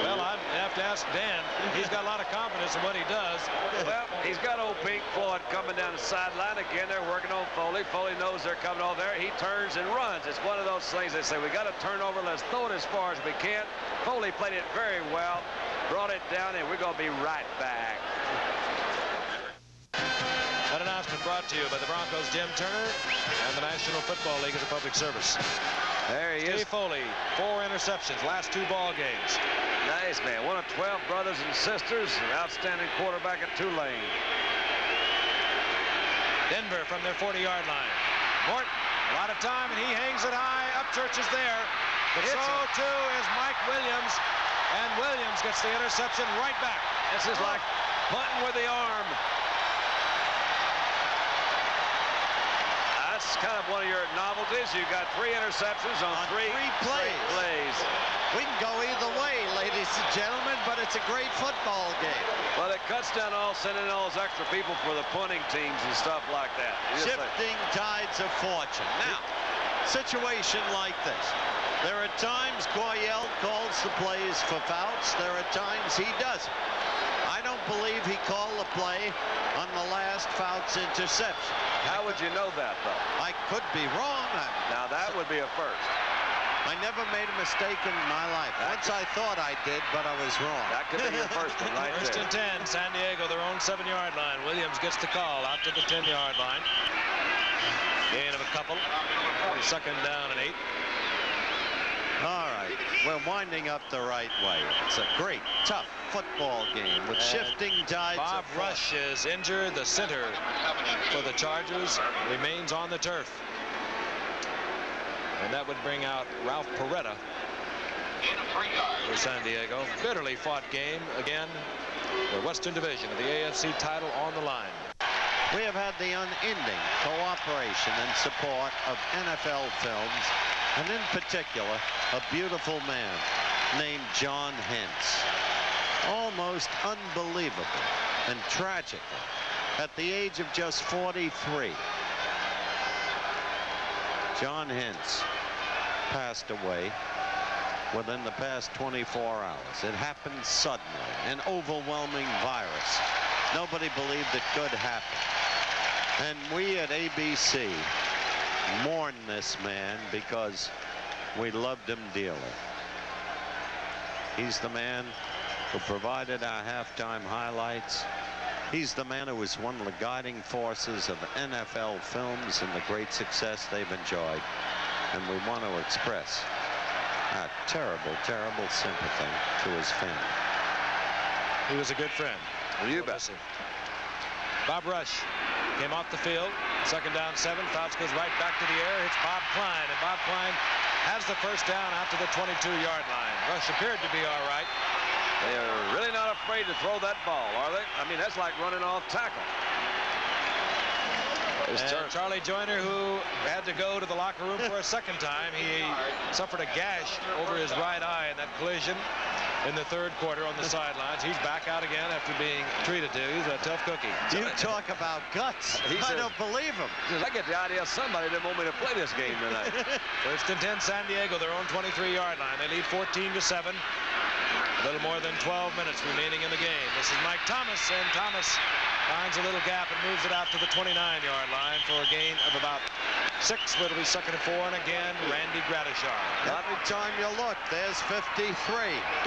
Well, I'd have to ask Dan. He's got a lot of confidence in what he does. Well, he's got old Pink Floyd coming down the sideline. Again, they're working on Foley. Foley knows they're coming over there. He turns and runs. It's one of those things they say, we got to turn over. Let's throw it as far as we can. Foley played it very well, brought it down, and we're going to be right back. That announcement brought to you by the Broncos' Jim Turner and the National Football League as a public service. There he is. Steve Foley, 4 interceptions, last 2 ball games. Nice, man. One of 12 brothers and sisters, an outstanding quarterback at Tulane. Denver from their 40-yard line. Morton, a lot of time, and he hangs it high. Upchurch is there. But so, too, is Mike Williams. And Williams gets the interception right back. This is like punting with the arm. That's kind of one of your novelties. You've got 3 interceptions on 3 plays. We can go either way, ladies and gentlemen, but it's a great football game. Well, it cuts down sending all those extra people for the punting teams and stuff like that. Shifting tides of fortune. Now, situation like this. There are times Coryell calls the plays for fouls. There are times he doesn't. I don't believe he called the play on the last Fouts interception. How would you know that, though? I could be wrong. Now, that would be a first. I never made a mistake in my life. Once I thought I did, but I was wrong. That could be your first one right First there. and 10, San Diego, their own 7-yard line. Williams gets the call out to the 10-yard line. Gain of a couple. Second down and 8. All right, we're winding up the right way. It's a great, tough football game with shifting tides. Bob Rush is injured. The center for the Chargers remains on the turf. And that would bring out Ralph Peretta for San Diego. Bitterly fought game again. The Western Division of the AFC title on the line. We have had the unending cooperation and support of NFL Films, and in particular, a beautiful man named John Hentz. Almost unbelievable and tragical at the age of just 43. John Hentz passed away within the past 24 hours. It happened suddenly, an overwhelming virus. Nobody believed it could happen. And we at ABC mourn this man because we loved him dearly. He's the man who provided our halftime highlights. He's the man who was one of the guiding forces of NFL Films and the great success they've enjoyed. And we want to express our terrible, terrible sympathy to his family. He was a good friend. You bet. Bob Rush came off the field. Second down 7. Fouts goes right back to the air. Hits Bob Klein, and Bob Klein has the first down after the 22-yard line. Rush appeared to be all right. They're really not afraid to throw that ball, are they? I mean, that's like running off tackle. And Charlie Joyner, who had to go to the locker room for a second time, he suffered a gash over his right eye in that collision in the third quarter on the sidelines. He's back out again after being treated to. He's a tough cookie. You talk about guts. I don't believe him. He says, I get the idea somebody didn't want me to play this game tonight. First and 10, San Diego, their own 23-yard line. They lead 14-7. A little more than 12 minutes remaining in the game. This is Mike Thomas, and Thomas finds a little gap and moves it out to the 29-yard line for a gain of about 6. It'll be second and 4, and again, Randy Gradishar. Every time you look, there's 53.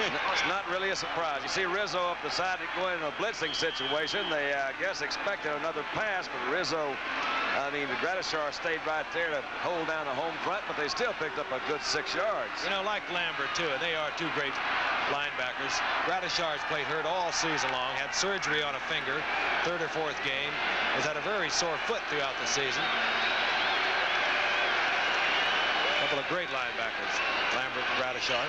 It's not really a surprise. You see Rizzo up the side to go in a blitzing situation. They, I guess, expected another pass, but Rizzo, I mean, Gradishar stayed right there to hold down the home front, but they still picked up a good 6 yards. You know, like Lambert, too, and they are two great linebackers. Gradishar's played hurt all season long, had surgery on a finger, 3rd or 4th game, has had a very sore foot throughout the season. A couple of great linebackers, Lambert and Gradishar.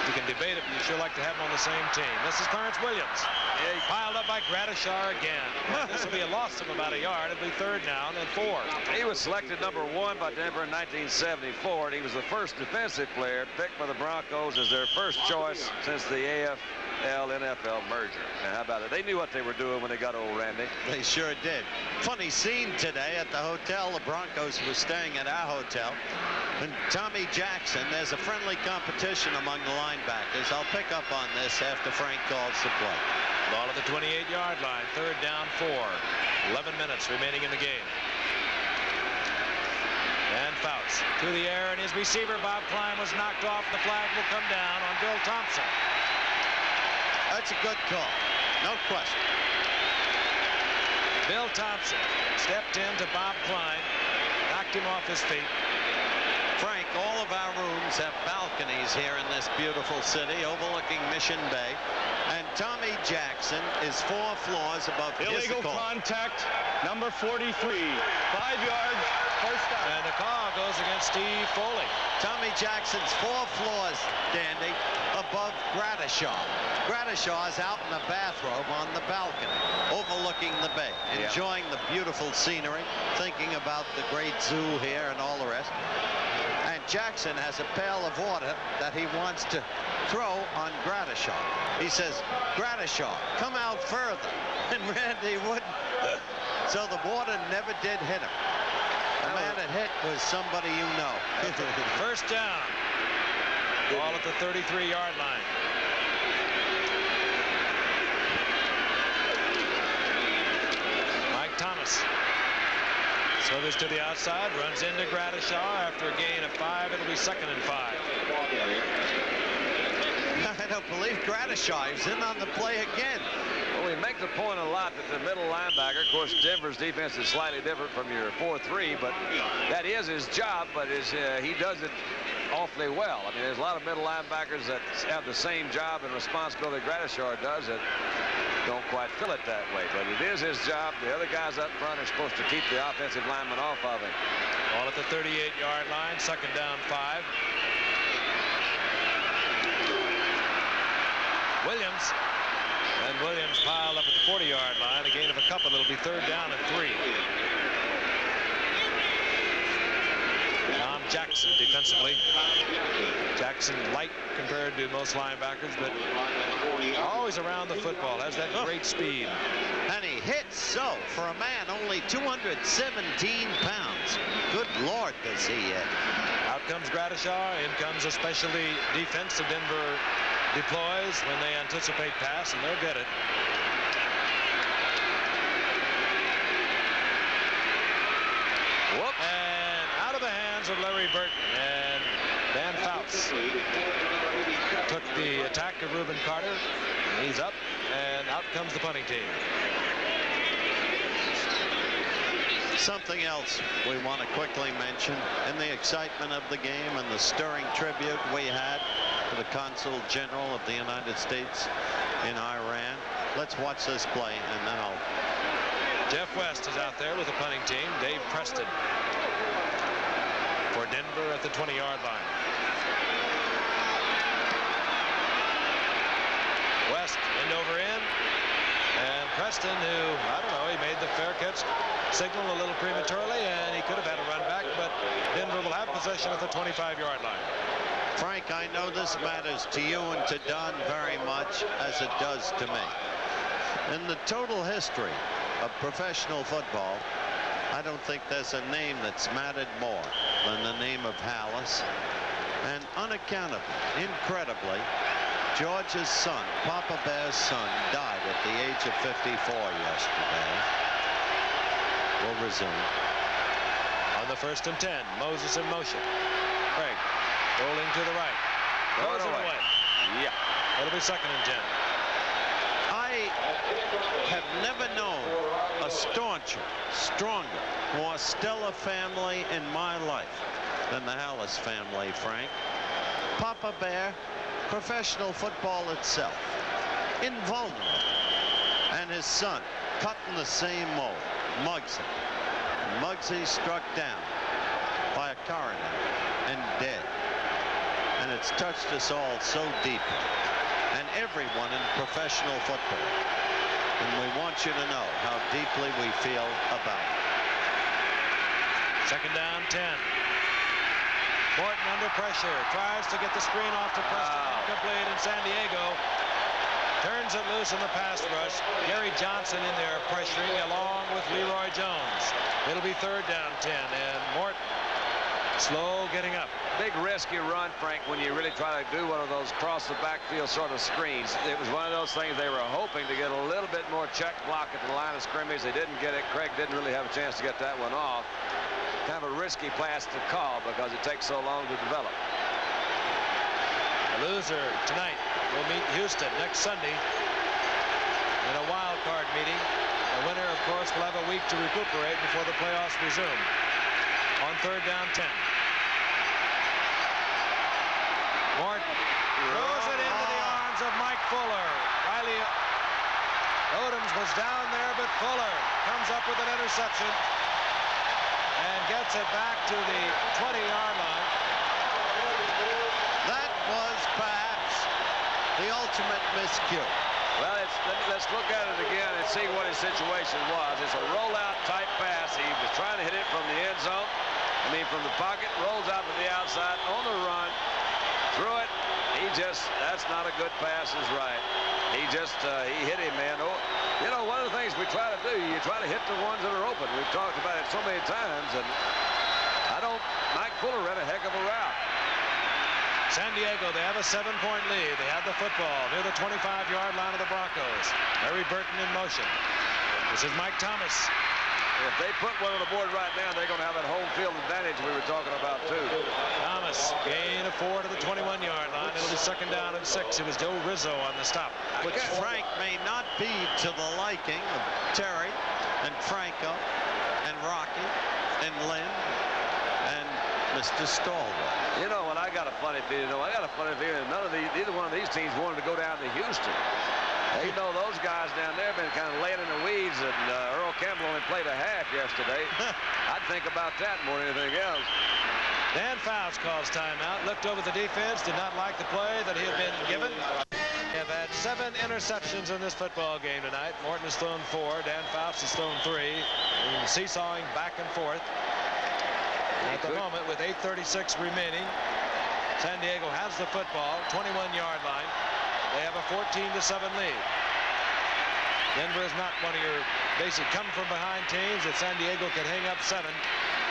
You can debate it, but you sure like to have them on the same team. This is Clarence Williams. He piled up by Gradishar again. This will be a loss of about a yard. It'll be 3rd down and 4. He was selected number 1 by Denver in 1974, and he was the first defensive player picked by the Broncos as their first choice since the AFL-NFL merger. Now, how about it? They knew what they were doing when they got old Randy. They sure did. Funny scene today at the hotel. The Broncos were staying at our hotel. And Tommy Jackson, there's a friendly competition among the linebackers. I'll pick up on this after Frank calls the play. Ball at the 28-yard line, 3rd down 4. 11 minutes remaining in the game. And Fouts to the air, and his receiver, Bob Klein, was knocked off. The flag will come down on Bill Thompson. That's a good call. No question. Bill Thompson stepped into Bob Klein, knocked him off his feet. Frank, all of our rooms have balconies here in this beautiful city overlooking Mission Bay. And Tommy Jackson is 4 floors above Illegal contact, number 43. 5 yards, first down. And the call goes against Steve Foley. Tommy Jackson's 4 floors, Dandy, above Gradishar. Gradishar's out in a bathrobe on the balcony, overlooking the bay, enjoying the beautiful scenery, thinking about the great zoo here and all the rest. And Jackson has a pail of water that he wants to throw on Gradishar. He says, Gradishar, come out further. And Randy wouldn't. So the water never did hit him. The man that hit was somebody you know. First down. Ball at the 33-yard line. Slithers to the outside, runs into Gradishaw. After a gain of 5, it'll be 2nd and 5. I don't believe Gradishaw is in on the play again. Well, we make the point a lot that the middle linebacker, of course, Denver's defense is slightly different from your 4-3, but that is his job, but he does it awfully well. I mean, there's a lot of middle linebackers that have the same job and responsibility Gradishaw does that don't quite fill it that way, but it is his job. The other guys up front are supposed to keep the offensive lineman off of him. Ball at the 38-yard line, 2nd down 5. Williams piled up at the 40-yard line. A gain of a couple. It'll be 3rd down and 3. Tom Jackson defensively. Jackson light compared to most linebackers, but always around the football. Has that great speed. And he hits so for a man only 217 pounds. Good Lord, does he hit. Out comes Gradishaw. In comes a specialty defense of Denver deploys when they anticipate pass, and they'll get it. Whoop. And out of the hands of Larry Burton, and Dan Fouts took the attack of Reuben Carter. He's up, and out comes the punting team. Something else we want to quickly mention in the excitement of the game and the stirring tribute we had to the Consul General of the United States in Iran. Let's watch this play, and then I'll... Jeff West is out there with the punting team. Dave Preston for Denver at the 20-yard line. West end over end. And Preston, who, I don't know, he made the fair catch signal a little prematurely, and he could have had a run back, but Denver will have possession at the 25-yard line. Frank, I know this matters to you and to Don very much, as it does to me. In the total history of professional football, I don't think there's a name that's mattered more than the name of Halas. And unaccountably, incredibly, George's son, Papa Bear's son, died at the age of 54 yesterday. We'll resume. On the 1st and 10, Moses in motion. Craig rolling to the right. Throws it away. Yeah. It'll be 2nd and 10. I have never known a stauncher, stronger, more stellar family in my life than the Halas family, Frank. Papa Bear, professional football itself, invulnerable. And his son, cut in the same mold, Muggsy. Muggsy struck down by a coroner and dead. And it's touched us all so deeply, and everyone in professional football. And we want you to know how deeply we feel about it. 2nd down, 10. Morton under pressure, tries to get the screen off to Preston, incomplete, and San Diego turns it loose in the pass rush. Gary Johnson in there pressuring along with Leroy Jones. It'll be 3rd down, 10, and Morton slow getting up. Big risky run, Frank, when you really try to do one of those cross the backfield sort of screens. It was one of those things they were hoping to get a little bit more check block at the line of scrimmage. They didn't get it. Craig didn't really have a chance to get that one off. Kind of a risky pass to call because it takes so long to develop. The loser tonight will meet Houston next Sunday in a wild card meeting. The winner, of course, will have a week to recuperate before the playoffs resume. On 3rd down, 10. Morton throws it into the arms of Mike Fuller. Riley Odoms was down there, but Fuller comes up with an interception and gets it back to the 20-yard line. That was perhaps the ultimate miscue. Well, let's look at it again and see what his situation was. It's a rollout type pass. He was trying to hit it from the end zone. From the pocket, rolls out to the outside on the run, threw it. That's not a good pass, is right. He hit him, man. Oh, you know, one of the things we try to do, you try to hit the ones that are open. We've talked about it so many times, and Mike Fuller ran a heck of a route. San Diego, they have a 7-point lead. They have the football near the 25-yard line of the Broncos. Larry Burton in motion. This is Mike Thomas If they put one on the board right now, they're going to have that home field advantage we were talking about, too. Thomas, gain of 4 to the 21-yard line. It'll be 2nd down and 6. It was Joe Rizzo on the stop. Which Frank may not be to the liking of Terry and Franco and Rocky and Lynn and Mr. Stallworth. You know what? I got a funny feeling. Neither one of these teams wanted to go down to Houston. They know those guys down there have been kind of laying in the weeds, and Earl Campbell only played a half yesterday. I'd think about that more than anything else. Dan Fouts calls timeout. Looked over the defense. Did not like the play that he had been given. They have had 7 interceptions in this football game tonight. Morton has thrown 4. Dan Fouts has thrown 3. And seesawing back and forth. At the moment, with 8:36 remaining, San Diego has the football, 21-yard line. They have a 14-7 lead. Denver is not one of your basic come-from-behind teams. If San Diego could hang up 7,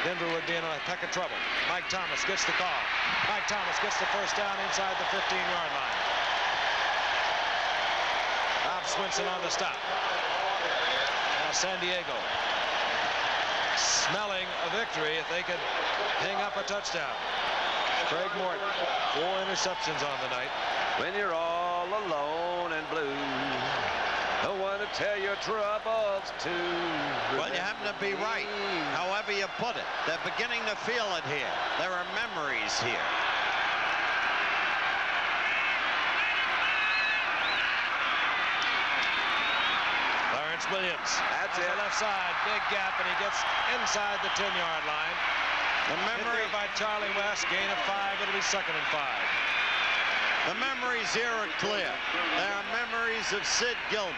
Denver would be in a peck of trouble. Mike Thomas gets the call. Mike Thomas gets the first down inside the 15-yard line. Bob Swinson on the stop. Now San Diego smelling a victory if they could hang up a touchdown. Craig Morton, 4 interceptions on the night. When you're all alone and blue, no one to tell your troubles to. Well, you happen to be right. However you put it, they're beginning to feel it here. There are memories here. Lawrence Williams. That's it. On the left side, big gap, and he gets inside the 10-yard line. The memory by Charlie West, gain of 5. It'll be 2nd and 5. The memories here are clear. They are memories of Sid Gilman,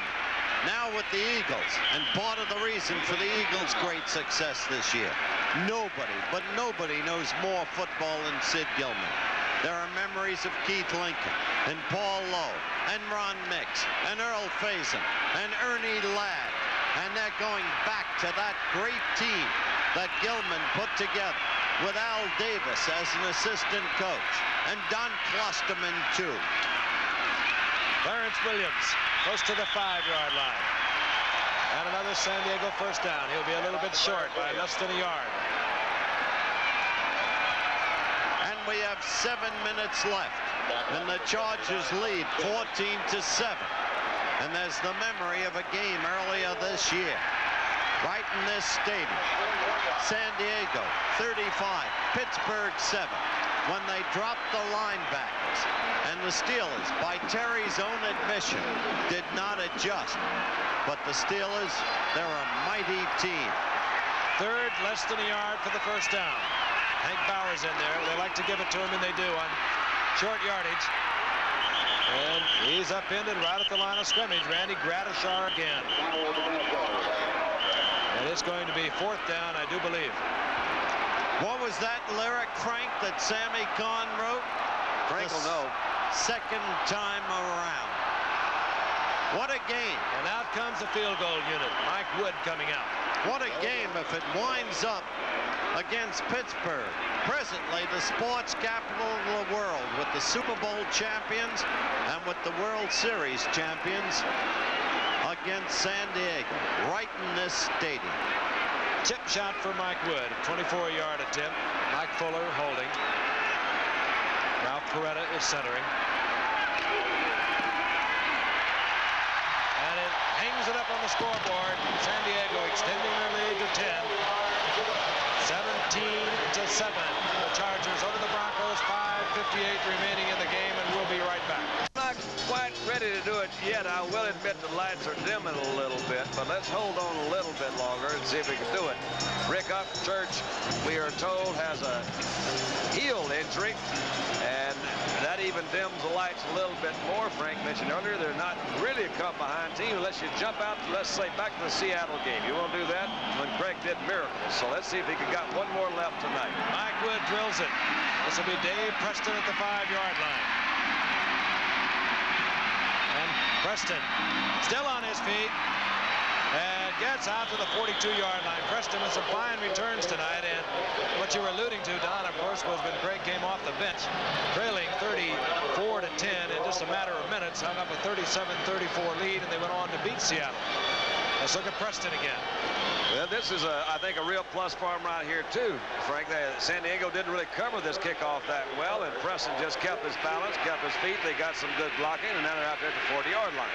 now with the Eagles, and part of the reason for the Eagles' great success this year. Nobody knows more football than Sid Gilman. There are memories of Keith Lincoln and Paul Lowe and Ron Mix and Earl Faison and Ernie Ladd, and they're going back to that great team that Gilman put together with Al Davis as an assistant coach, and Don Klosterman too. Clarence Williams close to the 5-yard line. And another San Diego first down. He'll be a little bit short by less than a yard. And we have 7 minutes left, and the Chargers lead 14-7. And there's the memory of a game earlier this year, right in this stadium. San Diego 35, Pittsburgh 7, when they dropped the linebackers, and the Steelers, by Terry's own admission, did not adjust. But the Steelers, they're a mighty team. 3rd, less than a yard for the first down. Hank Bauer's in there. They like to give it to him, and they do on short yardage. And he's upended right at the line of scrimmage. Randy Gradishar again. And it's going to be 4th down, I do believe. What was that lyric, Frank, that Sammy Kahn wrote? Frank will know. 2nd time around. What a game. And out comes the field goal unit. Mike Wood coming out. What a game if it winds up against Pittsburgh. Presently the sports capital of the world, with the Super Bowl champions and with the World Series champions against San Diego, right in this stadium. Chip shot for Mike Wood, 24-yard attempt. Mike Fuller holding. Ralph Coretta is centering. And it hangs it up on the scoreboard. San Diego extending their lead to 10. 17-7. The Chargers over the Broncos. 5:58 remaining in the game, and we'll be right back. Not quite ready to do it yet. I will admit the lights are dimming a little bit, but let's hold on a little bit longer and see if we can do it. Rick Upchurch, we are told, has a heel injury, and that even dims the lights a little bit more. Frank mentioned earlier they're not really a come-behind team unless you jump out, let's say, back to the Seattle game. You won't do that when Craig did miracles. So let's see if he can got one more left tonight. Mike Wood drills it. This will be Dave Preston at the 5-yard line. And Preston still on his feet and gets out to the 42-yard line. Preston with some fine returns tonight, and what you were alluding to, Don, of course, was when Craig came off the bench, trailing 34-10 in just a matter of minutes, hung up a 37-34 lead, and they went on to beat Seattle. Let's look at Preston again. Well, this is, I think, a real plus for him right here, too. Frank, San Diego didn't really cover this kickoff that well, and Preston just kept his balance, kept his feet. They got some good blocking, and now they're out there at the 40-yard line.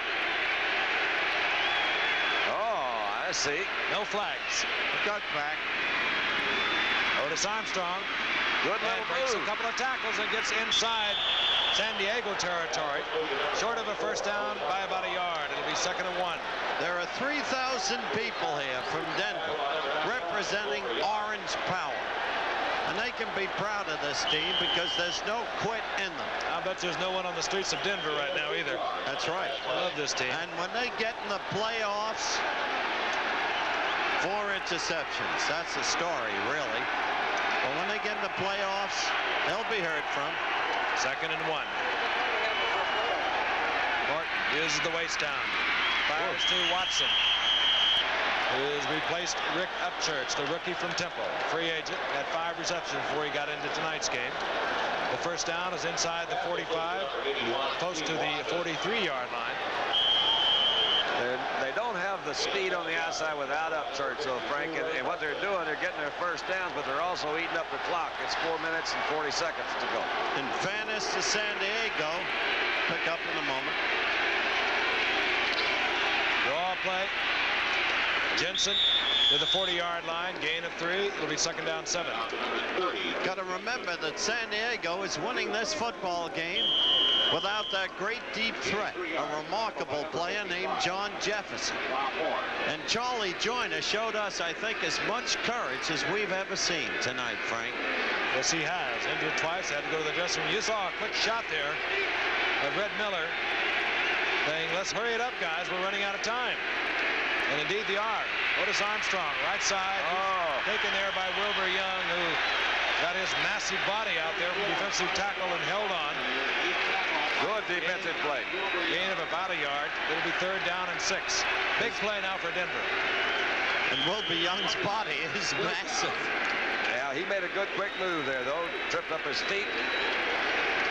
Oh, I see. No flags. Cut back. Otis Armstrong. Good little breaks move. a couple of tackles and gets inside San Diego territory. Short of a first down by about a yard. It'll be 2nd and 1. There are 3,000 people here from Denver representing Orange Power. And they can be proud of this team because there's no quit in them. I bet there's no one on the streets of Denver right now either. That's right. I love this team. And when they get in the playoffs, 4 interceptions. That's the story, really. But when they get in the playoffs, they'll be heard from. 2nd and 1. Morton uses the waist down. Fires to Watson, who has replaced Rick Upchurch, the rookie from Temple. Free agent, had 5 receptions before he got into tonight's game. The first down is inside the 45, close to the 43-yard line. They don't have the speed on the outside without Upchurch, though, Frank. And what they're doing, they're getting their first downs, but they're also eating up the clock. It's 4 minutes and 40 seconds to go. In fairness to San Diego, pick up in a moment. Draw play. Jensen to the 40-yard line, gain of 3. It'll be 2nd down 7. Got to remember that San Diego is winning this football game without that great deep threat, a remarkable player named John Jefferson. And Charlie Joyner showed us, I think, as much courage as we've ever seen tonight, Frank. Yes, he has. Injured twice, had to go to the dressing room. You saw a quick shot there of Red Miller saying, let's hurry it up, guys. We're running out of time. And indeed they are. Otis Armstrong, right side, taken there by Wilbur Young, who got his massive body out there from defensive tackle and held on. Good defensive play. Gain of about a yard. It'll be 3rd down and 6. Big play now for Denver. And Wilbur Young's body is massive. Yeah, he made a good quick move there, though. Tripped up his feet.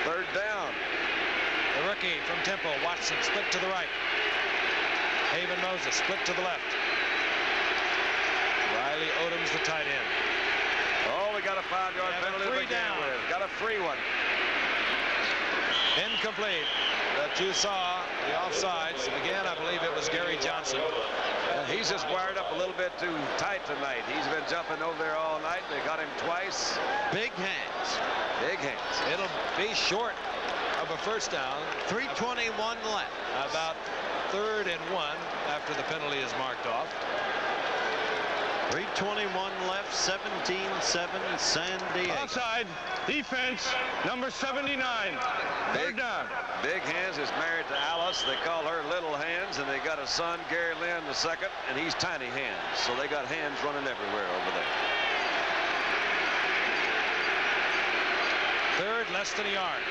3rd down. The rookie from Temple, Watson, split to the right. Haven Moses, split to the left. Riley Odom's the tight end. Oh, we got a 5-yard penalty to begin with. Got a free one. Incomplete. But you saw the offsides. Again, I believe it was Gary Johnson. He's just wired up a little bit too tight tonight. He's been jumping over there all night. They got him twice. Big hands. Big hands. It'll be short of a first down. 3:21 left. About 3rd and 1 after the penalty is marked off. 3:21 left, 17-7 San Diego. Offside, defense, number 79. 3rd down. Big Hands is married to Alice. They call her Little Hands, and they got a son, Gary Lynn, the second, and he's Tiny Hands. So they got hands running everywhere over there. 3rd, less than a yard.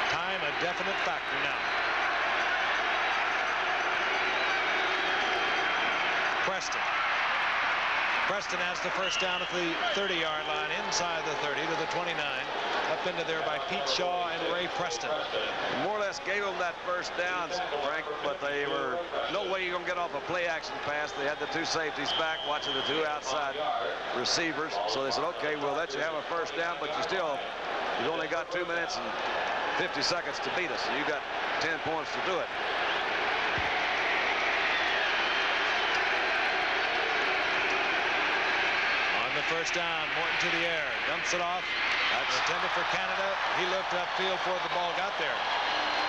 Time a definite factor now. Preston has the first down at the 30-yard line, inside the 30 to the 29. Up into there by Pete Shaw and Ray Preston. More or less gave them that first down, Frank, but they were no way you're going to get off a play-action pass. They had the 2 safeties back, watching the 2 outside receivers. So they said, okay, we'll let you have a first down, but you've only got 2 minutes and 50 seconds to beat us. So you got 10 points to do it. First down, Morton to the air, dumps it off. That's intended for Canada. He looked upfield before the ball got there.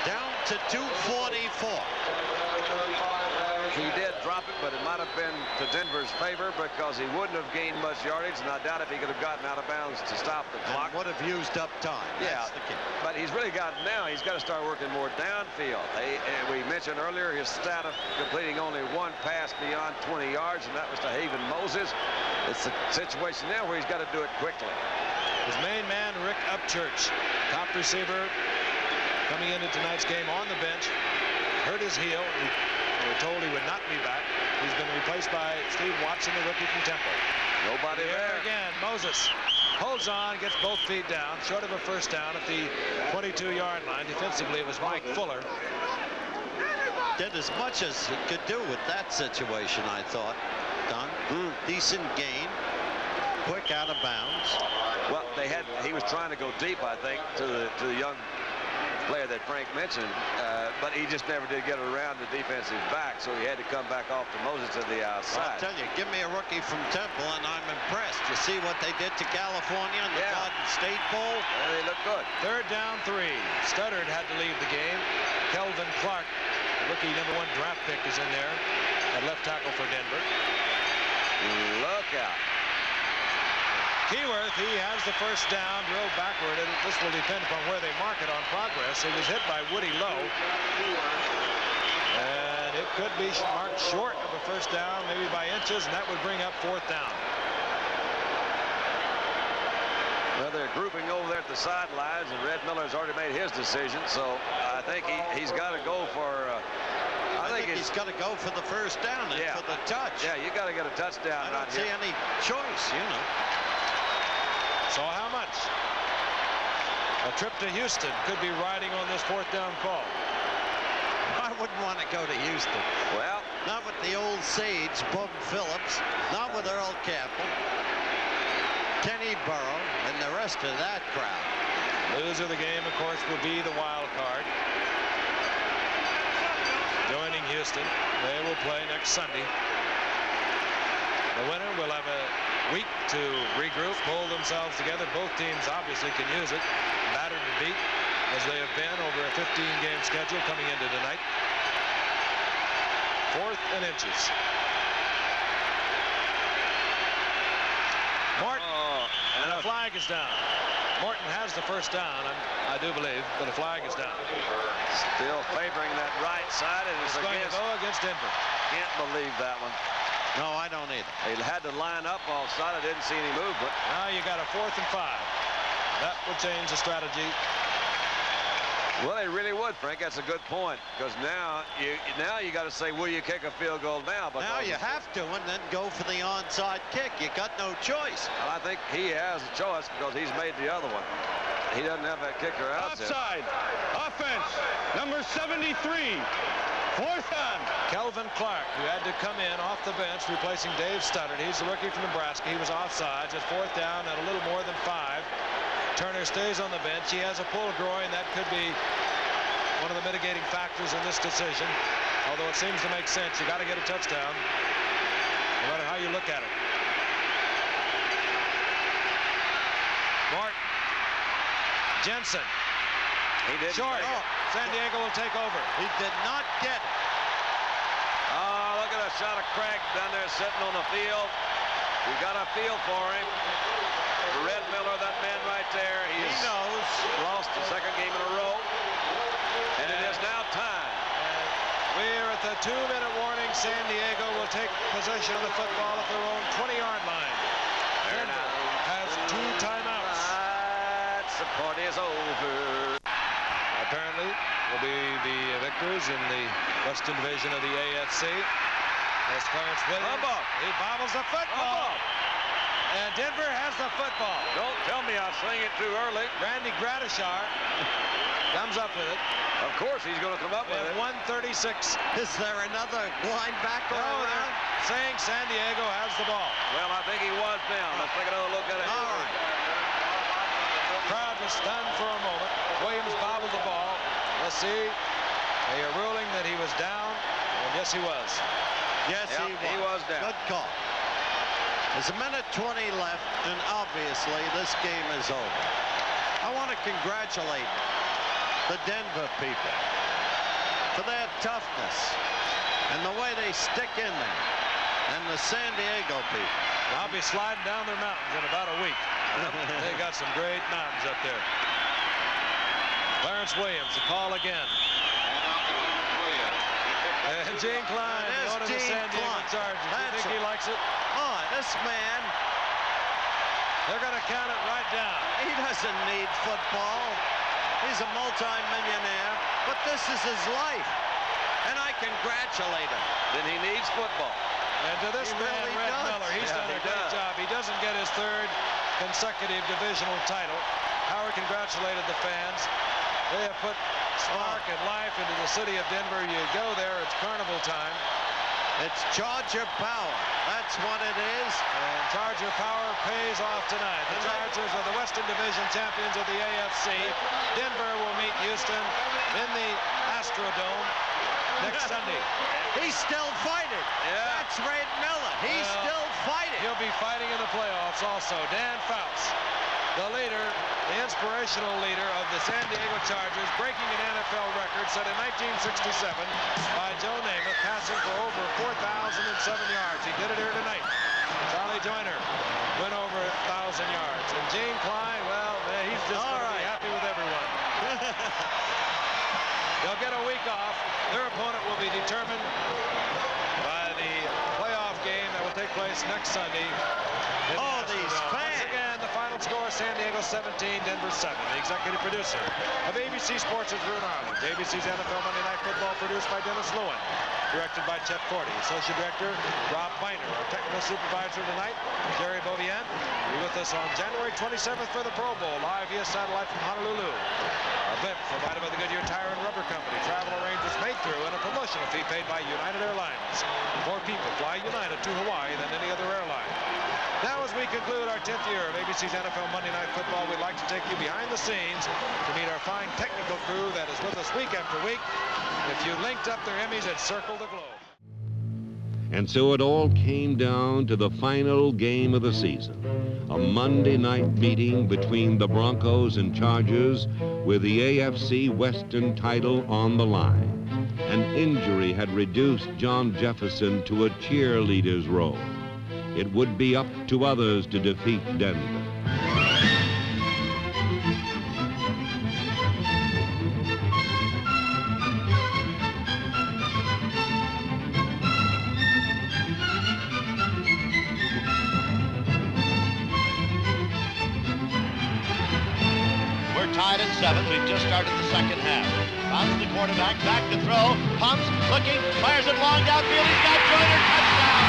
Down to 2:44. He did drop it, but it might have been to Denver's favor because he wouldn't have gained much yardage, and I doubt if he could have gotten out of bounds to stop the clock. And would have used up time. Yeah, that's the key. But he's really got now. He's got to start working more downfield. And we mentioned earlier his stat of completing only 1 pass beyond 20 yards, and that was to Haven Moses. It's a situation now where he's got to do it quickly. His main man, Rick Upchurch, top receiver, coming into tonight's game on the bench, hurt his heel. We were told he would not be back. He's been replaced by Steve Watson, the rookie from Temple. Nobody there again. Moses holds on, gets both feet down, short of a first down at the 22-yard line. Defensively, it was Mike Fuller. did as much as he could do with that situation, I thought. Don, decent gain, quick out of bounds. Well, he was trying to go deep, I think, to the young player that Frank mentioned, but he just never did get around the defensive back, so he had to come back off to Moses to the outside. I'll tell you, give me a rookie from Temple, and I'm impressed. You see what they did to California in the Garden State Bowl? Yeah, they look good. 3rd down 3. Studdard had to leave the game. Kelvin Clark, rookie #1 draft pick, is in there at left tackle for Denver. Look out. Keyworth, he has the first down, drilled backward, and this will depend upon where they mark it on progress. He was hit by Woody Lowe, and it could be marked short of a first down, maybe by inches, and that would bring up 4th down. Well, they're grouping over there at the sidelines, and Red Miller's already made his decision, so I think he's got to go for... I think he's got to go for the first down and for the touch. Yeah, you got to get a touchdown. I don't see any choice, you know. So how much? A trip to Houston could be riding on this 4th down call. I wouldn't want to go to Houston. Well, not with the old sage, Bub Phillips, not with Earl Campbell, Kenny Burrow, and the rest of that crowd. Loser of the game, of course, will be the wild card. Joining Houston, they will play next Sunday. The winner will have a week to regroup, pull themselves together. Both teams obviously can use it, battered and beat as they have been over a 15-game schedule coming into tonight. 4th and inches. Morton, and a flag is down. Morton has the first down, I do believe, but a flag is down. Still favoring that right side. And it's going to go against Denver. Can't believe that one. No, I don't either. He had to line up offside. I didn't see any movement. Now you got a 4th and 5. That will change the strategy. Well, they really would, Frank. That's a good point, because now you got to say, will you kick a field goal now? Now you have to, and then go for the onside kick. You got no choice. Well, I think he has a choice because he's made the other one. He doesn't have that kicker out there. Offside. Offense. Number 73. 4th down. Kelvin Clark, who had to come in off the bench, replacing Dave Studdard. He's the rookie from Nebraska. He was offsides. It's 4th down and a little more than 5. Turner stays on the bench. He has a pulled groin. That could be one of the mitigating factors in this decision. Although it seems to make sense. You got to get a touchdown, no matter how you look at it. Martin. Jensen. He did short. San Diego will take over. He did not get it. Oh, look at a shot of Craig down there sitting on the field. We got a feel for him. Red Miller, that man right there, he knows. Lost the 2nd game in a row. And it is now time. We're at the 2-minute warning. San Diego will take possession of the football at their own 20-yard line. Denver has 2 timeouts. The party is over. Apparently, will be the victors in the Western Division of the AFC. That's Clarence Williams. He bobbles the football. And Denver has the football. Don't tell me I swing it too early. Randy Gradishar comes up with it. Of course he's going to come up with it. 1:36. Is there another linebacker around? Saying San Diego has the ball. Well, I think he was down. Let's take another look at it. All right. Crowd was stunned for a moment. Williams bobbled the ball. Let's see. They are ruling that he was down. And yes, he was. Yes, he was down. Good call. There's a minute 20 left, and obviously this game is over. I want to congratulate the Denver people for their toughness and the way they stick in there, and the San Diego people. I'll be sliding down their mountains in about a week. They got some great mountains up there. Clarence Williams, the call again. And Gene Klein, going to the San Diego Chargers. Do you think he likes it? Oh, this man. They're going to count it right down. He doesn't need football. He's a multi-millionaire, but this is his life. And I congratulate him. Then he needs football. And to this man, really Red does. Miller, he's done a great job. He doesn't get his 3rd consecutive divisional title. Howard congratulated the fans. They have put spark and life into the city of Denver. You go there, it's carnival time. It's Charger power. That's what it is. And Charger power pays off tonight. The Chargers are the Western Division champions of the AFC. Denver will meet Houston in the Astrodome next Sunday. He's still fighting. Yeah. That's Red Miller. He's still fighting. He'll be fighting in the playoffs also. Dan Fouts, the leader, the inspirational leader of the San Diego Chargers, breaking an NFL record set in 1967 by Joe Namath, passing for over 4,007 yards. He did it here tonight. Charlie Joyner went over 1,000 yards. And Gene Klein, well, he's just going to be happy with everyone. They'll get a week off. Their opponent will be determined by the playoff game that will take place next Sunday. Oh, these fans. Once again, the final score, San Diego 17, Denver 7. The executive producer of ABC Sports is Rune Arledge. ABC's NFL Monday Night Football produced by Dennis Lewin. Directed by Chet Forty. Associate Director, Rob Miner. Our technical supervisor tonight, Jerry Beaubien. Be with us on January 27th for the Pro Bowl, live via satellite from Honolulu. Our blimp provided by the Goodyear Tire and Rubber Company. Travel arrangements made through and a promotional fee paid by United Airlines. More people fly United to Hawaii than any other airline. Now, as we conclude our 10th year of ABC's NFL Monday Night Football, we'd like to take you behind the scenes to meet our fine technical crew that is with us week after week. If you linked up their Emmys, it'd circle the globe. And so it all came down to the final game of the season, a Monday night meeting between the Broncos and Chargers with the AFC Western title on the line. An injury had reduced John Jefferson to a cheerleader's role. It would be up to others to defeat Denver. We're tied at 7. We've just started the second half. Bounces the quarterback, back to throw, pumps, looking, fires it long downfield. He's got Joyner, touchdown!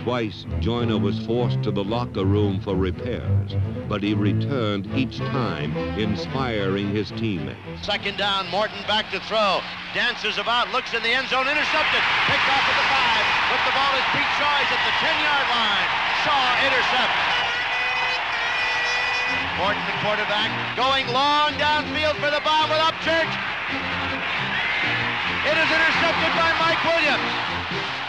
Twice, Joyner was forced to the locker room for repairs, but he returned each time, inspiring his teammates. Second down, Morton back to throw. Dances about, looks in the end zone, intercepted. Picked off at the 5. With the ball is Pete Shaw. He's at the 10-yard line. Shaw intercepts. Morton, the quarterback, going long downfield for the bomb with Upchurch. It is intercepted by Mike Williams.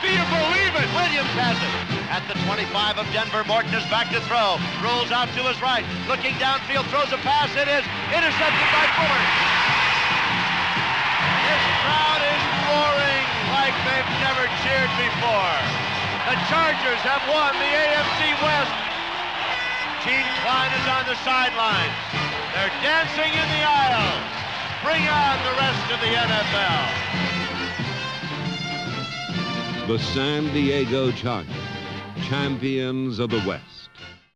Do you believe it? Williams has it. At the 25 of Denver, Morton is back to throw. Rolls out to his right. Looking downfield, throws a pass. It is intercepted by Fuller. This crowd is roaring like they've never cheered before. The Chargers have won the AFC West. Gene Klein is on the sidelines. They're dancing in the aisles. Bring on the rest of the NFL. The San Diego Chargers, champions of the West.